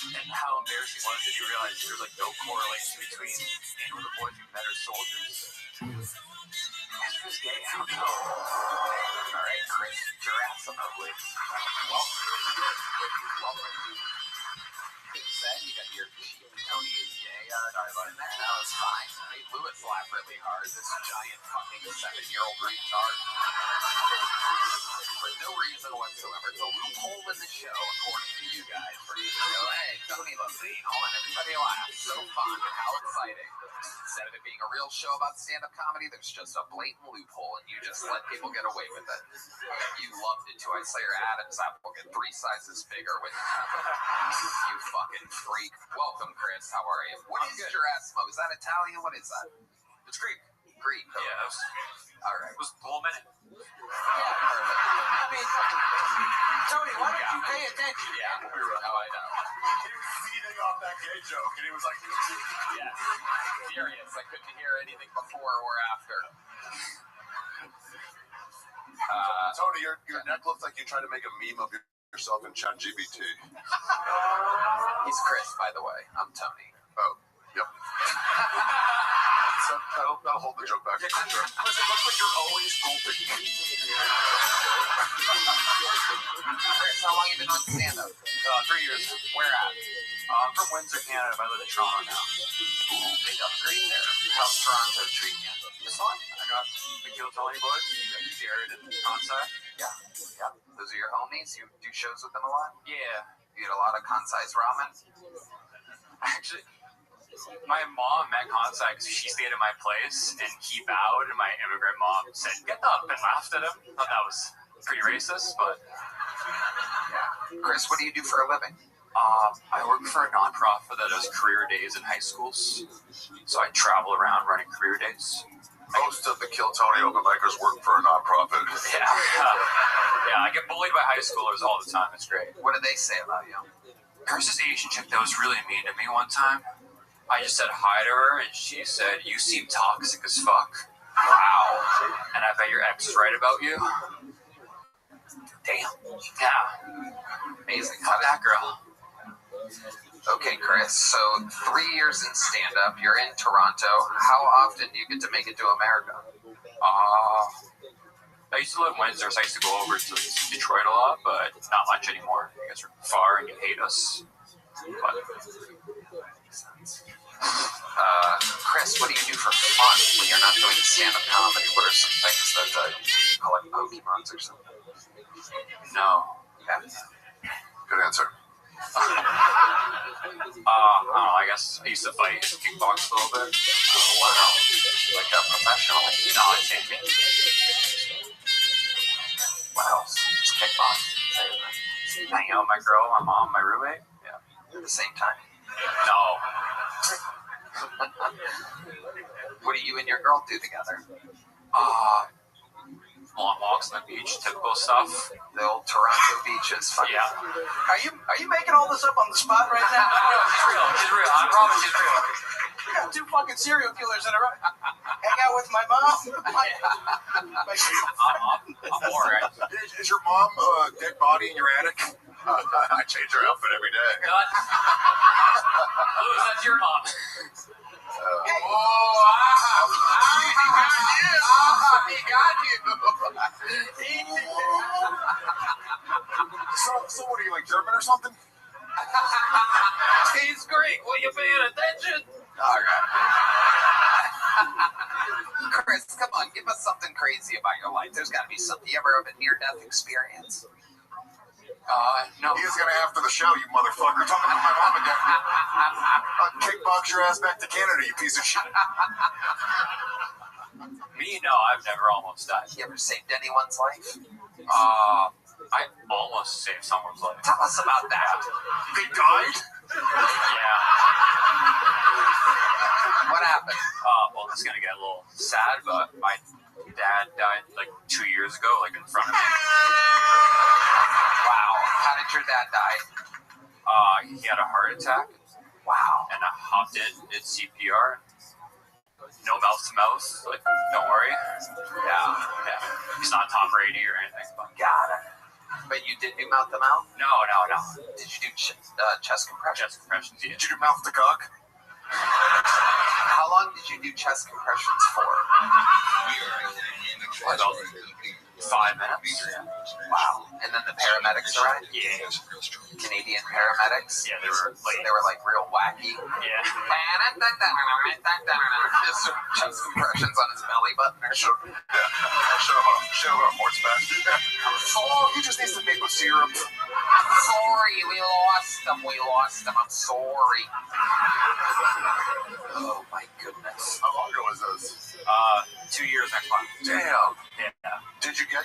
And how embarrassing was it? You realize there's like no correlation between being with the boys being better soldiers. Andrew's gay, I don't know. Alright, Chris, get your ass up, please. Welcome. Said you got your cheap Tony is gay in there. That was fine. They blew it flat really hard. This giant fucking 7-year-old retard. For no reason whatsoever. It's a loophole in the show, according to you guys, for you to go, hey, Tony loves anal, and everybody laughs. So fun. How exciting. Instead of it being a real show about stand-up comedy, there's just a blatant loophole, and you just let people get away with it. You loved it too. I saw your Adam's apple get 3 sizes bigger when it happened. You fucking freak. Welcome, Chris. How are you? What is your Asmo? Is that Italian? What is that? It's Greek. Greek. Okay. Yeah, all right. It was the whole minute. Yeah, perfect. I mean, Tony, why don't you pay attention? Yeah, we were. Oh, I know. He was feeding off that gay joke, and he was like, yeah, furious. I couldn't hear anything before or after. Tony, your neck looks like you tried to make a meme of yourself in ChatGPT. He's Chris, by the way. I'm Tony. Oh, yep. So that'll hold the joke back. Yeah, Chris, it looks like you're always open. Chris, how long have you been on stand-up? 3 years. Where at? I'm from Windsor, Canada, but I live in Toronto now. Ooh, big upgrade there. How's Toronto treating you? It's fun. I got the Kill Tony boys, Jared and Kansai. Yeah. Those are your homies? You do shows with them a lot? Yeah. You eat a lot of Kansai's ramen? Actually, my mom met Kansai because she stayed at my place, and he bowed, and my immigrant mom said, "Get up," and laughed at him. I thought that was pretty racist, but... Yeah. Chris, what do you do for a living? I work for a nonprofit that does career days in high schools. So I travel around running career days. Most of the Kill Tony open micers work for a nonprofit. Yeah. Yeah, I get bullied by high schoolers all the time. It's great. What did they say about you? There's this Asian chick that was really mean to me one time. I just said hi to her, and she said, "You seem toxic as fuck." Wow. And I bet your ex is right about you. Damn. Yeah. Amazing. Fuck that girl. Okay, Chris, so 3 years in stand-up, you're in Toronto. How often do you get to make it to America? I used to live in Windsor, so I used to go over to Detroit a lot, but not much anymore. You guys are far and you hate us. But... Chris, what do you do for fun when you're not doing stand-up comedy? What are some things that you collect Pokemons or something? No. Yeah. Good answer. I don't know, I guess I used to fight kickbox a little bit. Oh, wow. Like a professional? No, I can't get What else? Just kickbox? hanging out with my girl, my mom, my roommate. Yeah. At the same time? No. What do you and your girl do together? Long walks on the beach, typical stuff. The old Toronto beaches. Yeah. Are you making all this up on the spot right now? She's real. She's real. I promise she's real. We got 2 fucking serial killers in a row. Hang out with my mom. I'm alright. Is your mom a dead body in your attic? I change her outfit every day. What? Louis, that's your mom. He got you. So what are you, like German or something? He's Greek. Will you paying attention? All right. Chris, come on, give us something crazy about your life. There's got to be something. You ever have a near-death experience? No. He is gonna after the show, you motherfucker. Talking about my mom again. I'll kickbox your ass back to Canada, you piece of shit. Me, no, I've never almost died. You ever saved anyone's life? I almost saved someone's life. Tell us about that. They died? Yeah. What happened? Well, it's gonna get a little sad, but my dad died like 2 years ago, like in front of me. Wow. How did your dad die? He had a heart attack. Wow. And a hopped in, did CPR. No mouth to mouth. Like, don't worry. Yeah. He's not top 80 or anything. But Got it. But you did do mouth to mouth? No. Did you do chest compressions? Chest compressions, yeah. Did you do mouth to cock? How long did you do chest compressions for? About 5 minutes. Wow. And then the paramedics arrived? Yeah. Canadian paramedics? Yeah, they were like real wacky. Yeah. Just chest compressions on his belly button or something. Show him a horseback. Oh, he just needs some maple syrup. Sorry, we lost him. I'm sorry. Oh my goodness. How long ago was this? 2 years next month. Damn. Yeah. Did you get?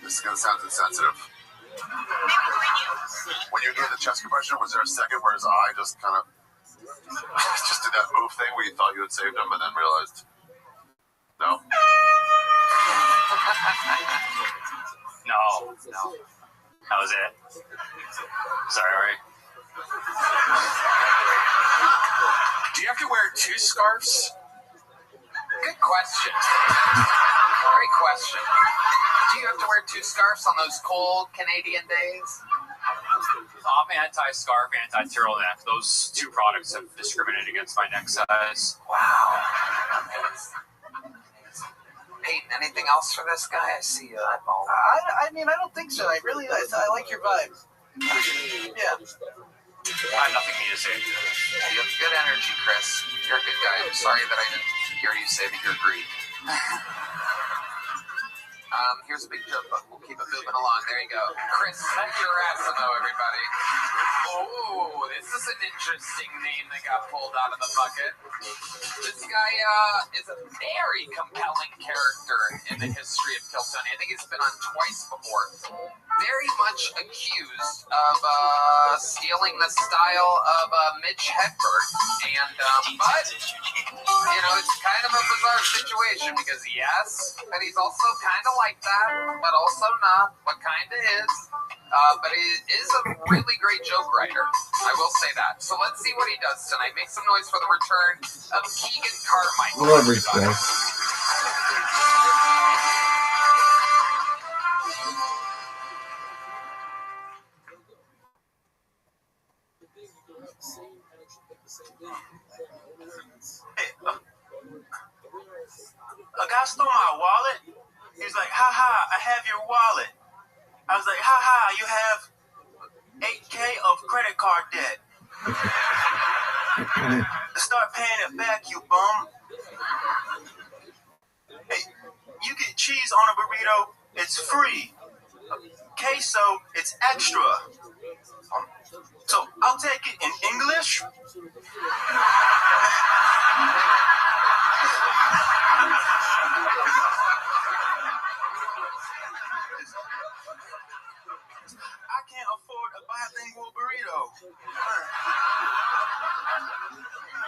This is gonna sound insensitive. When you were doing the chest compression, was there a second where his eye just kind of just did that move thing where you thought you had saved him and then realized no? No. That was it. Sorry. Do you have to wear 2 scarves? Good question. Great question. Do you have to wear 2 scarves on those cold Canadian days? I'm anti-scarf, anti-turtleneck. Those 2 products have discriminated against my neck size. Wow. Peyton, anything else for this guy? I see you eyeball. I mean, I don't think so. I like your vibe. Yeah. I have nothing new to say. You have good energy, Chris. You're a good guy. I'm sorry that I didn't hear you say that you're Greek. Here's a big joke, but we'll keep it moving along. There you go. Chris Gerasimo, everybody. Oh, this is an interesting name that got pulled out of the bucket. This guy is a very compelling character in the history of Kiltony. I think he's been on twice before. Very much accused of stealing the style of Mitch Hedberg. And, but, you know, it's kind of a bizarre situation because, yes, but he's also kind of like that, but also not, but kind of is. But he is a really great joke writer. I will say that. So let's see what he does tonight. Make some noise for the return of Keegan Carmichael. Love respect. A guy stole my wallet. He was like, ha ha, I have your wallet. I was like, ha ha, you have 8K of credit card debt. Start paying it back, you bum. Hey, you get cheese on a burrito, it's free. Queso, it's extra. So I'll take it in English. I can't afford a bilingual burrito.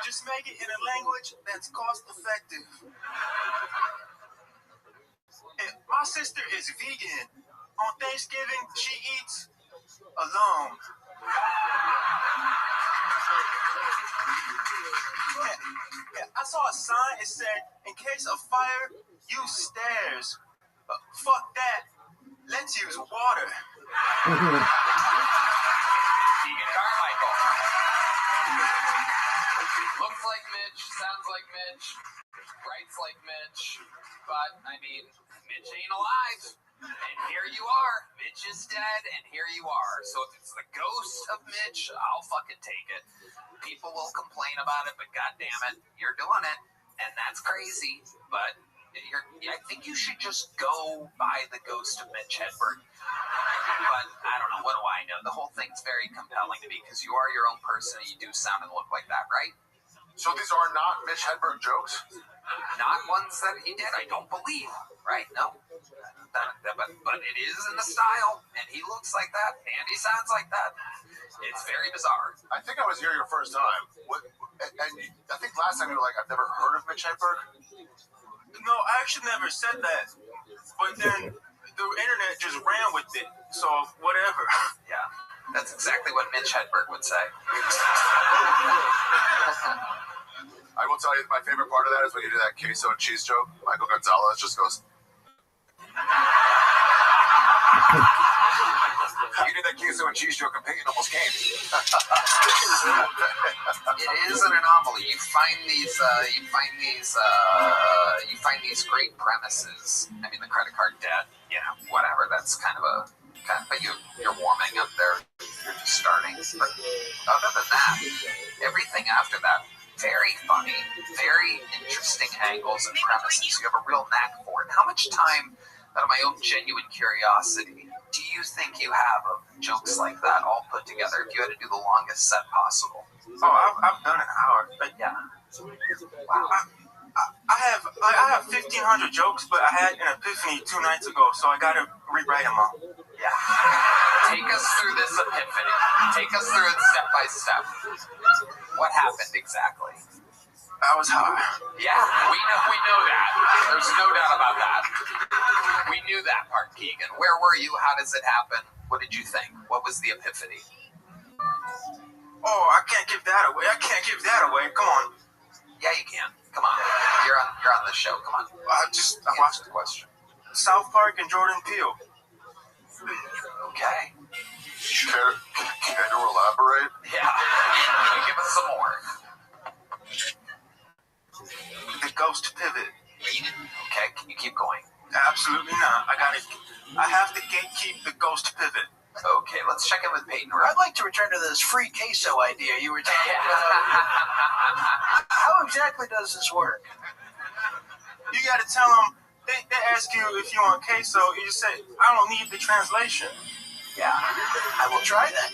Just make it in a language that's cost effective. My sister is vegan. On Thanksgiving, she eats alone. I saw a sign, it said, in case of fire, use stairs. Fuck that. Let's use water. Keegan Carmichael. Looks like Mitch, sounds like Mitch, writes like Mitch, but, I mean, Mitch ain't alive. And here you are. Mitch is dead, and here you are. So if it's the ghost of Mitch, I'll fucking take it. People will complain about it, but goddammit, you're doing it. And that's crazy. But I think you should just go by the ghost of Mitch Hedberg. But I don't know. What do I know? The whole thing's very compelling to me because you are your own person and you do sound and look like that, right? So these are not Mitch Hedberg jokes? Not ones that he did, I don't believe. Right? No. But it is in the style, and he looks like that, and he sounds like that. It's very bizarre. I think I was here your first time. And I think last time you were like, I've never heard of Mitch Hedberg. No, I actually never said that. But then the internet just ran with it. So whatever. Yeah. That's exactly what Mitch Hedberg would say. I will tell you, my favorite part of that is when you do that queso and cheese joke. Michael Gonzalez just goes. You did that queso and cheese joke, and Peyton almost came. It is an anomaly. You find these great premises. I mean, the credit card debt. Whatever. That's kind of a. But you're warming up there. You're just starting. But other than that, everything after that, very funny, very interesting angles and premises. You have a real knack for it. How much time, out of my own genuine curiosity, do you think you have of jokes like that all put together? If you had to do the longest set possible. Oh, I've done an hour. But yeah. Wow. I have 1,500 jokes, but I had an epiphany 2 nights ago, so I gotta rewrite them all. Yeah. Take us through this epiphany. Take us through it step by step. What happened exactly? I was high. Yeah, we know that. There's no doubt about that. We knew that part, Keegan. Where were you? How does it happen? What did you think? What was the epiphany? Oh, I can't give that away. Come on. Yeah, you can. Come on. You're on the show. Come on. I watched the question. South Park and Jordan Peele. Okay. Care to elaborate? Yeah. Give us some more. The ghost pivot. Okay, can you keep going? Absolutely not. I have to gatekeep the ghost pivot. Okay, let's check in with Peyton. I'd like to return to this free queso idea you were talking about. How exactly does this work? You gotta tell them, they ask you if you want queso, you just say, I don't need the translation. Yeah, I will try that.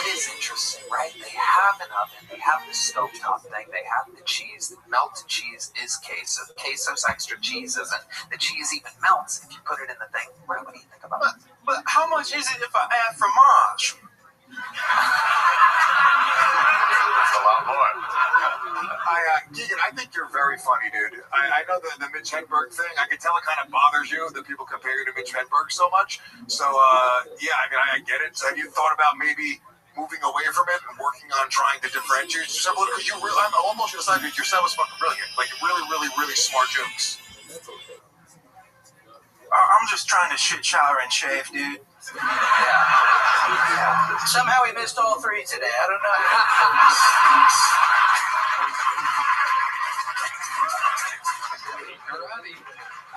It is interesting, right? They have an oven, they have the stovetop thing, they have the cheese. Melted cheese is queso. Queso's extra cheese isn't. The cheese even melts if you put it in the thing. What do you think about that? But how much is it if I add fromage? That's a lot more. Keegan, I think you're very funny, dude. I know the Mitch Hedberg thing. I can tell it kind of bothers you that people compare you to Mitch Hedberg so much. So, yeah, I mean, I get it. So have you thought about maybe moving away from it and working on trying to differentiate yourself? Because I'm almost going to say your set was fucking brilliant. Like, really, really, really smart jokes. I'm just trying to shit, shower, and shave, dude. Yeah. Somehow we missed all 3 today. I don't know. Rabbi,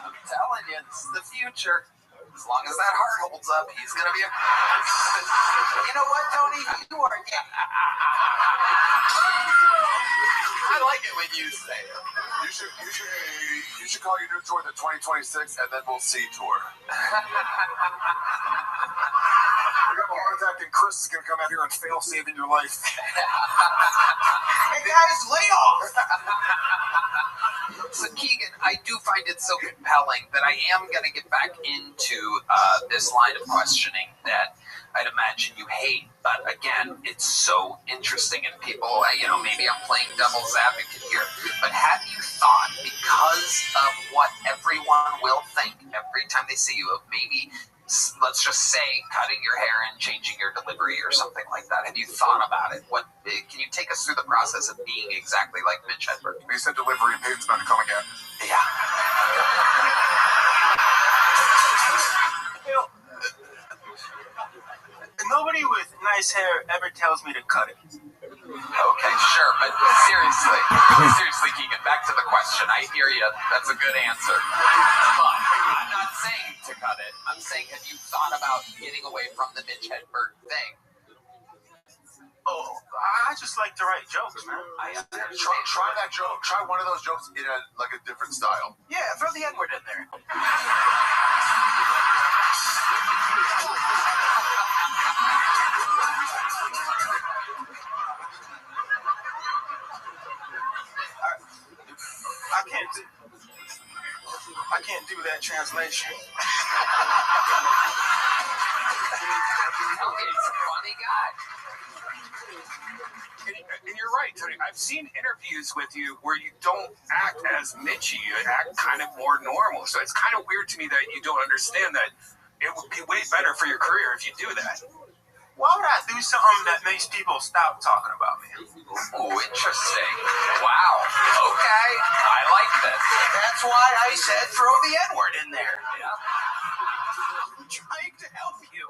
I'm telling you, this is the future. As long as that heart holds up, he's gonna be a. You know what, Tony? You are. I like it when you say it. You should call your new tour the 2026 and then we'll see tour. You have a heart attack and Chris is gonna come out here and fail saving your life. Hey guys, lay off! So Keegan, I do find it so compelling that I am going to get back into this line of questioning that I'd imagine you hate. But again, it's so interesting and people, maybe I'm playing devil's advocate here. But have you thought, because of what everyone will think every time they see you, of maybe, let's just say, cutting your hair and changing your delivery or something like that. Have you thought about it? Can you take us through the process of being exactly like Mitch Hedberg? He said delivery and Peyton's about to come again. Yeah. Nobody with nice hair ever tells me to cut it. Okay, sure, but seriously, Keegan, back to the question. I hear you. That's a good answer. But I'm not saying to cut it. I'm saying, have you thought about getting away from the Mitch Hedberg thing? Oh, I just like to write jokes, man. Try that joke. Try one of those jokes in a different style. Yeah, throw the N-word in there. I can't do that translation. He's a funny guy. And you're right, Tony. I've seen interviews with you where you don't act as Mitchy. You act kind of more normal. So it's kind of weird to me that you don't understand that it would be way better for your career if you do that. Why would I do something that makes people stop talking about me? Ooh, interesting. Wow. Okay. I like this. That's why I said throw the N-word in there. Yeah. I'm trying to help you.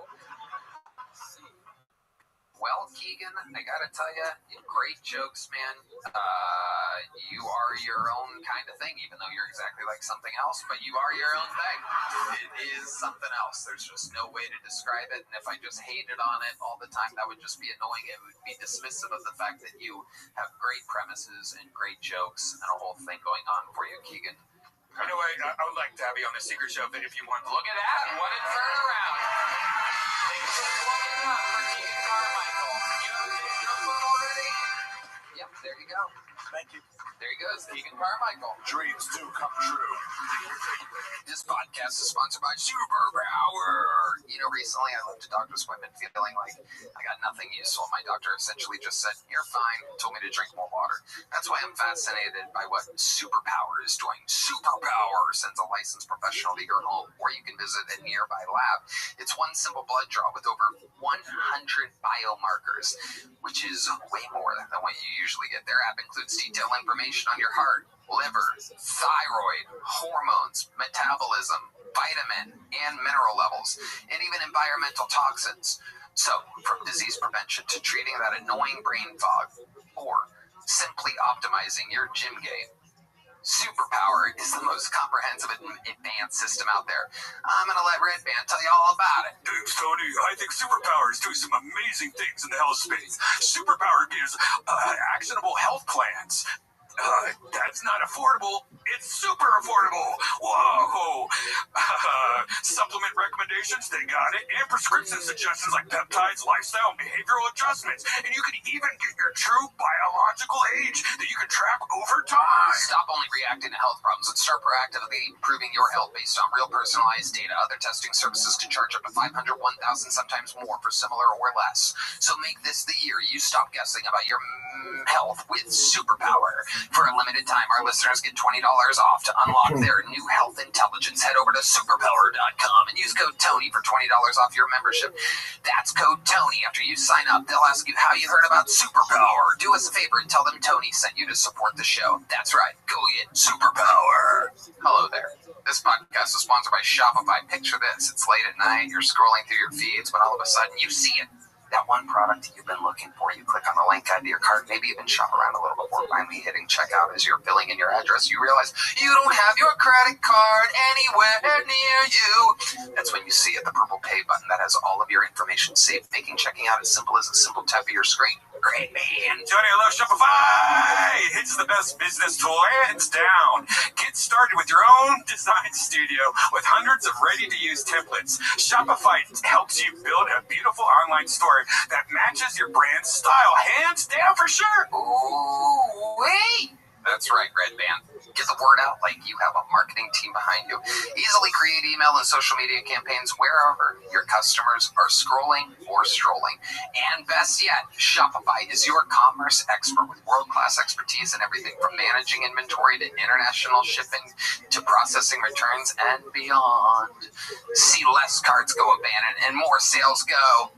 Well, Keegan, I gotta tell you, great jokes, man. You are your own kind of thing, even though you're exactly like something else, but you are your own thing. It is something else. There's just no way to describe it, and if I just hated on it all the time, that would just be annoying. It would be dismissive of the fact that you have great premises and great jokes and a whole thing going on for you, Keegan. Anyway, I would like to have you on the secret show if you want. Look at that. What a turnaround. Thanks for blowing it up for Keegan Carmichael. You have his number already? Yep, there you go. Thank you. There he goes, Keegan Carmichael. Dreams do come true. This podcast is sponsored by Superpower. You know, recently I left a doctor's appointment feeling like I got nothing useful. My doctor essentially just said, "You're fine," told me to drink more water. That's why I'm fascinated by what Superpower is doing. Superpower sends a licensed professional to your home, or you can visit a nearby lab. It's one simple blood draw with over 100 biomarkers, which is way more than what you usually get. Their app includes detailed information on your heart, liver, thyroid, hormones, metabolism, vitamin and mineral levels, and even environmental toxins. So, from disease prevention to treating that annoying brain fog, or simply optimizing your gym game, Superpower is the most comprehensive and advanced system out there. I'm going to let Red Band tell you all about it. Thanks, Tony. I think Superpower is doing some amazing things in the health space. Superpower gives actionable health plans. That's not affordable. It's super affordable. Whoa. Supplement recommendations, they got it. And prescription suggestions like peptides, lifestyle, and behavioral adjustments. And you can even get your true biological age that you can track over time. Stop only reacting to health problems and start proactively improving your health based on real personalized data. Other testing services can charge up to $500, $1,000, sometimes more for similar or less. So make this the year you stop guessing about your health with Superpower. For a limited time, our listeners get $20 off to unlock their new health intelligence. Head over to superpower.com and use code Tony for $20 off your membership. That's code Tony. After you sign up, they'll ask you how you heard about Superpower. Do us a favor and tell them Tony sent you to support the show. That's right. Go get Superpower. Hello there. This podcast is sponsored by Shopify. Picture this. It's late at night. You're scrolling through your feeds when all of a sudden you see it. That one product you've been looking for. You click on the link, add to your cart, maybe even shop around a little before finally hitting checkout. As you're filling in your address, you realize you don't have your credit card anywhere near you. That's when you see it, the purple pay button that has all of your information saved, making checking out as simple as a simple tap of your screen. Great, man. Tony, I love Shopify. It's the best business tool, hands down. Get started with your own design studio with hundreds of ready-to-use templates. Shopify helps you build a beautiful online store that matches your brand style, hands down for sure. Ooh, wait. That's right, Red Band. Get the word out like you have a marketing team behind you. Easily create email and social media campaigns wherever your customers are scrolling or strolling. And best yet, Shopify is your commerce expert with world-class expertise in everything from managing inventory to international shipping to processing returns and beyond. See less carts go abandoned and more sales go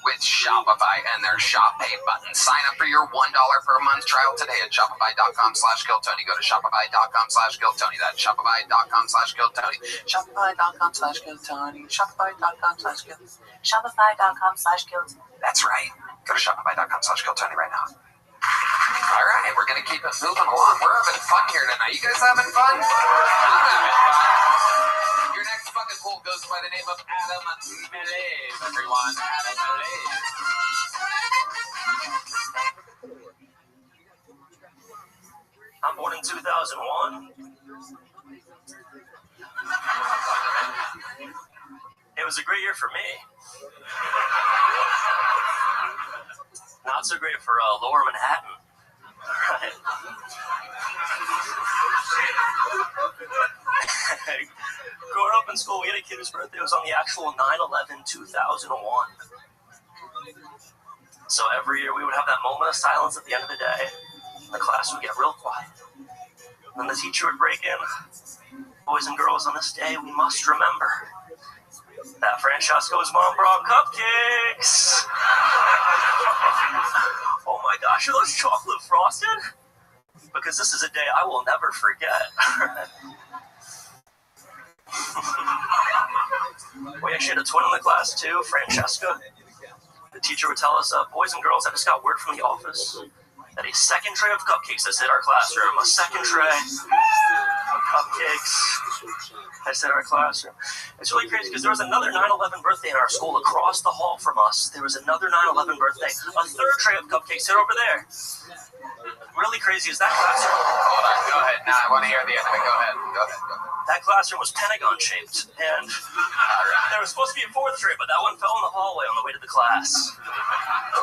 with Shopify and their Shop Pay button. Sign up for your $1 per month trial today at shopify.com/KillTony. Go to shopify.com/KillTony. That's shopify.com/KillTony. Shopify.com/KillTony. Shopify.com/KillTony. Shopify.com/KillTony. That's right. Go to shopify.com/KillTony right now. All right, we're going to keep it moving along. We're having fun here tonight. You guys having fun? I'm having fun. Your next fucking pool goes by the name of Adam Melez, everyone. Adam Melez. I'm born in 2001. It was a great year for me. Not so great for Lower Manhattan. Right. Growing up in school, we had a kid whose birthday was on the actual 9/11/2001. So every year we would have that moment of silence at the end of the day. The class would get real quiet. And then the teacher would break in. Boys and girls, on this day, we must remember that Francesco's mom brought cupcakes. Oh my gosh, are those chocolate frosted? Because this is a day I will never forget. We actually had a twin in the class too, Francesca. The teacher would tell us, boys and girls, I just got word from the office that a second tray of cupcakes has hit our classroom. A second tray of cupcakes has hit our classroom. It's really crazy because there was another 9/11 birthday in our school across the hall from us. There was another 9/11 birthday. A third tray of cupcakes hit over there. Really crazy is that classroom. Hold on, go ahead. Now I want to hear the other. Go ahead. That classroom was pentagon shaped, and there was supposed to be a fourth tray, but that one fell in the hallway on the way to the class.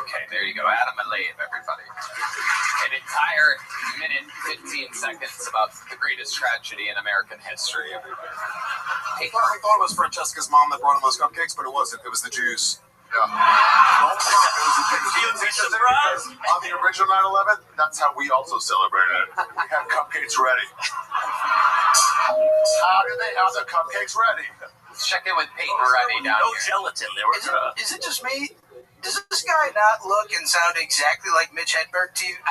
Okay, there you go. Adam and Leave, everybody. An entire minute, 15 seconds about the greatest tragedy in American history, everybody. I thought it was Francesca's mom that brought him those cupcakes, but it wasn't. It was the Jews. Yeah. On the original 9/11, that's how we also celebrated it. We had cupcakes ready. How do they have the cupcakes ready? Let's check in with Peyton Reddy down No here. gelatin. They were. Is it just me? Does this guy not look and sound exactly like Mitch Hedberg to you? Am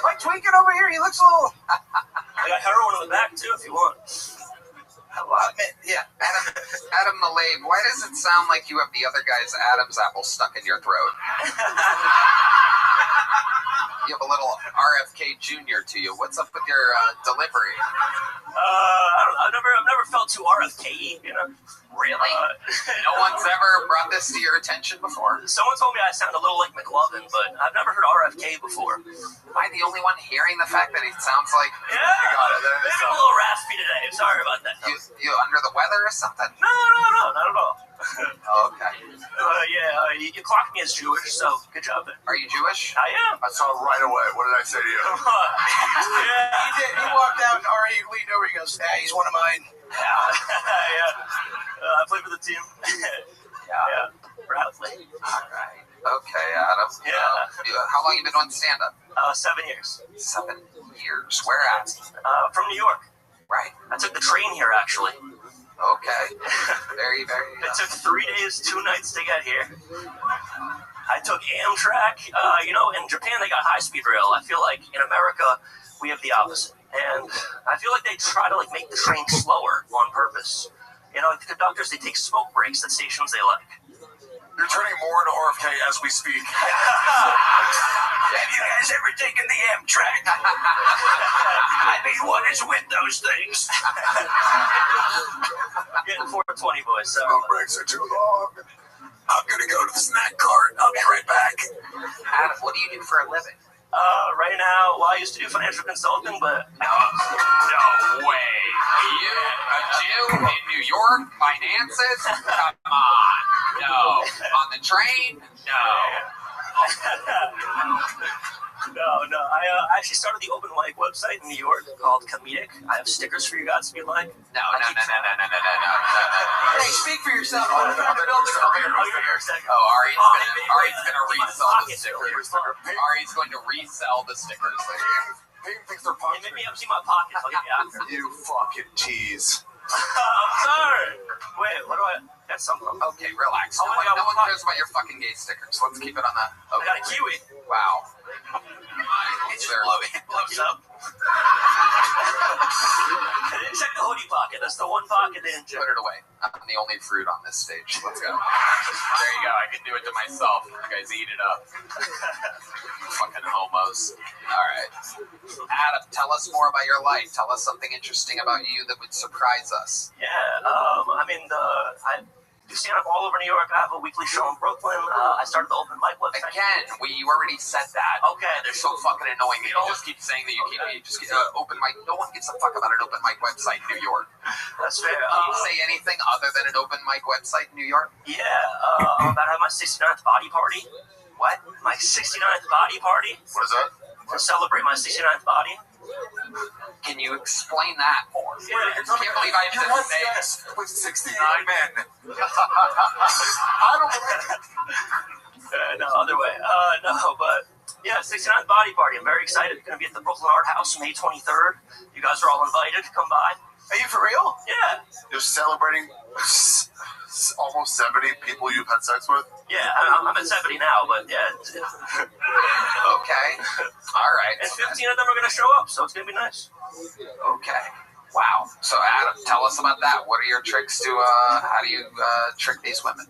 I tweaking over here? He looks a little... I got heroin in the back too if you want. Yeah. Adam Malave, why does it sound like you have the other guy's Adam's apple stuck in your throat? You have a little RFK Jr. to you. What's up with your delivery? I don't know. I've never felt too RFK-y, you know. Really? No one's ever brought this to your attention before? Someone told me I sound a little like McLovin, but I've never heard RFK before. Am I the only one hearing the fact that he sounds like... Yeah, maybe I'm a little raspy today. Sorry about that. You under the weather or something? No, not at all. Okay. You clocked me as Jewish, so good job. Are you Jewish? I am. I saw it right away. What did I say to you? Yeah. He did. He walked out and Ari leaned over. He goes, he's one of mine. Yeah. I play for the team. Yeah. Proudly. All right. Okay, Adam. Yeah. How long you been doing stand-up? 7 years. 7 years. Where at? From New York. Right. I took the train here, actually. Okay. Very, very... It took 3 days, 2 nights to get here. I took Amtrak. In Japan, they got high-speed rail. I feel like in America, we have the opposite. And I feel like they try to make the train slower on purpose. You know, the conductors, they take smoke breaks at stations they like. You're turning more into RFK as we speak. Have you guys ever taken the Amtrak? I mean, what is with those things? Getting 420, boys. So. Smoke breaks are too long. I'm going to go to the snack cart. I'll be right back. Adam, what do you do for a living? Right now, I used to do financial consulting, but... No way. You, a Jew in New York, finances? Come on. No. On the train? No. No. I actually started the open mic website in New York called Comedic. I have stickers for you guys if you'd like. No. Hey, speak for yourself. Ari's gonna resell the stickers. Ari's going to resell the stickers later. Peyton thinks they're Hey, punching. make me empty my pockets. I'll get you after. You fucking tease. I'm sorry. Wait, what do I... That's something. Okay, relax. Oh, No one cares about your fucking gay stickers. Let's keep it on that. I got a kiwi. Wow. It blows up. They didn't check the hoodie pocket. That's the one pocket they didn't check. Put it away. I'm the only fruit on this stage. Let's go. There you go. I can do it to myself. You guys eat it up. Fucking homos. All right. Adam, tell us more about your life. Tell us something interesting about you that would surprise us. Yeah, I do stand up all over New York. I have a weekly show in Brooklyn. I started the open mic website. Again, you already said that. Okay. They're so fucking annoying. You just keep saying that you just open mic. No one gives a fuck about an open mic website in New York. That's fair. Can you say anything other than an open mic website in New York? Yeah, I'm about to have my 69th body party. What? My 69th body party. What is that? To celebrate my 69th body. Can you explain that more? Yeah, I can't believe I have to say Yes, with 69 men. I don't believe it. No, other way. But yeah, 69th body party. I'm very excited. Going to be at the Brooklyn Art House May 23rd. You guys are all invited. Come by. Are you for real? Yeah. You're celebrating almost 70 people you've had sex with? Yeah, I'm at 70 now, but yeah. Okay. All right. And 15 of them are going to show up, so it's going to be nice. Okay. Wow. So, Adam, tell us about that. What are your tricks to, how do you trick these women?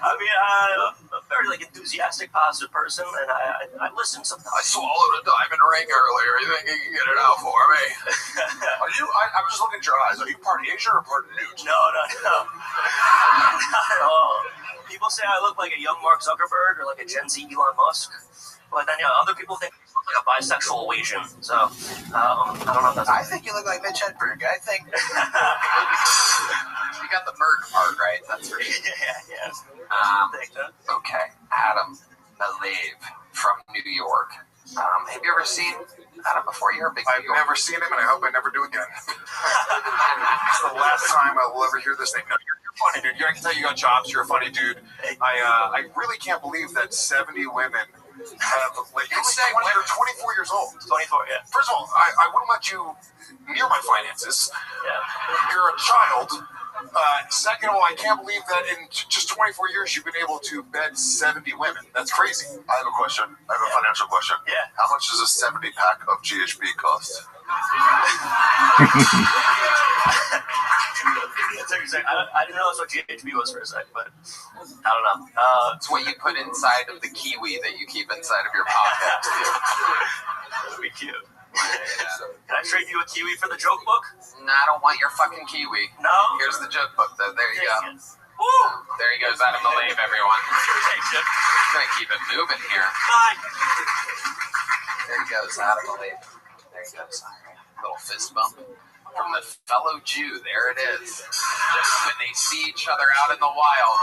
I mean, I'm a very enthusiastic, positive person, and I listen sometimes. I swallowed a diamond ring earlier. You think you can get it out for me? Are you? I'm just looking at your eyes. Are you part Asian or part Newt? No. Not at all. People say I look like a young Mark Zuckerberg or like a Gen Z Elon Musk, but then other people think I look like a bisexual Asian. So I don't know if that's. I think you look like Mitch Hedberg. I think you got the bird part right. That's for sure. Yeah. Okay, Adam Malev from New York. Have you ever seen Adam before? You're a big. I've never seen him, and I hope I never do again. It's the last time I will ever hear this name. No, you're funny, dude. I can tell you got chops. You're a funny dude. I really can't believe that 70 women have you say when you're 24 years old. 24, yeah. First of all, I wouldn't let you near my finances. Yeah. You're a child. Second of all, I can't believe that in just 24 years you've been able to bed 70 women. That's crazy. I have a question. I have a financial question. Yeah. How much does a 70 pack of GHB cost? I didn't know that's what GHB was for a sec, but I don't know. It's what you put inside of the kiwi that you keep inside of your pocket. That'd be cute. Can I trade you a kiwi for the joke book? No, I don't want your fucking kiwi. No? Here's the joke book, though. There you go. Woo! There he goes, Adam Malev, everyone. Thanks, Jim. Gonna keep it moving here. Bye. There he goes, Adam Malev. There he goes. Little fist bump from the fellow Jew. There it is. When they see each other out in the wild.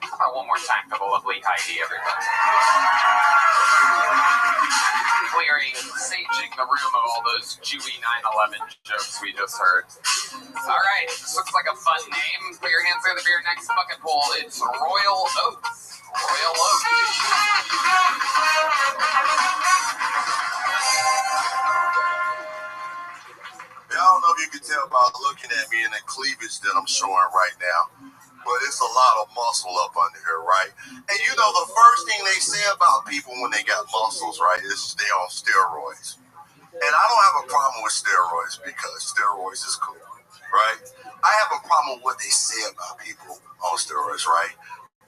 How about one more time for the lovely Heidi, everybody? Clearing, saging the room of all those Jewy 9/11 jokes we just heard. All right, this looks like a fun name. Put your hands together for your next bucket pool. It's Royal Oats. Royal Oats. I don't know if you can tell by looking at me in the cleavage that I'm showing right now, but it's a lot of muscle up under here, right? And you know, the first thing they say about people when they got muscles, right, is they're on steroids. And I don't have a problem with steroids because steroids is cool, right? I have a problem with what they say about people on steroids, right?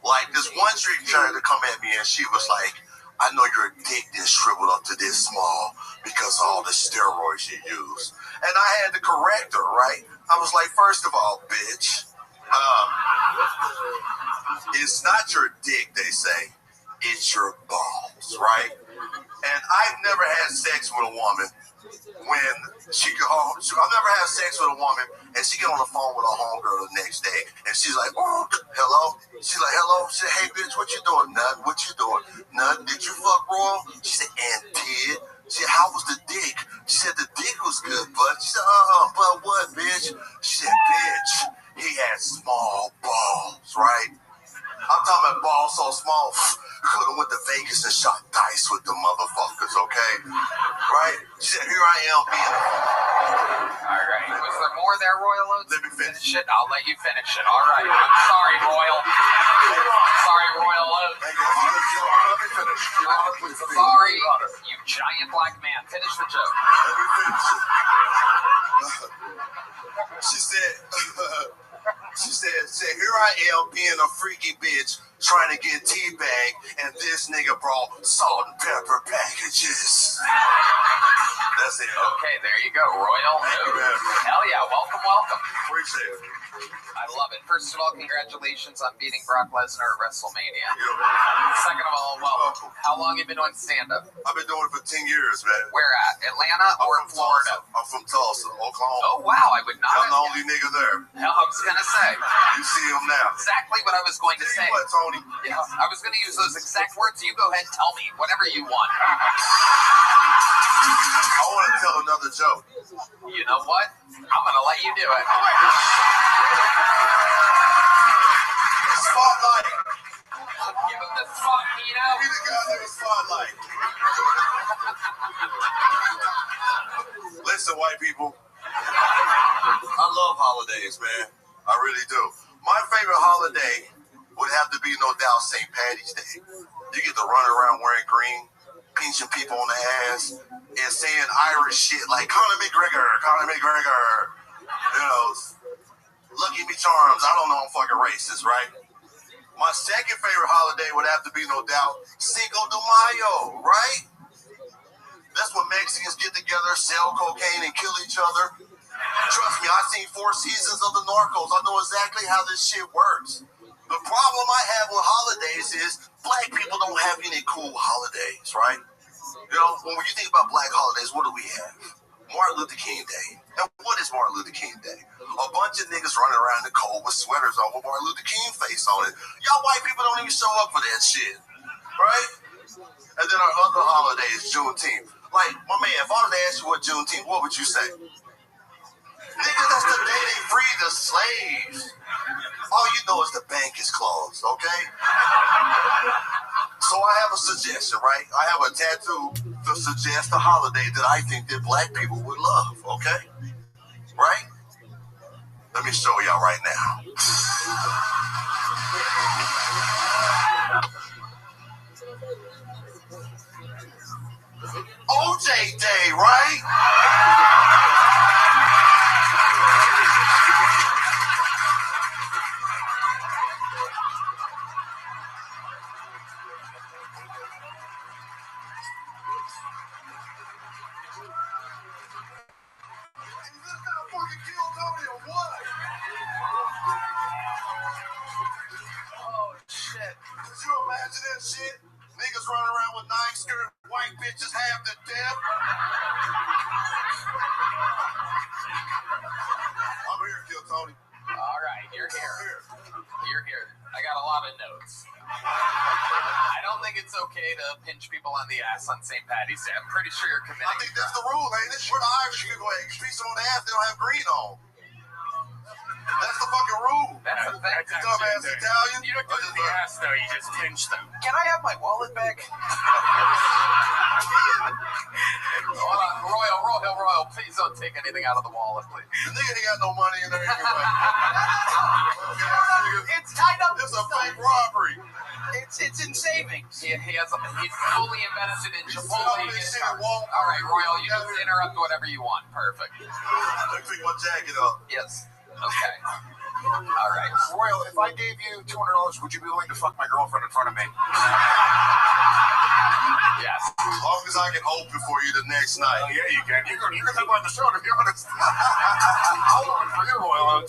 Like this one chick tried to come at me and she was like, I know your dick is shriveled up to this small because of all the steroids you use. And I had to correct her, right? I was like, first of all, bitch, it's not your dick, they say. It's your balls, right? And I've never had sex with a woman when she go home. I've never had sex with a woman and she get on the phone with her homegirl the next day and she's like, oh, hello? She's like, hello? She said, hey, bitch, what you doing? Nothing. What you doing? Nothing. Did you fuck Royal? She said, and did. She said, how was the dick? She said, the dick was good, bud. She said, but what, bitch? She said, bitch, he had small balls, right? I'm talking about balls so small, could have went to Vegas and shot dice with the motherfuckers, okay? Right? She said, here I am being... All right. Was there more there, Royal Oats? Let me finish it. I'll let you finish it. All right. I'm sorry, Royal. Sorry, Royal Oats. Let me finish. Sorry, you giant black man. Finish the joke. Let me finish it. She said, here I am being a freaky bitch trying to get teabagged, and this nigga brought salt and pepper packages. That's it. Okay, there you go, Royal. Thank you, man. Hell yeah, welcome, welcome. Appreciate it. I love it. First of all, congratulations on beating Brock Lesnar at WrestleMania. Second of all, welcome. How long have you been doing stand-up? I've been doing it for 10 years, man. Where at? Atlanta or Florida? I'm from Tulsa, Oklahoma. Oh, wow, I would not I'm the have only nigga there. Hell, I was going to say. You see him now. Exactly what I was going to say. What, Tony? Yes, I was going to use those exact words. You go ahead and tell me whatever you want. I want to tell another joke. You know what? I'm going to let you do it. Spotlight. Give Celebrity spotlight. Listen, white people. I love holidays, man. I really do. My favorite holiday would have to be, no doubt, St. Patty's Day. You get to run around wearing green, pinching people on the ass, and saying Irish shit like Conor McGregor. You know, Lucky Me Charms. I don't know, I'm fucking racist, right? My second favorite holiday would have to be, no doubt, Cinco de Mayo, right? That's when Mexicans get together, sell cocaine, and kill each other. Trust me, I've seen 4 seasons of the Narcos. I know exactly how this shit works. The problem I have with holidays is black people don't have any cool holidays, right? You know, when you think about black holidays, what do we have? Martin Luther King Day. And what is Martin Luther King Day? A bunch of niggas running around in the cold with sweaters on with Martin Luther King face on it. Y'all white people don't even show up for that shit, right? And then our other holiday is Juneteenth. Like, my man, if I was to ask you what Juneteenth, what would you say? Nigga, that's the day they freed the slaves. All you know is the bank is closed, okay? So I have a suggestion, right? I have a tattoo to suggest a holiday that I think that black people would love, okay? Right? Let me show y'all right now. OJ Day, right? Oh shit. Could you imagine that shit? Niggas running around with 9 skirt, white bitches half to death. I'm here, Kill Tony. All right, you're here. You're here. I got a lot of notes. I don't think it's okay to pinch people on the ass on St. Patty's Day. I'm pretty sure you're committing. I think that's the rule, ain't it? We're the Irish people. Pinch them on the ass, they don't have green on. That's the fucking rule. That's the thing. You dumbass Italian. You don't do it in the ass, though. You just pinch them. Can I have my wallet back? Hold on. Royal, please don't take anything out of the wallet, please. The nigga ain't got no money in there anyway. It's tied up. It's a fake robbery. It's in savings. He's fully invested in Chipotle. All right, Royal, you can interrupt whatever you want. Perfect. Let me pick my jacket up. Yes. Okay. All right. Royal, if I gave you $200, would you be willing to fuck my girlfriend in front of me? Yes. As long as I can open for you the next night. Oh, yeah, you can. You can headline the show, to be honest. I'll open for you, Royal.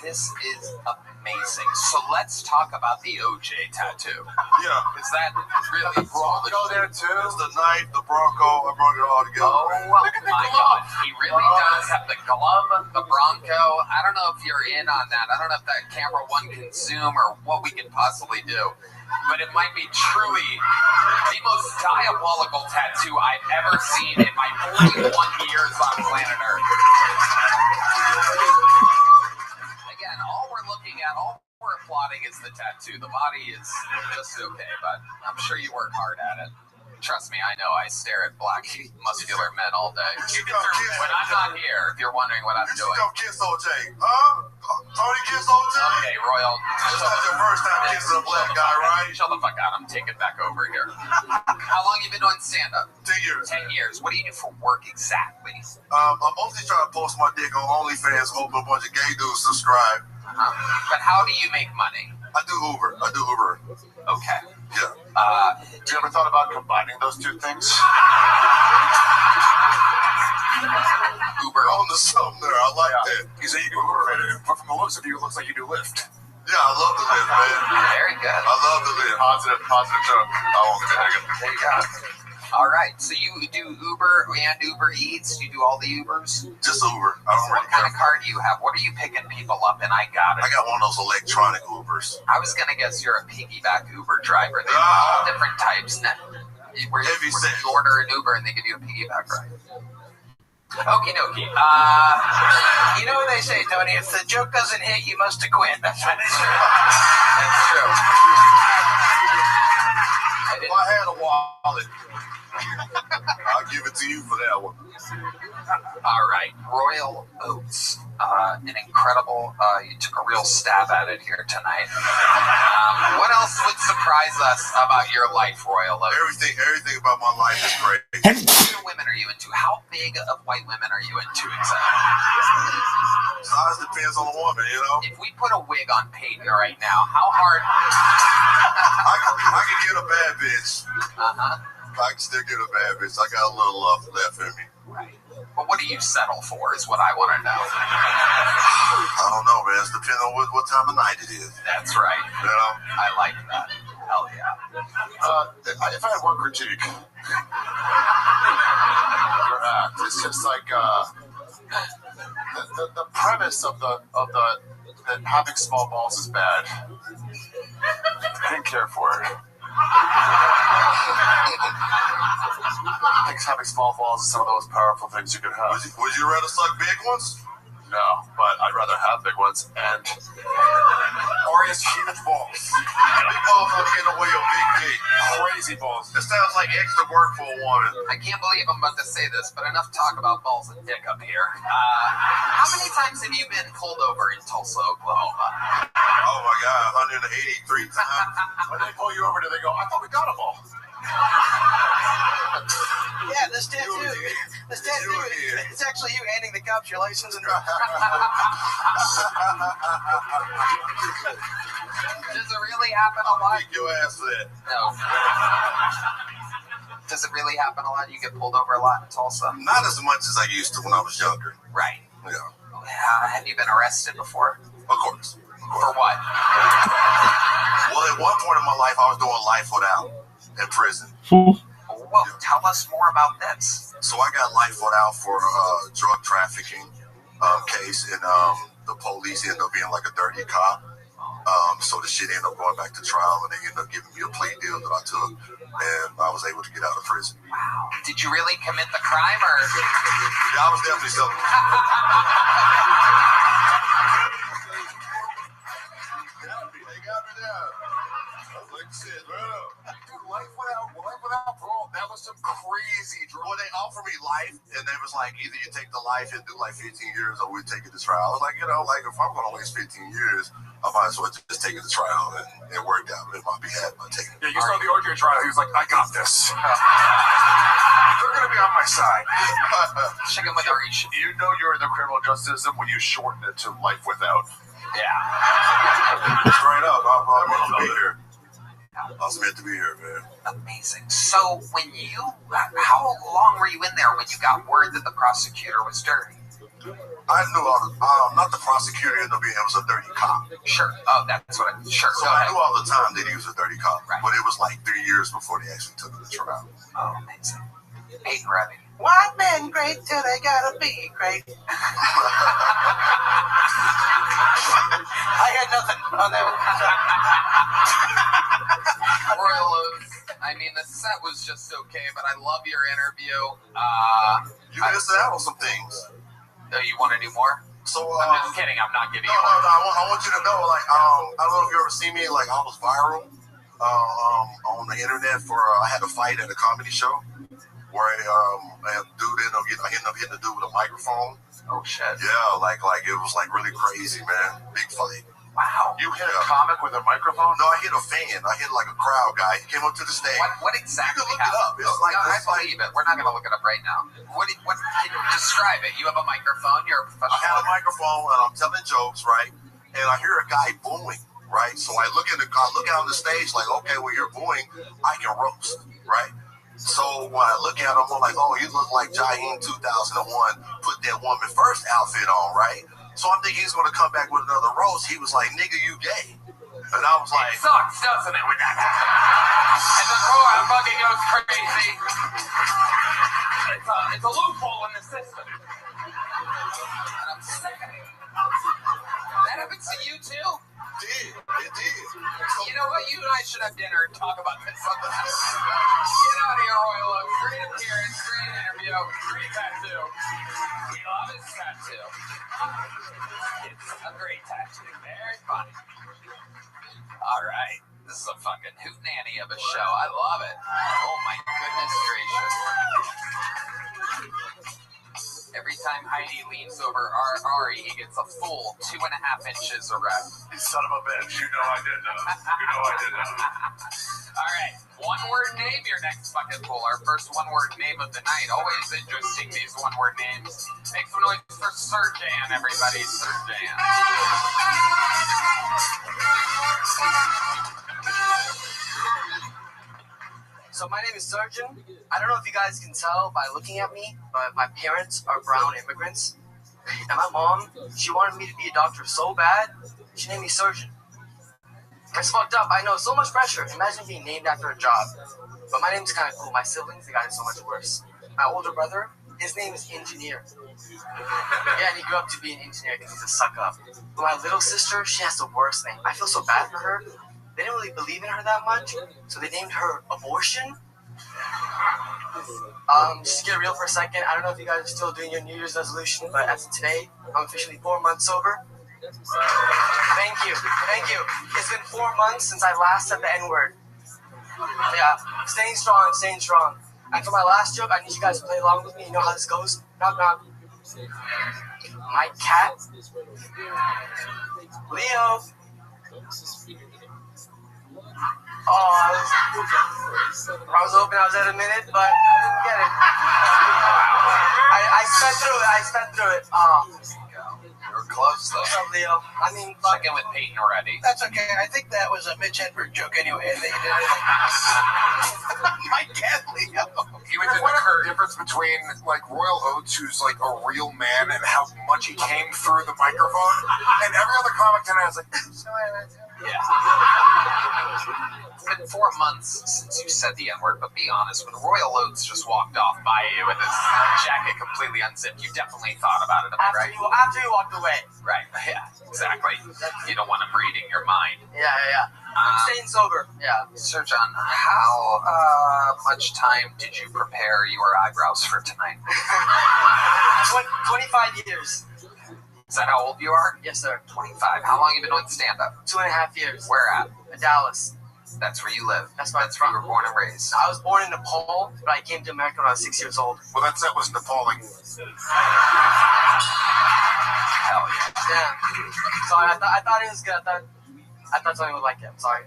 This is amazing. So let's talk about the OJ tattoo. Yeah. Is that really Bronco there, too? It's the knife, the Bronco. I brought it all together. Oh, my God. He really does have the glove, the Bronco. I don't know if you're in on that. I don't know if that camera one can zoom or what we can possibly do. But it might be truly the most diabolical tattoo I've ever seen in my 41 years on planet Earth. Again, all we're looking at, all we're applauding is the tattoo. The body is just okay, but I'm sure you work hard at it. Trust me, I know. I stare at black, muscular men all day. When I'm not here, if you're wondering what I'm doing. You should come kiss OJ. Huh? Tony kiss OJ? Okay, Royal. It's not your first time kissing a black guy, right? Shut the fuck out. I'm taking it back over here. How long you been doing stand-up? 10 years. 10 years. What do you do for work exactly? I'm mostly trying to post my dick on OnlyFans, hoping a bunch of gay dudes subscribe. But how do you make money? I do Uber. Okay. Yeah. Have you ever thought about combining those two things? Uber. On to something there. I like that. You say you do Uber, but from the looks of you, it looks like you do Lyft. Yeah, I love to live, man. Very good. I love to live. Positive joke. I won't get that again. There you go. All right. So you do Uber and Uber Eats. You do all the Ubers? Just Uber. I don't What kind of car do you have? What are you picking people up in? I got it. I got one of those electronic Ubers. I was going to guess you're a piggyback Uber driver. They have all different types now. Where you order an Uber and they give you a piggyback ride. Okie dokie. You know what they say, Tony? If the joke doesn't hit, you must have quit. That's what it's true. That's true. If I had a wallet, I'll give it to you for that one. All right, Royal Oats. An incredible, you took a real stab at it here tonight. What else would surprise us about your life, Royal Oats? Everything about my life is great. What kind of women are you into? How big of white women are you into exactly? Size depends on the woman, you know? If we put a wig on Peyton right now, how hard... I can get a bad bitch. Uh-huh. I can still get a bad bitch. I got a little love left in me. Right. But what do you settle for is what I want to know. I don't know, man. It depends on what time of night it is. That's right. You know? I like that. Hell yeah. If I had one critique, your act, it's just like the premise of the that having small balls is bad. I didn't care for it. I think having small balls is some of the most powerful things you could have. Would you rather suck big ones? No, but I'd rather have big ones and Oria's huge balls. Big balls don't get away with big dick. Crazy balls. It sounds like extra work for a woman. I can't believe I'm about to say this, but enough talk about balls and dick up here. How many times have you been pulled over in Tulsa, Oklahoma? Oh my God, 183 times. When they pull you over, do they go, I thought we got a ball? Yeah, this tattoo. It's actually you handing the cops your license and Does it really happen a lot? Kick your ass for that. No. Does it really happen a lot? You get pulled over a lot in Tulsa? Not as much as I used to when I was younger. Right. Yeah. Have you been arrested before? Of course. For what? Well, at one point in my life, I was doing life without in prison. Well, tell us more about this. So I got life without for drug trafficking case, and the police ended up being like a dirty cop. So the shit ended up going back to trial, and they ended up giving me a plea deal that I took, and I was able to get out of prison. Wow. Did you really commit the crime, or? Yeah, I was definitely selling. They got me there. I was like, shit, man. Dude, life without parole, that was some crazy drug. Well, they offered me life, and they was like, either you take the life and do like 15 years, or we take it to trial. I was like, you know, like if I'm going to waste 15 years, I might as well just take it to trial, and it worked out in my behalf by taking it. Yeah, you saw the Audrey trial. He was like, I got this. They're going to be on my side. Chicken with Arish. You know you're in the criminal justice system when you shorten it to life without. Yeah. Straight up, I'm meant to be here. I was meant to be here, man. Amazing. So when you, how long were you in there when you got word that the prosecutor was dirty? I knew not the prosecutor ended up being, it was a dirty cop. Sure. Oh, that's what sure. So I knew all the time that he was a dirty cop. Right. But it was like 3 years before they actually took him to trial. Oh, amazing. Peyton Rabbi. white men great till they gotta be great. I had nothing on that one. Royal Oats, I mean, the set was just okay, but I love your interview. You missed out on some things. Oh, you want to do more? So I'm just kidding. I'm not giving you more. more. I want you to know, like, I don't know if you ever seen me, like, I was viral on the internet for, I had a fight at a comedy show where a dude ended up hitting a dude with a microphone. Oh, shit. Yeah, like it was, like, really crazy, man. Big fight. Wow. You hit a comic with a microphone? No, I hit a fan. I hit, like, a crowd guy. He came up to the stage. What exactly happened? You can look it up. It's like, I believe it. We're not going to look it up right now. What can you describe it? You have a microphone. You're a professional. I had a microphone, and I'm telling jokes, right? And I hear a guy booing, right? So I look out on the stage like, okay, well, you're booing. I can roast, right? So when I look at him, I'm like, oh, you look like Jaheim 2001. Put that woman first outfit on, right? So I'm thinking he's going to come back with another roast. He was like, nigga, you gay. And I was like, it sucks, doesn't it, when that happens? And the crowd fucking goes crazy. It's a loophole in the system. And I'm sick of it. That happens to you, too? It did. You know what? You and I should have dinner and talk about this. Get out of here, Royal Oak. Great appearance, great interview, great tattoo. We love his tattoo. It's a great tattoo. Very funny. All right. This is a fucking hootenanny of a show. I love it. Oh my goodness gracious. Every time Heidi leans over Ari, he gets a full 2.5 inches erect. You son of a bitch. You know I did that. You know I did that. All right. One-word name your next bucket pool. Our first one-word name of the night. Always interesting, these one-word names. Make some noise for Sir Jan, everybody. Sir Jan. So my name is Surgeon. I don't know if you guys can tell by looking at me, but my parents are brown immigrants. And my mom, she wanted me to be a doctor so bad, she named me Surgeon. It's fucked up. I know, so much pressure. Imagine being named after a job. But my name's kind of cool. My siblings, they got it so much worse. My older brother, his name is Engineer. Yeah, and he grew up to be an engineer because he's a suck-up. But my little sister, she has the worst name. I feel so bad for her. They didn't really believe in her that much, so they named her Abortion. Just to get real for a second, I don't know if you guys are still doing your New Year's resolution, but as of today, I'm officially 4 months sober. Thank you. It's been 4 months since I last said the N-word. Yeah, staying strong. And for my last joke, I need you guys to play along with me. You know how this goes? Knock, knock. My cat, Leo. Oh, I was hoping I was at a minute, but I didn't get it. I sped through it. You were close, though. What's up, Leo? I mean, check in with Peyton already. That's okay. I think that was a Mitch Hedberg joke anyway. That you did. My cat, Leo. He was in the difference between like Royal Oates, who's like a real man, and how much he came through the microphone, and every other comic tonight was like, yeah. It's been 4 months since you said the N-word, but be honest, when Royal Oates just walked off by you with his jacket completely unzipped, you definitely thought about it, right? After you walked away. Right, yeah, exactly. You don't want him reading your mind. Yeah. I'm staying sober. Yeah. Sir John, how much time did you prepare your eyebrows for tonight? 25 years. Is that how old you are? Yes, sir. 25. How long have you been doing stand-up? 2.5 years. Where at? Dallas. That's where you live. That's where you were born and raised. I was born in Nepal, but I came to America when I was 6 years old. well, that set was Nepaling. Hell yeah. Yeah. Sorry, I thought it was good. I thought somebody would like it. I'm sorry.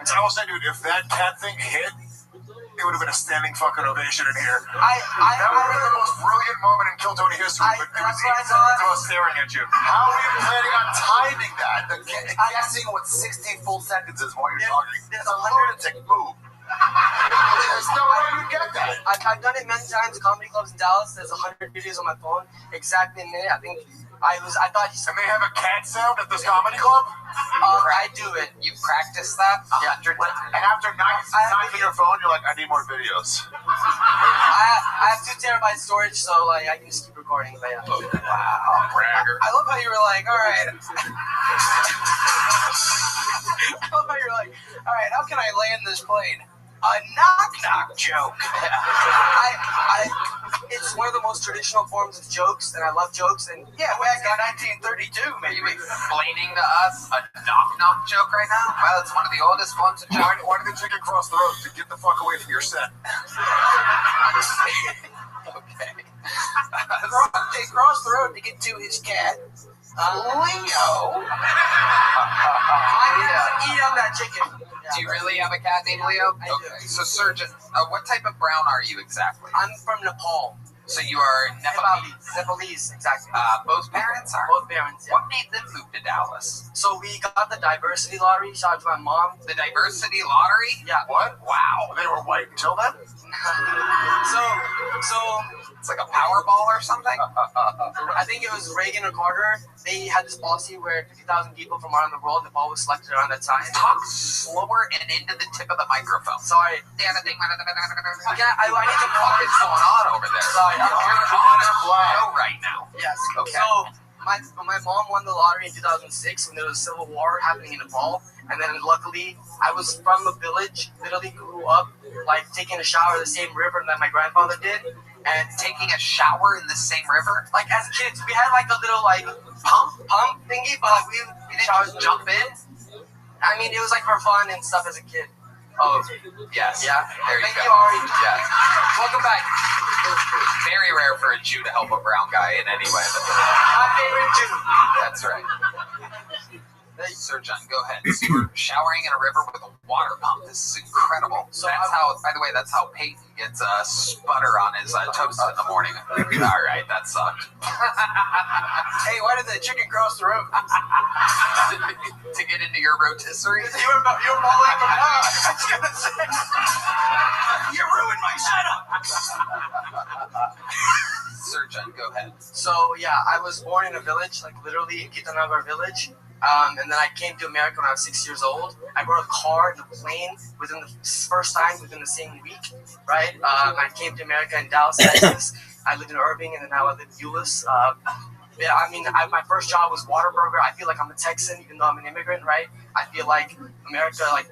I will say, dude, if that cat thing hit, it would have been a standing fucking ovation in here. That would have been the most brilliant moment in Kill Tony history, but it was us staring at you. How are you planning on timing that? Guessing what 60 full sentences while you're talking. It's a lunatic move. There's no way you get that. I've done it many times at comedy clubs in Dallas. There's 100 videos on my phone. Exactly a minute. I thought And they have a cat sound at this comedy club? I do it. You practice that? Yeah. And after 9 times on your phone, you're like, I need more videos. I have 2 terabyte storage, so like I can just keep recording. But yeah. Wow, bragger. I love how you were like, all right. I love how you're like, all right, how can I land this plane? A knock-knock joke. It's one of the most traditional forms of jokes, and I love jokes. And yeah, back in 1932, Are you maybe. explaining to us a knock-knock joke right now? Well, it's one of the oldest forms of joke. Why did the chicken cross the road? To get the fuck away from your set. Okay. They crossed the road to get to his cat, Leo. Eat up that chicken. Do you really have a cat named Leo? I Okay. do. So, Surgeon, what type of brown are you exactly? I'm from Nepal. So you are Nepalese, exactly. Both parents are? Both parents, yeah. What made them move to Dallas? So we got the diversity lottery. Shout out to my mom. The diversity lottery? Yeah. What? Wow. They were white until then? So it's like a Powerball or something? I think it was Reagan or Carter. They had this policy where 50,000 people from around the world, Nepal was selected around that time. Talk slower and into the tip of the microphone. Sorry. Okay, I need I need to What is going on over there? Sorry. You're on a show right now. Yes. Okay. So my mom won the lottery in 2006 when there was a civil war happening in Nepal, and then luckily I was from a village, literally grew up like taking a shower in the same river that my grandfather did, And taking a shower in the same river? like as kids we had like a little like pump thingy, but like we You didn't just jump in? I mean, it was like for fun and stuff as a kid. Oh, yes. Yeah. There you Thank go. you, Ari. Yeah. Welcome back. Very rare for a Jew to help a brown guy in any way. My favorite Jew. That's right. Sir John, go ahead. So you're showering in a river with a water pump. This is incredible. So that's how, by the way, that's how Peyton gets sputter on his toast in the morning. All right, that sucked. Hey, why did the chicken cross the road? To get into your rotisserie? You were falling from now. You ruined my setup. Sir John, go ahead. So yeah, I was born in a village, like literally in Kitanagar village. And then I came to America when I was 6 years old. I bought a car and a plane within the first time within the same week, right? I came to America in Dallas, Texas. I lived in Irving, and then now I live in Euless. Yeah, I mean, my first job was Whataburger. I feel like I'm a Texan, even though I'm an immigrant, right? I feel like America, like,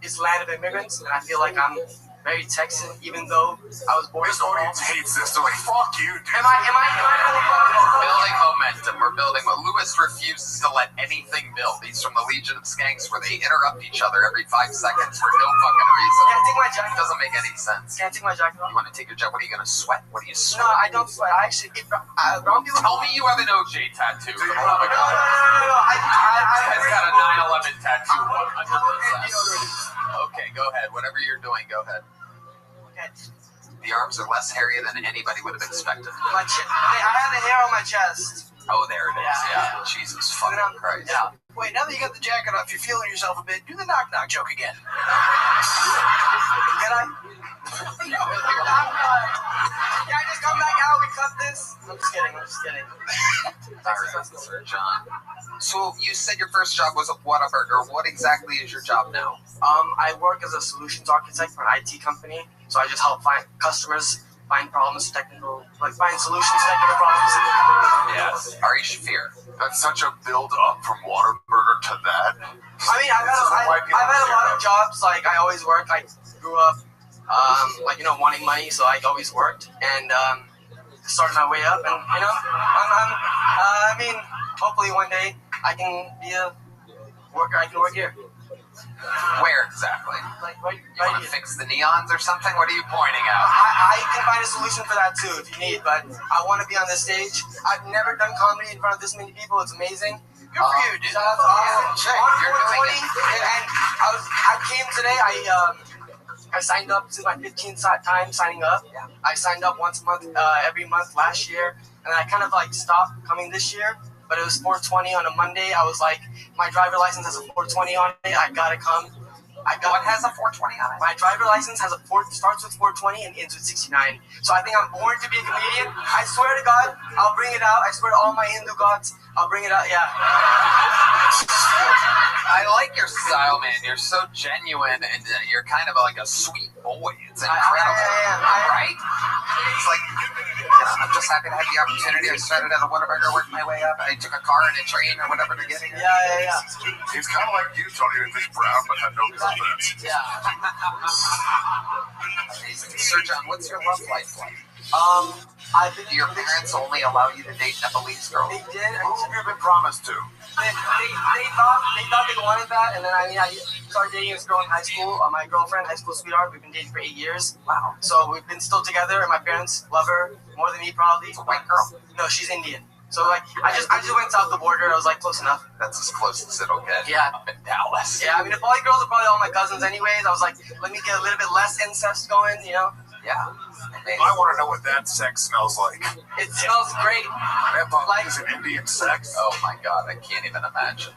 is land of immigrants, and I feel like I'm very Texan, even though I was born. This audience hates this. They're like, fuck you, dude. Am I building momentum? We're building. Lewis refuses to let anything build. He's from the Legion of Skanks, where they interrupt each other every 5 seconds for no fucking reason. Can I take my jacket? Doesn't make any sense. Can I take my jacket off? You want to take your jacket? What are you gonna sweat? What are you sweat? No, I don't sweat. I actually, brown people. Tell me you have an OJ tattoo. No. I got a 9/11 tattoo. 100%. Okay, go ahead. Whatever you're doing, go ahead. Okay. The arms are less hairy than anybody would have expected. I had the hair on my chest. Oh, there it is. Yeah. Jesus fucking Christ. Yeah. Wait, now that you got the jacket off, you're feeling yourself a bit. Do the knock-knock joke again. Can I? Can I just come back out? We cut this? I'm just kidding. Sir John. So you said your first job was a Whataburger. What exactly is your job now? I work as a solutions architect for an IT company. So I just help find problems, find solutions to technical problems. Yes. Ari Shafir. That's such a build-up from Whataburger to that. I mean, I've had a lot of jobs. Like, I always worked. I grew up, wanting money, so I always worked. And started my way up. And, hopefully one day I can be a worker. I can work here. Where exactly? Like, you want to fix the neons or something? What are you pointing out? I can find a solution for that too if you need, but I want to be on this stage. I've never done comedy in front of this many people. It's amazing. Good for you, dude. That's awesome. You're doing it. And I came today. I signed up. This is my 15th time signing up. I signed up once a month, every month last year, and I kind of stopped coming this year. But it was 420 on a Monday. I was like, my driver license has a 420 on it. I gotta come. What has a 420 on it? My driver license has starts with 420 and ends with 69. So I think I'm born to be a comedian. I swear to God, I'll bring it out. I swear to all my Hindu gods, I'll bring it out. Yeah. I like your style, man. You're so genuine, and you're kind of like a sweet boy. It's incredible. Right? It's like, I'm just happy to have the opportunity. I started at a Whataburger, worked my way up, and I took a car and a train or whatever to get here. Yeah. He's kind of like you, Tony, with this brown but had no confidence. Yeah. Amazing. Sir John, what's your love life like? Do your parents only allow you to date Nepalese girls? They did. Who have you been promised to? They thought they wanted that, and then I started dating this girl in high school. My girlfriend, high school sweetheart. We've been dating for 8 years. Wow. So we've been still together, and my parents love her more than me, probably. It's a white girl. No, she's Indian. So I just went south the border. I was like, close enough. That's as close as it'll get. Yeah. Up in Dallas. Yeah, I mean, the Poly girls are probably all my cousins anyways. I was like, let me get a little bit less incest going, Yeah. I want to know what that sex smells like. It smells great. Like is an Indian sex? Oh my God, I can't even imagine.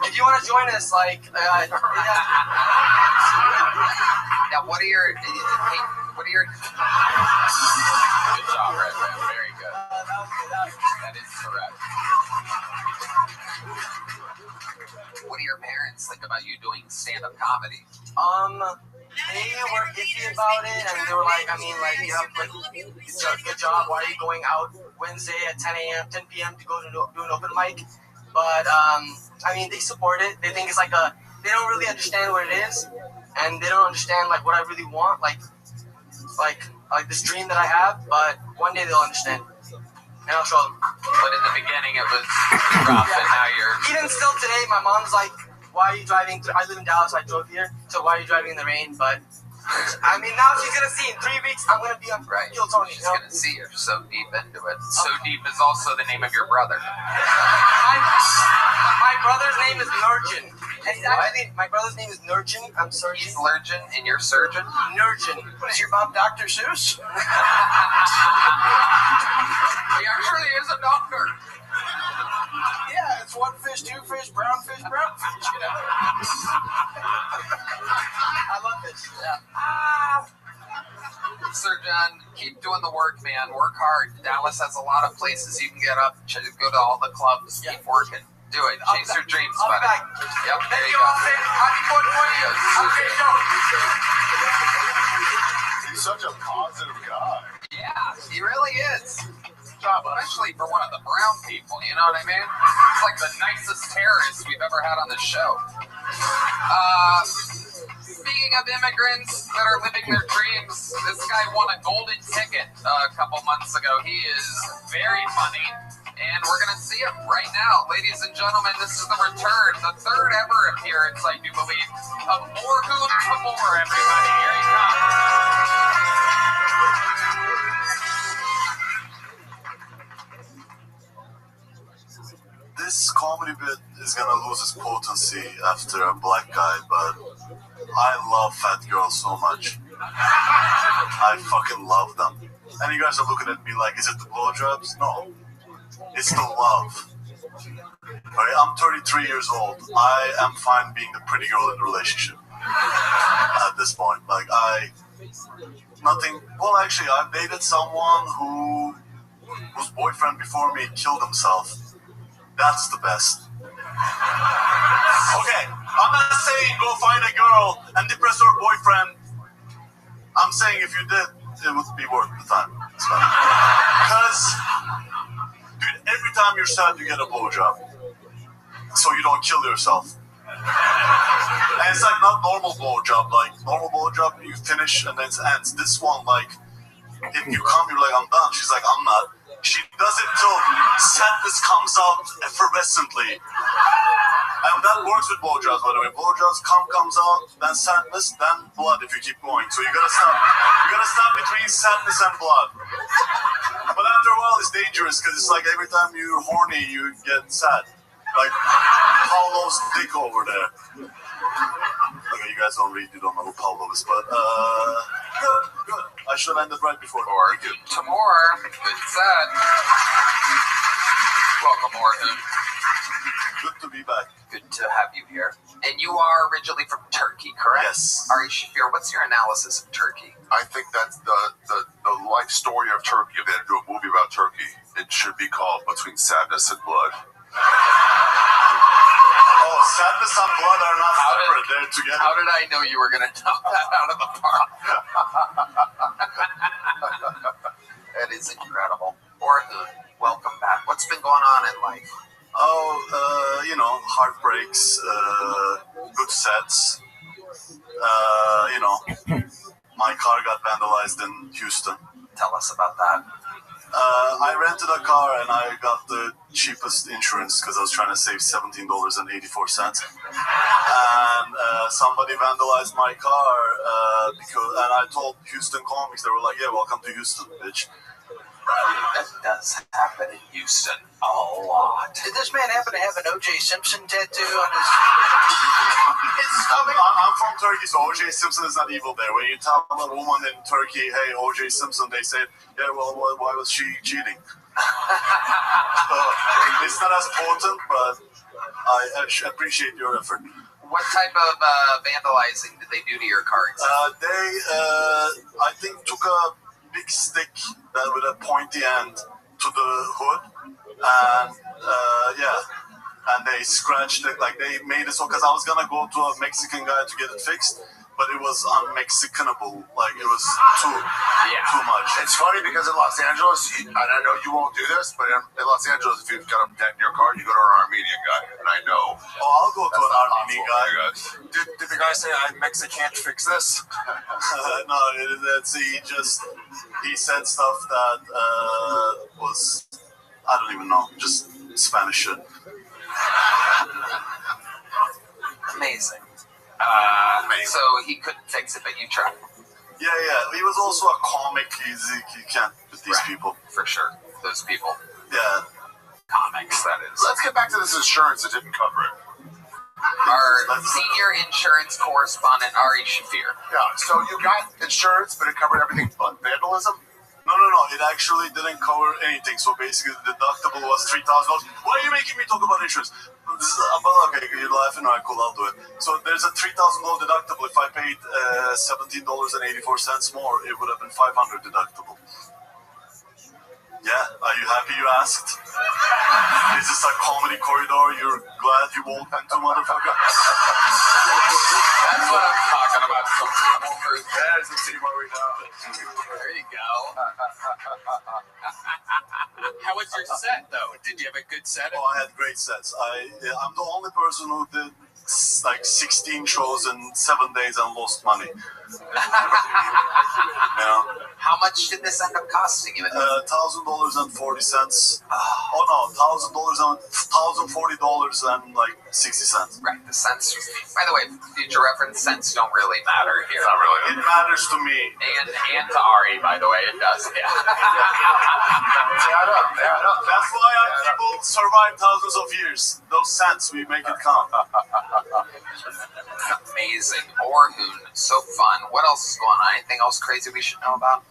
If you want to join us, Now, what are your? Good job, Red. Very good. That is correct. What do your parents think about you doing stand-up comedy? They were iffy about it, and they were like, you have it's a good job. Why are you going out Wednesday at 10 p.m. to go to do an open mic? But they support it. They think it's they don't really understand what it is, and they don't understand what I really want, like this dream that I have. But one day they'll understand, and I'll show them. But in the beginning, it was rough, and now you're. Even still today, my mom's like, why are you driving? I live in Dallas, so I drove here. So why are you driving in the rain? But I mean, now she's gonna see in 3 weeks. I'm gonna be on Kill Tony. She's gonna see you're so deep into it. So deep is also the name of your brother. My brother's name is Nurjan. And he's actually, my brother's name is Nurjan. I'm sorry. He's Lurjan and you're surgeon? Nurjan. What is your mom, Dr. Seuss? He actually is a doctor. Yeah, it's one fish, two fish, brown fish, brown fish, you know. I love this. Yeah. Sir John, keep doing the work, man. Work hard. Dallas has a lot of places you can get up. Go to all the clubs. Keep working. Do it. Chase your dreams, I'll be buddy. back. Yep, there Thank you you go. all. Happy 420. Have a great show. He's such a positive guy. Yeah, he really is. Especially for one of the brown people, you know what I mean? It's like the nicest terrorist we've ever had on the show. Speaking of immigrants that are living their dreams, this guy won a golden ticket a couple months ago. He is very funny, and we're going to see him right now. Ladies and gentlemen, this is the return, the third ever appearance, I do believe, of Morgun Tabor, everybody. Here he comes. This comedy bit is gonna lose its potency after a black guy, but I love fat girls so much. I fucking love them. And you guys are looking at me like, is it the blowjobs? No. It's the love. Alright, I'm 33 years old. I am fine being the pretty girl in the relationship. At this point. Like, well, actually, I've dated someone whose boyfriend before me killed himself. That's the best. Okay, I'm not saying go find a girl and depress her boyfriend. I'm saying if you did, it would be worth the time. Because, dude, every time you're sad, you get a blowjob. So you don't kill yourself. And it's like not normal blowjob. Like, normal blowjob, you finish and then it ends. This one, like, if you come, you're like, I'm done. She's like, I'm not. She does it till sadness comes out effervescently. And that works with blowjobs, by the way. Blowjobs, comes out, then sadness, then blood if you keep going. So you gotta stop. You gotta stop between sadness and blood. But after a while, it's dangerous because it's like every time you're horny, you get sad. Like Paulo's dick over there. Okay, you guys don't know who Paulo is, but good. I should have ended right before. Or good. Tamor, good said. Welcome, Morgan. Good to be back. Good to have you here. And you are originally from Turkey, correct? Yes. Ari Shafir, what's your analysis of Turkey? I think that's the life story of Turkey. If they had to do a movie about Turkey, it should be called Between Sadness and Blood. Oh, sadness and blood are not separate. They're together. How did I know you were going to knock that out of the park? That is incredible. Orhun, welcome back. What's been going on in life? Oh, heartbreaks, good sets. My car got vandalized in Houston. Tell us about that. I rented a car and I got the cheapest insurance because I was trying to save $17.84. And somebody vandalized my car and I told Houston Comics, they were like, yeah, welcome to Houston, bitch. That does happen in Houston a lot. Did this man happen to have an O.J. Simpson tattoo on his stomach? I'm from Turkey, so O.J. Simpson is not evil there. When you tell a woman in Turkey, hey, O.J. Simpson, they say, yeah, well, why was she cheating? It's not as potent, but I appreciate your effort. What type of vandalizing did they do to your car? They, I think, took a big stick with a pointy end to the hood, and and they scratched it, like they made it so, because I was gonna go to a Mexican guy to get it fixed, but it was un-Mexicanable, like it was too much. It's funny because in Los Angeles, and I know you won't do this, but in Los Angeles, if you've got a dent in your car, you go to an Armenian guy, and I know. Oh, I'll go to an Armenian guy. Did the guy say, I can't fix this? No, he said stuff that was, I don't even know, just Spanish shit. he couldn't fix it, but you tried. Yeah. He was also a comic. He can't with these people. For sure. Those people. Yeah. Comics, that is. Let's get back to this insurance that didn't cover it. Our senior insurance correspondent, Ari Shafir. Yeah, so you got insurance, but it covered everything but vandalism? No. It actually didn't cover anything. So basically, the deductible was $3,000. Why are you making me talk about insurance? This is okay. You're laughing. All right, cool. I'll do it. So there's a $3,000 deductible. If I paid $17.84 more, it would have been $500 deductible. Yeah. Are you happy you asked? Is this a comedy corridor? You're glad you walked into, motherfucker? That's what I'm talking about. That's the team where we know. There you go. How was your set, though? Did you have a good set? Oh, I had great sets. I'm the only person who did like 16 shows in 7 days and lost money. How much did this end up costing you? $1,000.40. Oh no, $1,040 and like 60 cents. Right, the cents. By the way, future reference, cents don't really matter here. Not really. It matters to me. And to Ari, by the way, it does. Yeah. That's why our people survive thousands of years. Those cents, we make it count. Amazing. Orhun, so fun. What else is going on? Anything else crazy we should know about?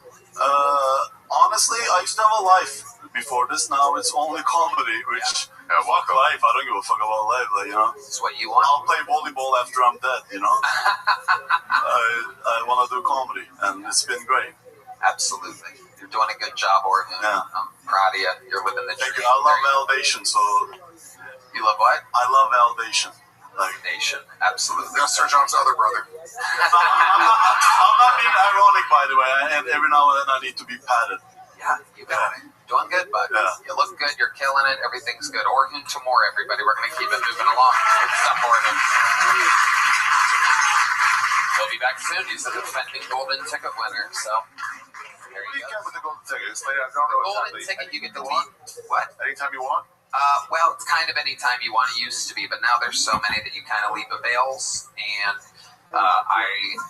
Honestly, I used to have a life before this. Now it's only comedy, which fuck life. I don't give a fuck about life, It's what you want. I'll play volleyball after I'm dead, I want to do comedy, and it's been great. Absolutely. You're doing a good job, Orhun. Yeah. I'm proud of you. You're living the dream. Thank you. I love validation, so... You love what? I love validation. Nation, absolutely. That's Sir John's other brother. I'm not being ironic, by the way. And every now and then I need to be patted. Yeah, you got it. Doing good, bud. Yeah. You look good. You're killing it. Everything's good. Orhun to more, everybody. We're going to keep it moving along. Good stuff, Orhun. We'll be back soon. He's the defending golden ticket winner. So there you go. With the golden ticket. I don't know Golden exactly. ticket. You get the lead. What? Anytime you want? Well, it's kind of any time you want. It used to be, but now there's so many that you kind of leave avails. And I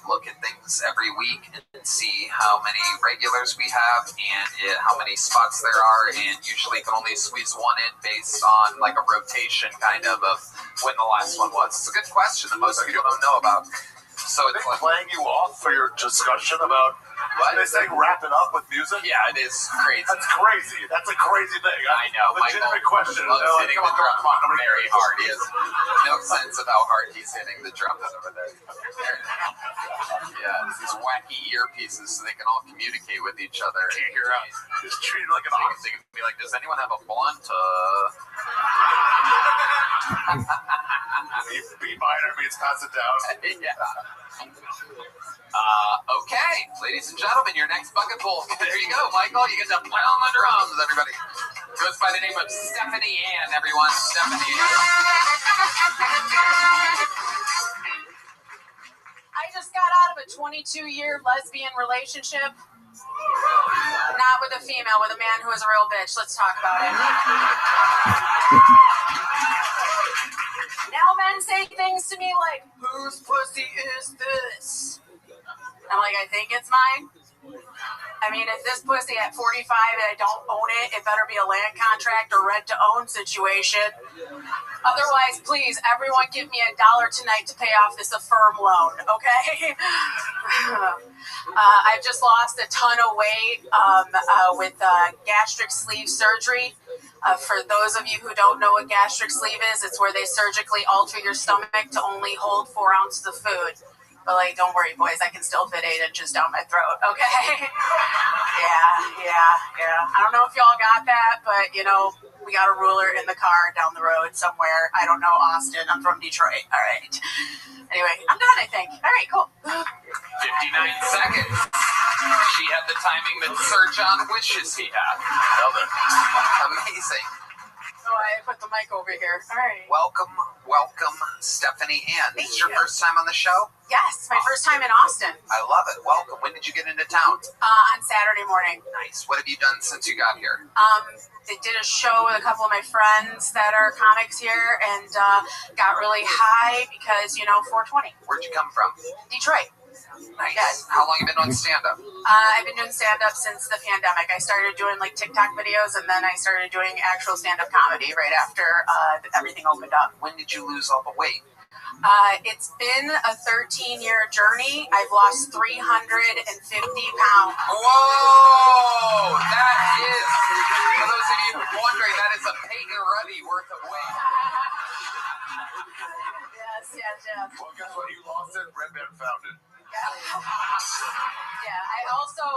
look at things every week and see how many regulars we have and how many spots there are. And usually can only squeeze one in based on like a rotation kind of when the last one was. It's a good question that most people don't know about. So it's like playing you off for your discussion about what? They say wrap it up with music? Yeah, it is crazy. That's crazy. That's a crazy thing. I know. Legitimate question. Loves hitting the drum very hard. He has no sense of how hard he's hitting the drums over there. Yeah, these wacky earpieces so they can all communicate with each other. Can't hear out. Just treated like an ox. They can be like, does anyone have a blunt? B minor means pass it down. Yeah. Okay, ladies and gentlemen, your next bucket pool. There you go, Michael. You get to play on the drums, everybody. Goes by the name of Stephanie Ann, everyone. Stephanie Ann. I just got out of a 22-year lesbian relationship. Not with a female, with a man who is a real bitch. Let's talk about it. Now men say things to me like, whose pussy is this? I'm like, I think it's mine. I mean, if this pussy at 45 and I don't own it, it better be a land contract or rent-to-own situation. Otherwise, please, everyone give me $1 tonight to pay off this Affirm loan, okay? I've just lost a ton of weight with gastric sleeve surgery. For those of you who don't know what gastric sleeve is, it's where they surgically alter your stomach to only hold 4 ounces of food. But, like, don't worry, boys. I can still fit 8 inches down my throat, okay? Yeah. I don't know if y'all got that, but, we got a ruler in the car down the road somewhere. I don't know, Austin. I'm from Detroit. All right. Anyway, I'm done, I think. All right, cool. 59 seconds. She had the timing that Sir John wishes he had. Amazing. Oh, I put the mic over here. All right. Welcome, Stephanie Ann. This is your first time on the show? Yes, my first time in Austin. I love it. Welcome. When did you get into town? On Saturday morning. Nice. What have you done since you got here? I did a show with a couple of my friends that are comics here and got really high because, 420. Where'd you come from? Detroit. Nice. Yes. How long you been on stand-up? I've been doing stand-up since the pandemic. I started doing like TikTok videos, and then I started doing actual stand-up comedy right after everything opened up. When did you lose all the weight? It's been a 13-year journey. I've lost 350 pounds. Whoa! That is, for those of you wondering, that is a Peyton Ruddy worth of weight. Yes. Well, guess what? You lost it. Red Band found it. Yeah. I also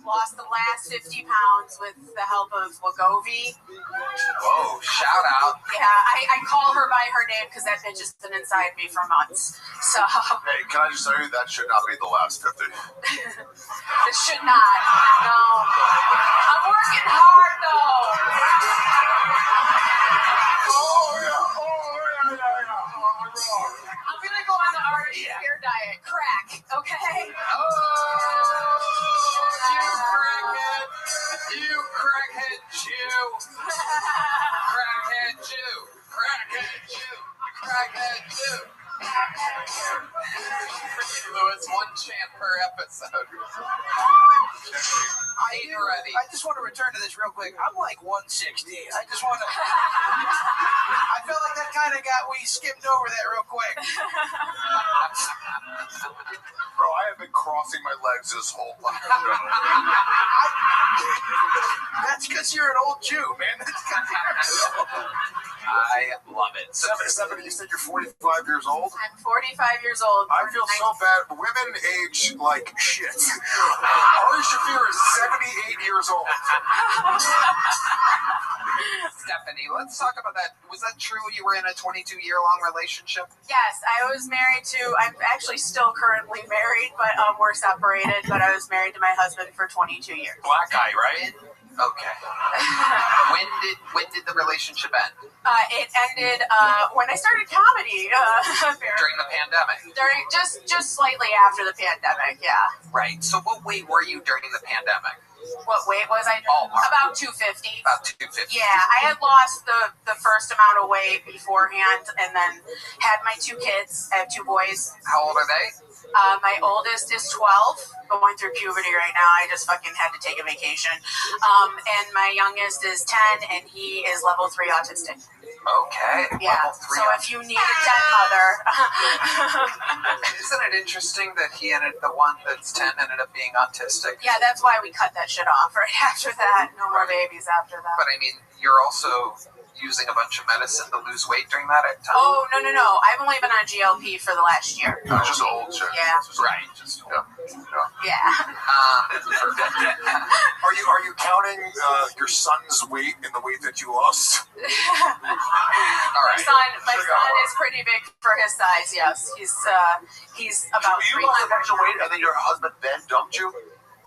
lost the last 50 pounds with the help of Wegovy. Whoa! Shout out. Yeah, I call her by her name because that bitch has been inside me for months. So Hey, can I just tell you that should not be the last 50? it should not. No, I'm working hard though. I'm gonna go on the artist beer diet. Crack, okay? You crackhead Jew. Crackhead Jew. Crackhead Jew. Crackhead Jew. Lewis, one chant per episode. I just want to return to this real quick. I'm like 160. I just want to. I felt like that kind of we skimmed over that real quick. Bro, I have been crossing my legs this whole life. That's because you're an old Jew, man. I love it. 70, you said you're 45 years old? I'm 45 years old. I feel so bad. Women age like shit. Ari Shaffir is 78 years old. Stephanie, let's talk about that. Was that true? You were in a 22-year-long relationship? Yes, I was married to. I'm actually still currently married, but we're separated. But I was married to my husband for 22 years. Black guy, right? Okay. When did the relationship end? It ended when I started comedy. During the pandemic. Just slightly after the pandemic, yeah. Right. So what weight were you during the pandemic? What weight was I? About 250. About 250. Yeah, I had lost the first amount of weight beforehand, and then had my 2 kids. I have 2 boys. How old are they? My oldest is 12, going through puberty right now. I just fucking had to take a vacation. And my youngest is 10, and he is level 3 autistic. Okay. Yeah. So if you need a 10 mother. Isn't it interesting that the one that's 10 ended up being autistic? Yeah, that's why we cut that shit off right after that. No more babies after that. But I mean, you're also using a bunch of medicine to lose weight during that time? Oh, no. I've only been on GLP for the last year. Just old shit. Yeah. Right. Yeah. Are you counting your son's weight in the weight that you lost? All right. My son is pretty big for his size. Yes, he's about 300. You lost a bunch of weight, and then your husband then dumped you.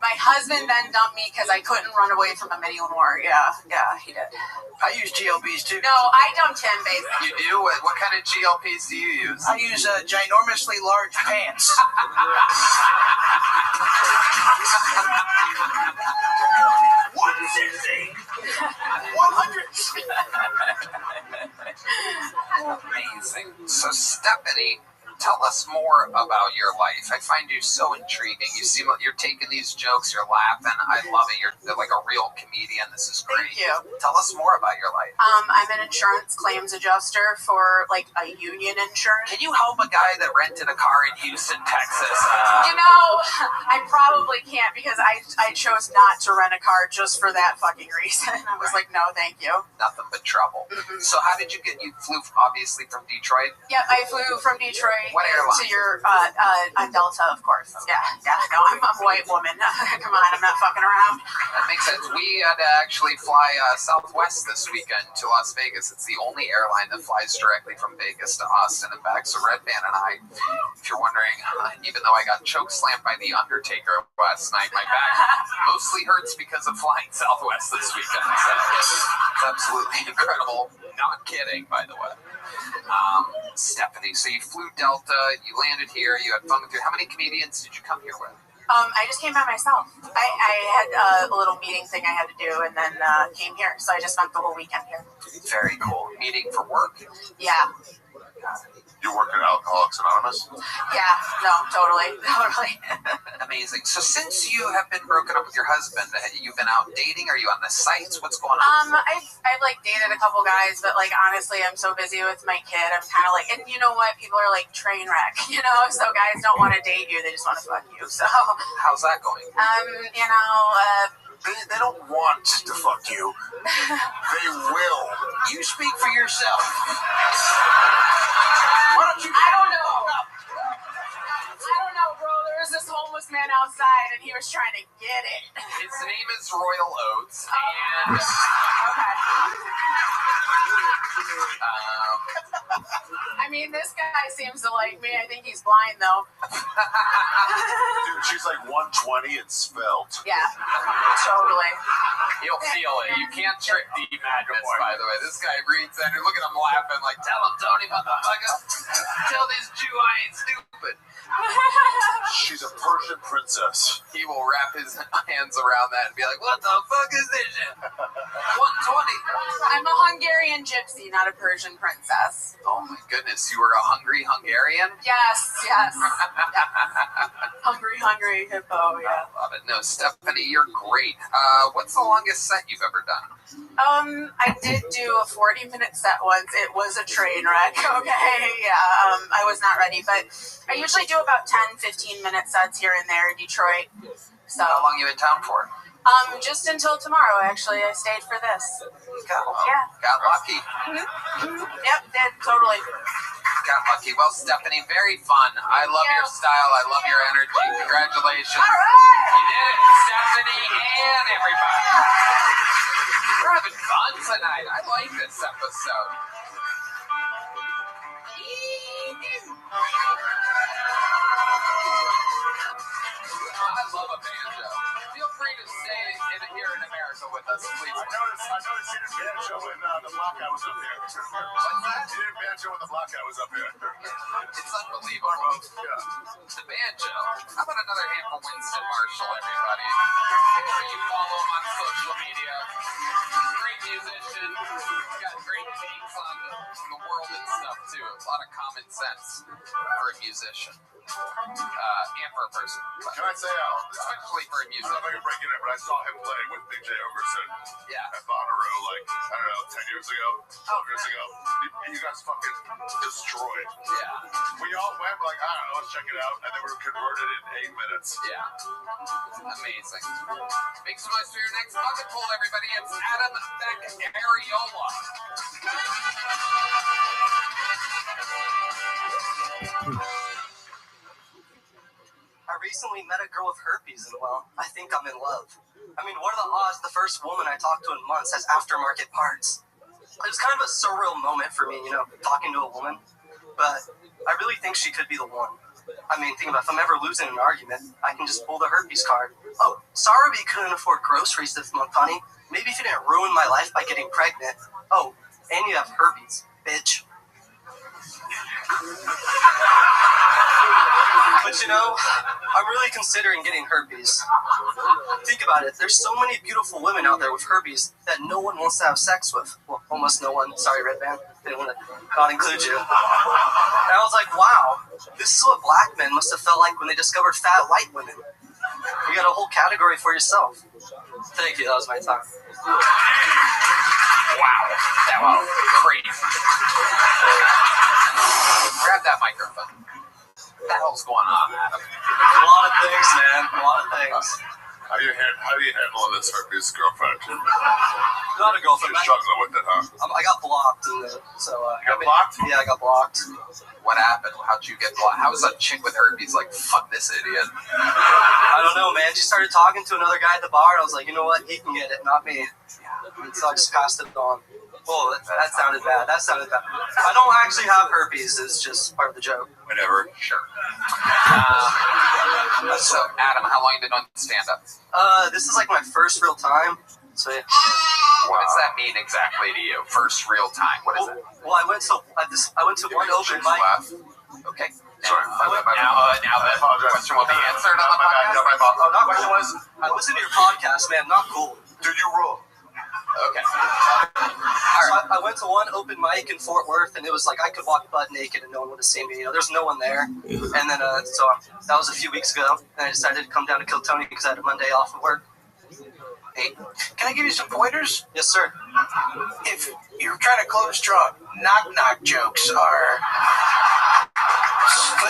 My husband then dumped me because I couldn't run away from him anymore. Yeah, he did. I use GLPs too. No, I dumped him, basically. You do? What kind of GLPs do you use? I use ginormously large pants. 160! 100! Amazing. So, Stephanie, tell us more about your life. I find you so intriguing. You seem like you're taking these jokes, you're laughing. I love it. You're like a real comedian. This is great. Thank you. Tell us more about your life. I'm an insurance claims adjuster for like a union insurance. Can you help a guy that rented a car in Houston, Texas? I probably can't because I chose not to rent a car just for that fucking reason. I was like, no, thank you. Nothing but trouble. Mm-hmm. So how did you flew obviously from Detroit? Yep, I flew from Detroit What airline? to your on Delta, of course. Yeah. No, I'm a white woman. Come on, I'm not fucking around. That makes sense. We had to actually fly Southwest this weekend to Las Vegas. It's the only airline that flies directly from Vegas to Austin and back. So Red Band and I, if you're wondering, even though I got choke slammed by the Undertaker last night, my back mostly hurts because of flying Southwest this weekend. So it's absolutely incredible. Not kidding, by the way. Stephanie, so you flew Delta, you landed here, you had fun with how many comedians did you come here with? I just came by myself. I had a little meeting thing I had to do and then came here. So I just spent the whole weekend here. Very cool. Meeting for work? Yeah. You you work at Alcoholics Anonymous? Yeah, no, totally. Amazing. So since you have been broken up with your husband, you've been out dating? Are you on the sites? What's going on? I've like dated a couple guys, but like honestly, I'm so busy with my kid. I'm kind of like, and you know what? People are like train wreck, you know. So guys don't want to date you; they just want to fuck you. So how's that going? You know. They don't want to fuck you. They will. You speak for yourself. Why don't you? I don't know, bro. There was this homeless man outside, and he was trying to get it. His name is Royal Oats, and okay. I mean, this guy seems to like me. I think he's blind, though. Dude, she's like 120 and svelte. Yeah, totally. You'll feel it. You can't trick the madness, by the way. This guy reads that and look at him laughing like, tell him, Tony, motherfucker. Tell this Jew I ain't stupid. She's a Persian princess. He will wrap his hands around that and be like, what the fuck is this shit? 120. I'm a Hungarian gypsy, not a Persian princess. Oh my goodness, you were a hungry Hungarian? Yes. Hungry hippo, yeah. I love it. No, Stephanie, you're great. What's the longest set you've ever done? I did do a 40-minute set once. It was a train wreck, okay? Yeah, I was not ready, but I usually do about 10-15-minute sets here and there in Detroit. So how long you in town for? Just until tomorrow, actually. I stayed for this. Got lucky. Yep, did, totally. Got lucky. Well, Stephanie, very fun. I love your style. I love your energy. Congratulations. All right. You did it, Stephanie and everybody. We're having fun tonight. I like this episode. I love a banjo. Feel free to stay here in America with us, please. I noticed you did banjo when the black guy was up here. What's that? You did banjo when the black guy was up here. It's unbelievable. The banjo. How about another hand for Winston Marshall, everybody? Make sure you follow him on social media. Great musician. He's got great takes on the world and stuff, too. A lot of common sense for a musician. And for a person. Can I say, especially for a musician. I don't know if you're breaking it, but I saw him play with Big J Ogerson at Bonnaroo, like, I don't know, 10 years ago, 12 years ago. You guys fucking destroyed. Yeah. We all went, like, I don't know, let's check it out, and then we were converted in 8 minutes. Yeah. Amazing. Make some noise for your next bucket pool, everybody. It's Adam Beck Ariola. I recently met a girl with herpes, and well, I think I'm in love. I mean, what are the odds the first woman I talked to in months has aftermarket parts? It was kind of a surreal moment for me, you know, talking to a woman, but I really think she could be the one. I mean, think about it, if I'm ever losing an argument, I can just pull the herpes card. Oh, sorry we couldn't afford groceries this month, honey. Maybe if you didn't ruin my life by getting pregnant. Oh, and you have herpes, bitch. But you know, I'm really considering getting herpes. Think about it, there's so many beautiful women out there with herpes that no one wants to have sex with. Well, almost no one. Sorry, Red Band. Didn't want to not include you. And I was like, wow, this is what black men must have felt like when they discovered fat white women. You got a whole category for yourself. Thank you, that was my time. Wow, that was crazy. Grab that microphone. What the hell's going on, Adam? A lot of things, man. A lot of things. How do you handle this herpes girlfriend? Not a girlfriend. You're struggling with it, huh? I got blocked. So, you got blocked? Yeah, I got blocked. What happened? How'd you get blocked? How was that chick with herpes like, fuck this idiot? I don't know, man. She started talking to another guy at the bar. I was like, you know what? He can get it, not me. So I just passed it on. Whoa, that sounded bad. That sounded bad. I don't actually have herpes. It's just part of the joke. Whatever. Sure. So, Adam, how long have you been on stand-up? This is like my first real time. So yeah. What does that mean exactly to you? First real time. What is it? Well, I went to one open mic. Okay. Sorry. Now the question will be answered on the podcast. I listened to your podcast, man. Not cool. Dude, you rule. Okay. So I went to one open mic in Fort Worth, and it was like I could walk butt naked and no one would have seen me. You know, there's no one there. And then, so that was a few weeks ago, and I decided to come down to kill Tony because I had a Monday off of work. Hey, can I give you some pointers? Yes, sir. If you're trying to close strong, knock-knock jokes are...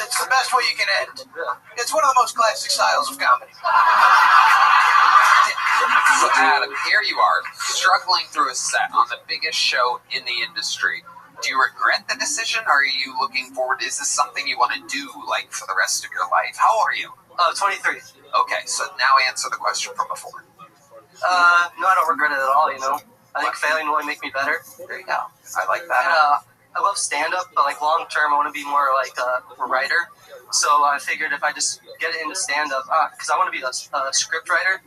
It's the best way you can end. It's one of the most classic styles of comedy. So Adam, here you are, struggling through a set on the biggest show in the industry. Do you regret the decision, or are you looking forward? Is this something you want to do, like, for the rest of your life? How old are you? 23. Okay, so now answer the question from before. No, I don't regret it at all, you know. I think failing will only make me better. There you go. I like that. And, I love stand-up, but, like, long-term, I want to be more like a writer. So I figured if I just get into stand-up, because I want to be a script writer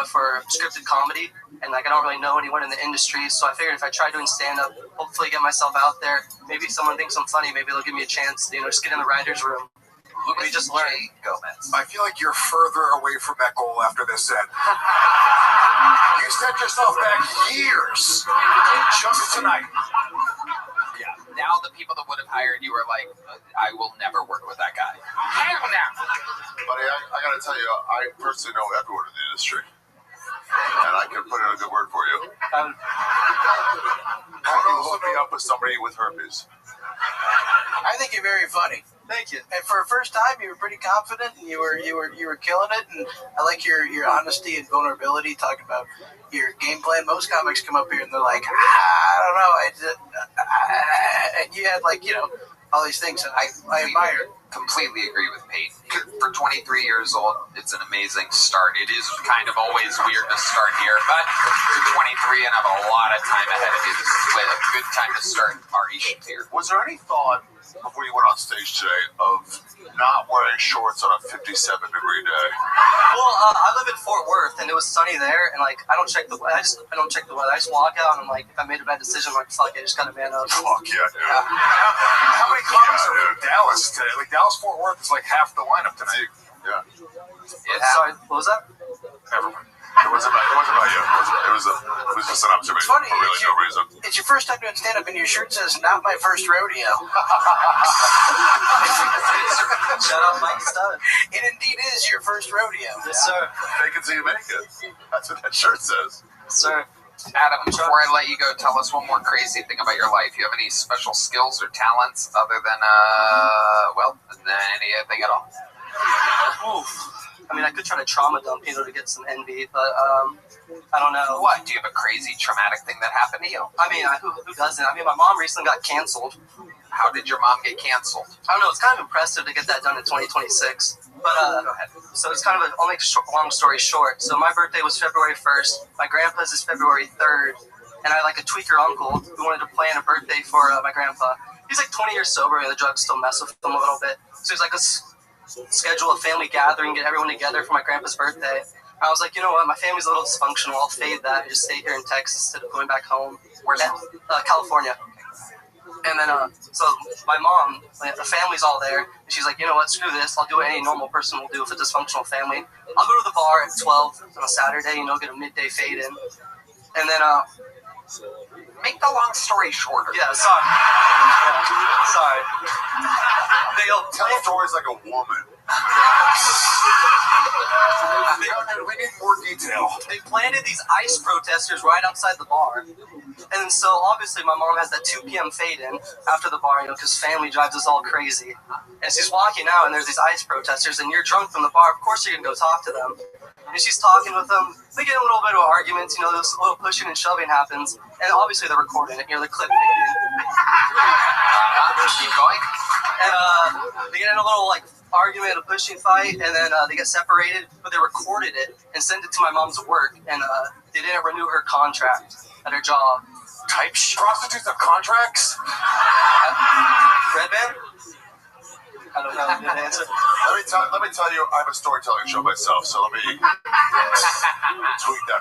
for scripted comedy, and, like, I don't really know anyone in the industry, so I figured if I try doing stand-up, hopefully get myself out there, maybe someone thinks I'm funny, maybe they'll give me a chance to, you know, just get in the writer's room. Maybe just learn. Gomez. I feel like you're further away from that goal after this set. You set yourself back years just tonight. Yeah. Now the people that would have hired you are like, I will never work with that guy. Hell no. Buddy, I gotta tell you, I personally know everyone in the industry. And I can put in a good word for you. How do you hook me up with somebody with herpes? I think you're very funny. Thank you. And for a first time, you were pretty confident, and you were killing it. And I like your honesty and vulnerability, talking about your game plan. Most comics come up here and they're like, I don't know, and you had, like, you know, all these things that I admire. Completely agree with Peyton. For 23 years old, it's an amazing start. It is kind of always weird to start here, but you're 23 and have a lot of time ahead of you. This is a good time to start our Asian here. Was there any thought, before you went on stage today, of not wearing shorts on a 57-degree day? Well, I live in Fort Worth, and it was sunny there, and, like, I don't check the weather. I don't check the weather. I just walk out, and I'm like, if I made a bad decision, I'm like, fuck it, I just gotta man up. Fuck yeah, dude. How many comics are in Dallas today? Like, Dallas-Fort Worth is like half the lineup tonight. Yeah. Sorry, what was that? Everyone. It wasn't about you. It was just an observation. It's funny. For really no reason. It's your first time doing stand-up, and your shirt says, "Not my first rodeo." Shout out Mike Stud. It indeed is your first rodeo. Yes, sir. Fake it till you make it. That's what that shirt says. Yes, sir. Adam, before I let you go, tell us one more crazy thing about your life. You have any special skills or talents other than, anything at all? Oof. I mean, I could try to trauma dump, you know, to get some envy, but I don't know. What? Do you have a crazy traumatic thing that happened to you? I mean, who doesn't? I mean, my mom recently got canceled. How did your mom get canceled? I don't know. It's kind of impressive to get that done in 2026. But Go ahead. So it's kind of I'll make a long story short. So my birthday was February 1st. My grandpa's is February 3rd. And I had, like, a tweaker uncle who wanted to plan a birthday for my grandpa. He's like 20 years sober, and the drugs still mess with him a little bit. So he's like, let's schedule a family gathering, get everyone together for my grandpa's birthday. I was like, you know what, my family's a little dysfunctional. I'll fade that and just stay here in Texas instead of going back home. Where's California. And then, so my mom, the family's all there, and she's like, you know what, screw this. I'll do what any normal person will do with a dysfunctional family. I'll go to the bar at 12 on a Saturday, you know, get a midday fade in. And then, make the long story shorter. Yeah, sorry. Tell stories like a woman. We need more detail. They planted these ICE protesters right outside the bar. And so obviously my mom has that 2 p.m. fade in after the bar, you know, because family drives us all crazy. And she's walking out, and there's these ICE protesters, and you're drunk from the bar. Of course you're going to go talk to them. And she's talking with them. They get a little bit of arguments, you know, this little pushing and shoving happens. And obviously they're recording it, you know, the clip fading. Keep going. And they get in a little, like, argument, a pushing fight, and then they get separated, but they recorded it and sent it to my mom's work, and they didn't renew her contract at her job. Prostitutes have contracts? Red Band? I don't know. Good answer. Let me tell you, I have a storytelling show myself, so let me tweet that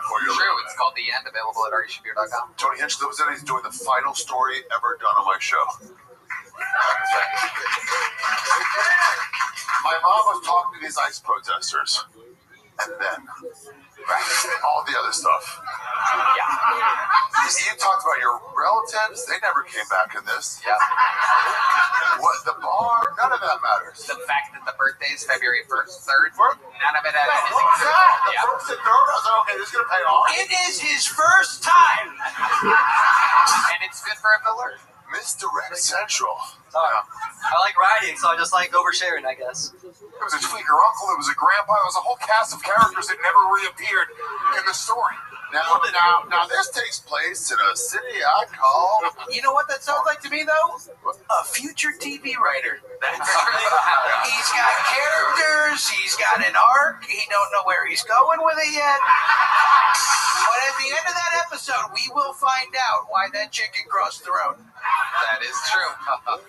for you. True, it's called The End, available at arishabir.com. Tony Hinchcliffe is doing the final story ever done on my show. My mom was talking to these ICE protesters, and then all the other stuff. You talked about your relatives. They never came back in this. Yeah. What, the bar? None of that matters. The fact that the birthday is February 1st, 3rd, none of it has anything What was to do that? with The it. first and third? I was like, okay, this is going to pay off. It is his first time. And it's good for him to learn. Misdirect Central. I like riding, so I just like oversharing, I guess. It was a tweaker uncle, it was a grandpa, it was a whole cast of characters that never reappeared in the story. Now this takes place in a city I call... You know what that sounds like to me, though? A future TV writer. He's got characters, he's got an arc, he don't know where he's going with it yet. But at the end of that episode, we will find out why that chicken crossed the road. That is true.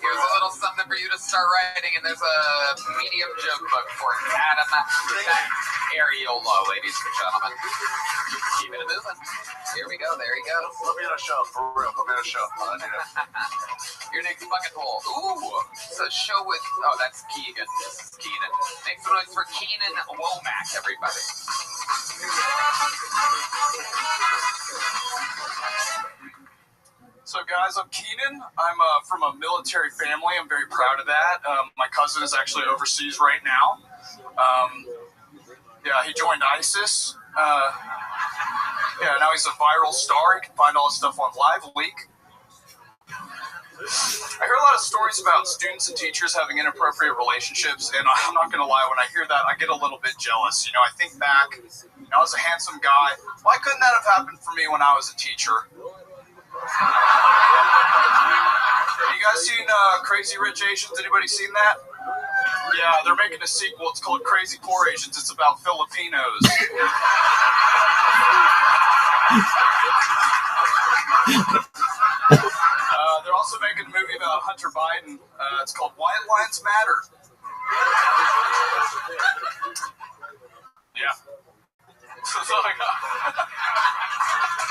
Here's a little something for you to start writing, and there's a medium joke book for Adam Ariola, ladies and gentlemen. Keep it moving. Here we go. There he goes. Put me in a show, for real. Put me in a show. I need it. Your next bucket hole. Ooh, it's a show with. Oh, that's Keegan. This is Keenan. Make some noise for Keenan Womack, everybody. So guys, I'm Keenan. I'm from a military family. I'm very proud of that. My cousin is actually overseas right now. Yeah, he joined ISIS. Yeah, now he's a viral star. You can find all his stuff on Live Leak. I hear a lot of stories about students and teachers having inappropriate relationships, and I'm not going to lie, when I hear that, I get a little bit jealous. You know, I think back, I was a handsome guy. Why couldn't that have happened for me when I was a teacher? You guys seen Crazy Rich Asians? Anybody seen that? Yeah, they're making a sequel. It's called Crazy Poor Asians. It's about Filipinos. They're also making a movie about Hunter Biden. It's called White Lines Matter. Yeah. That's all I got.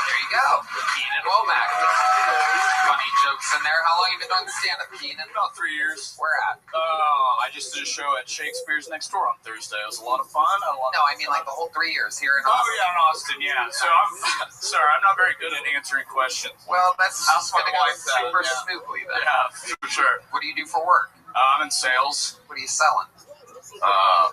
There you go. Keenan Womack. Funny jokes in there. How long have you been doing stand-up, Keenan? About 3 years. Where at? I just did a show at Shakespeare's next door on Thursday. It was a lot of fun. No, I mean like the whole 3 years here in Austin. Oh, yeah, in Austin, yeah. So I'm sorry, I'm not very good at answering questions. Well, that's Ask my going to go wife that, super yeah. smoothly then. Yeah, for sure. What do you do for work? I'm in sales. What are you selling?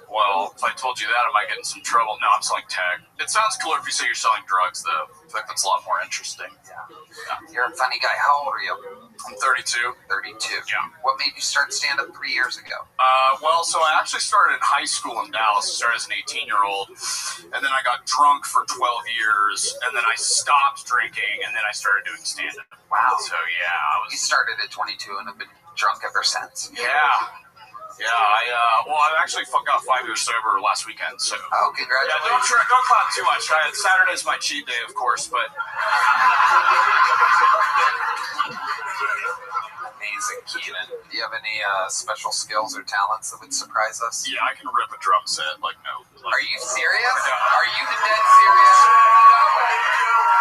Well, if I told you that, I might get in some trouble. No, I'm selling tag. It sounds cooler if you say you're selling drugs, though. I think that's a lot more interesting. Yeah. You're a funny guy. How old are you? I'm 32. 32. Yeah. What made you start stand-up 3 years ago? Well, so I actually started in high school in Dallas. I started as an 18-year-old, and then I got drunk for 12 years, and then I stopped drinking, and then I started doing stand-up. Wow. So, yeah, You started at 22 and have been drunk ever since. Yeah. Yeah, I actually got 5 years sober last weekend, so. Oh, congratulations. Yeah, don't clap too much. Saturday's my cheat day, of course, but. Amazing, Keenan. Do you have any special skills or talents that would surprise us? Yeah, I can rip a drum set, like, no. Are you serious? Are you the dead serious?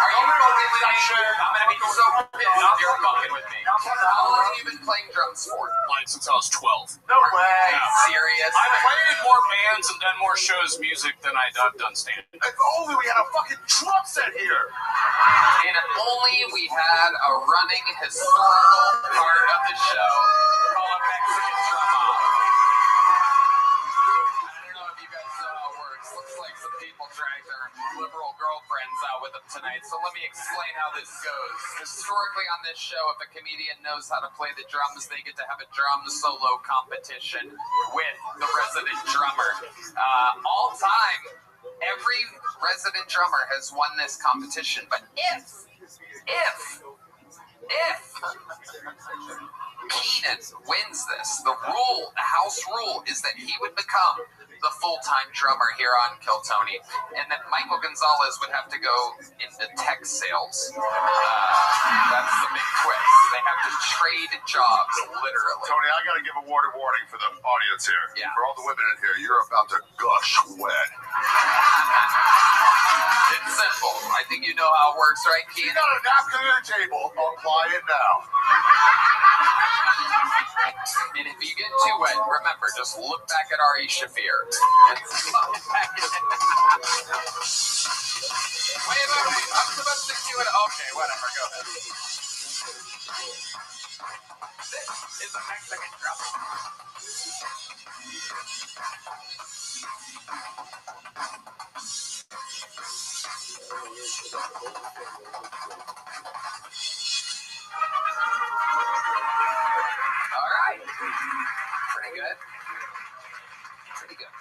Are you fucking with me? I'm gonna be so pissed if you're fucking with me. How long have you been playing drums for? Like, since I was 12. No way. Serious? I've played in more bands and done more shows music than I've done stand-up. If only we had a fucking drum set here. And if only we had a running historical part of the show called Mexican Drum Off. I don't know if you guys know how it works. Looks like some people dragged their liberal girlfriends out with them tonight. So let me explain how this goes. Historically on this show, if a comedian knows how to play the drums, they get to have a drum solo competition with the resident drummer. All time, every resident drummer has won this competition, but if Keenan wins this, the house rule is that he would become the full-time drummer here on Kill Tony, and that Michael Gonzalez would have to go into tech sales. That's the big twist. They have to trade jobs, literally. Tony, I gotta give a warning for the audience here. Yeah. For all the women in here, you're about to gush wet. It's simple. I think you know how it works, right, You Keenan? got a napkin on your table. Apply it now. And if you get too it, remember, just look back at Ari Shafir. And back in. Wait, I'm supposed to do it. Okay, whatever, go ahead. This is a Mexican drum. Alright. Pretty good. Pretty good.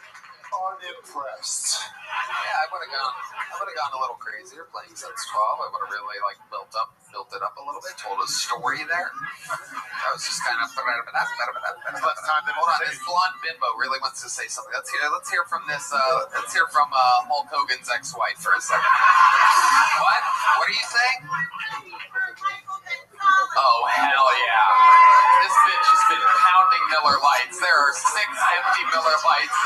Unimpressed. Yeah, I would have gone a little crazier playing since 12. I would have really built it up a little bit, told a story there. I was just kind of hold on, this blonde bimbo really wants to say something. Let's hear from this Hulk Hogan's ex-wife for a second. What? What are you saying? Oh hell yeah. This bitch has been pounding Miller Lights. There are 6 empty Miller Lights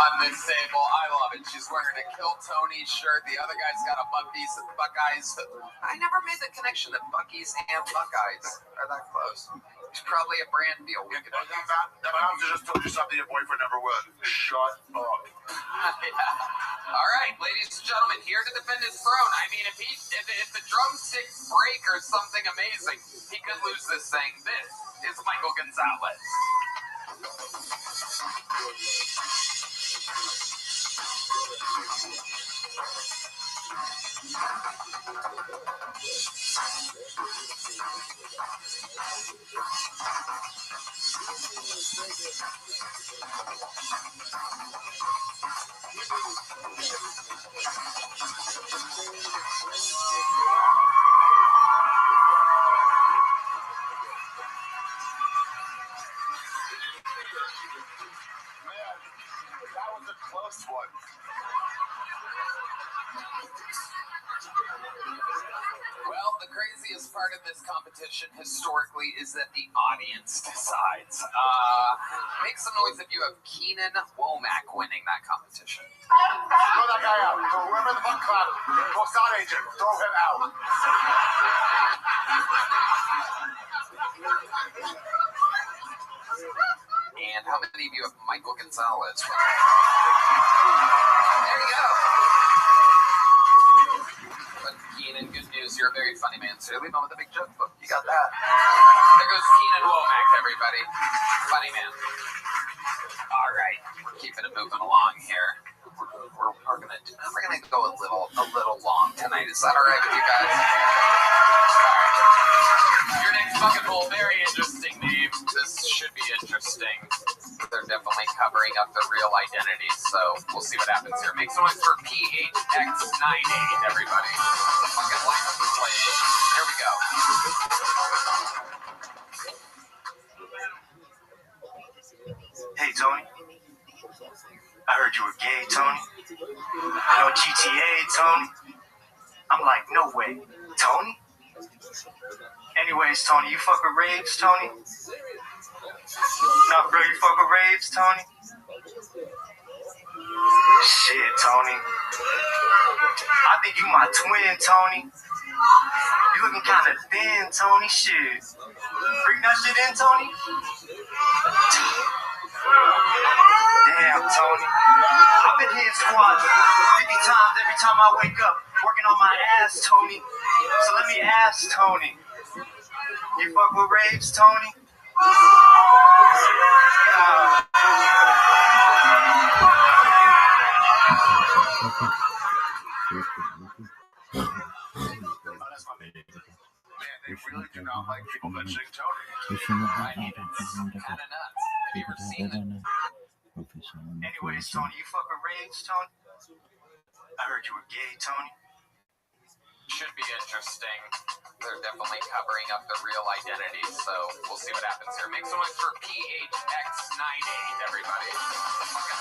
on this table. I love it. She's wearing a Kill Tony shirt. The other guy's got a Buckeyes. I never made the connection that Bucky's and Buckeyes are that close. It's probably a brand deal. We could have The bouncer just told you something your boyfriend never would. Shut up. Yeah. All right, ladies and gentlemen, here to defend his throne. I mean, if the drumsticks break or something amazing, he could lose this thing. This is Michael Gonzalez. That was a close one. Well, the craziest part of this competition historically is that the audience decides. Make some noise if you have Keenan Womack winning that competition. Throw that guy out. So whoever the butt clap, Mossad agent, throw him out. And how many of you have Michael Gonzalez? There you go. But Keenan, good news, you're a very funny man. So leave him with a big joke book. You got that. There goes Keenan Womack, everybody. Funny man. All right, we're keeping it moving along here. We're gonna go a little long tonight. Is that all right with you guys? Your next bucket bowl, very interesting name. This should be interesting. They're definitely covering up their real identities, so we'll see what happens here. Make some noise for PHX98, everybody. The fucking lineup is playing. Here we go. Hey, Tony. I heard you were gay, Tony. No GTA, Tony. I'm like, no way. Tony? Anyways, Tony, you fuck with raves, Tony? Nah, bro, you fuck with raves, Tony? Shit, Tony. I think you my twin, Tony. You looking kinda thin, Tony. Shit. Bring that shit in, Tony. Damn, Tony. I've been hitting squats 50 times every time I wake up, working on my ass, Tony. So let me ask, Tony. You fuck with raves, Tony? They really do not like people mentioning Tony. I mean, it's kind of nuts. Have you ever seen it? Anyways, Tony, you fuck with raves, Tony? I heard you were gay, Tony. Should be interesting. They're definitely covering up their real identities, so we'll see what happens here. Make some noise for PHX98, everybody. The fucking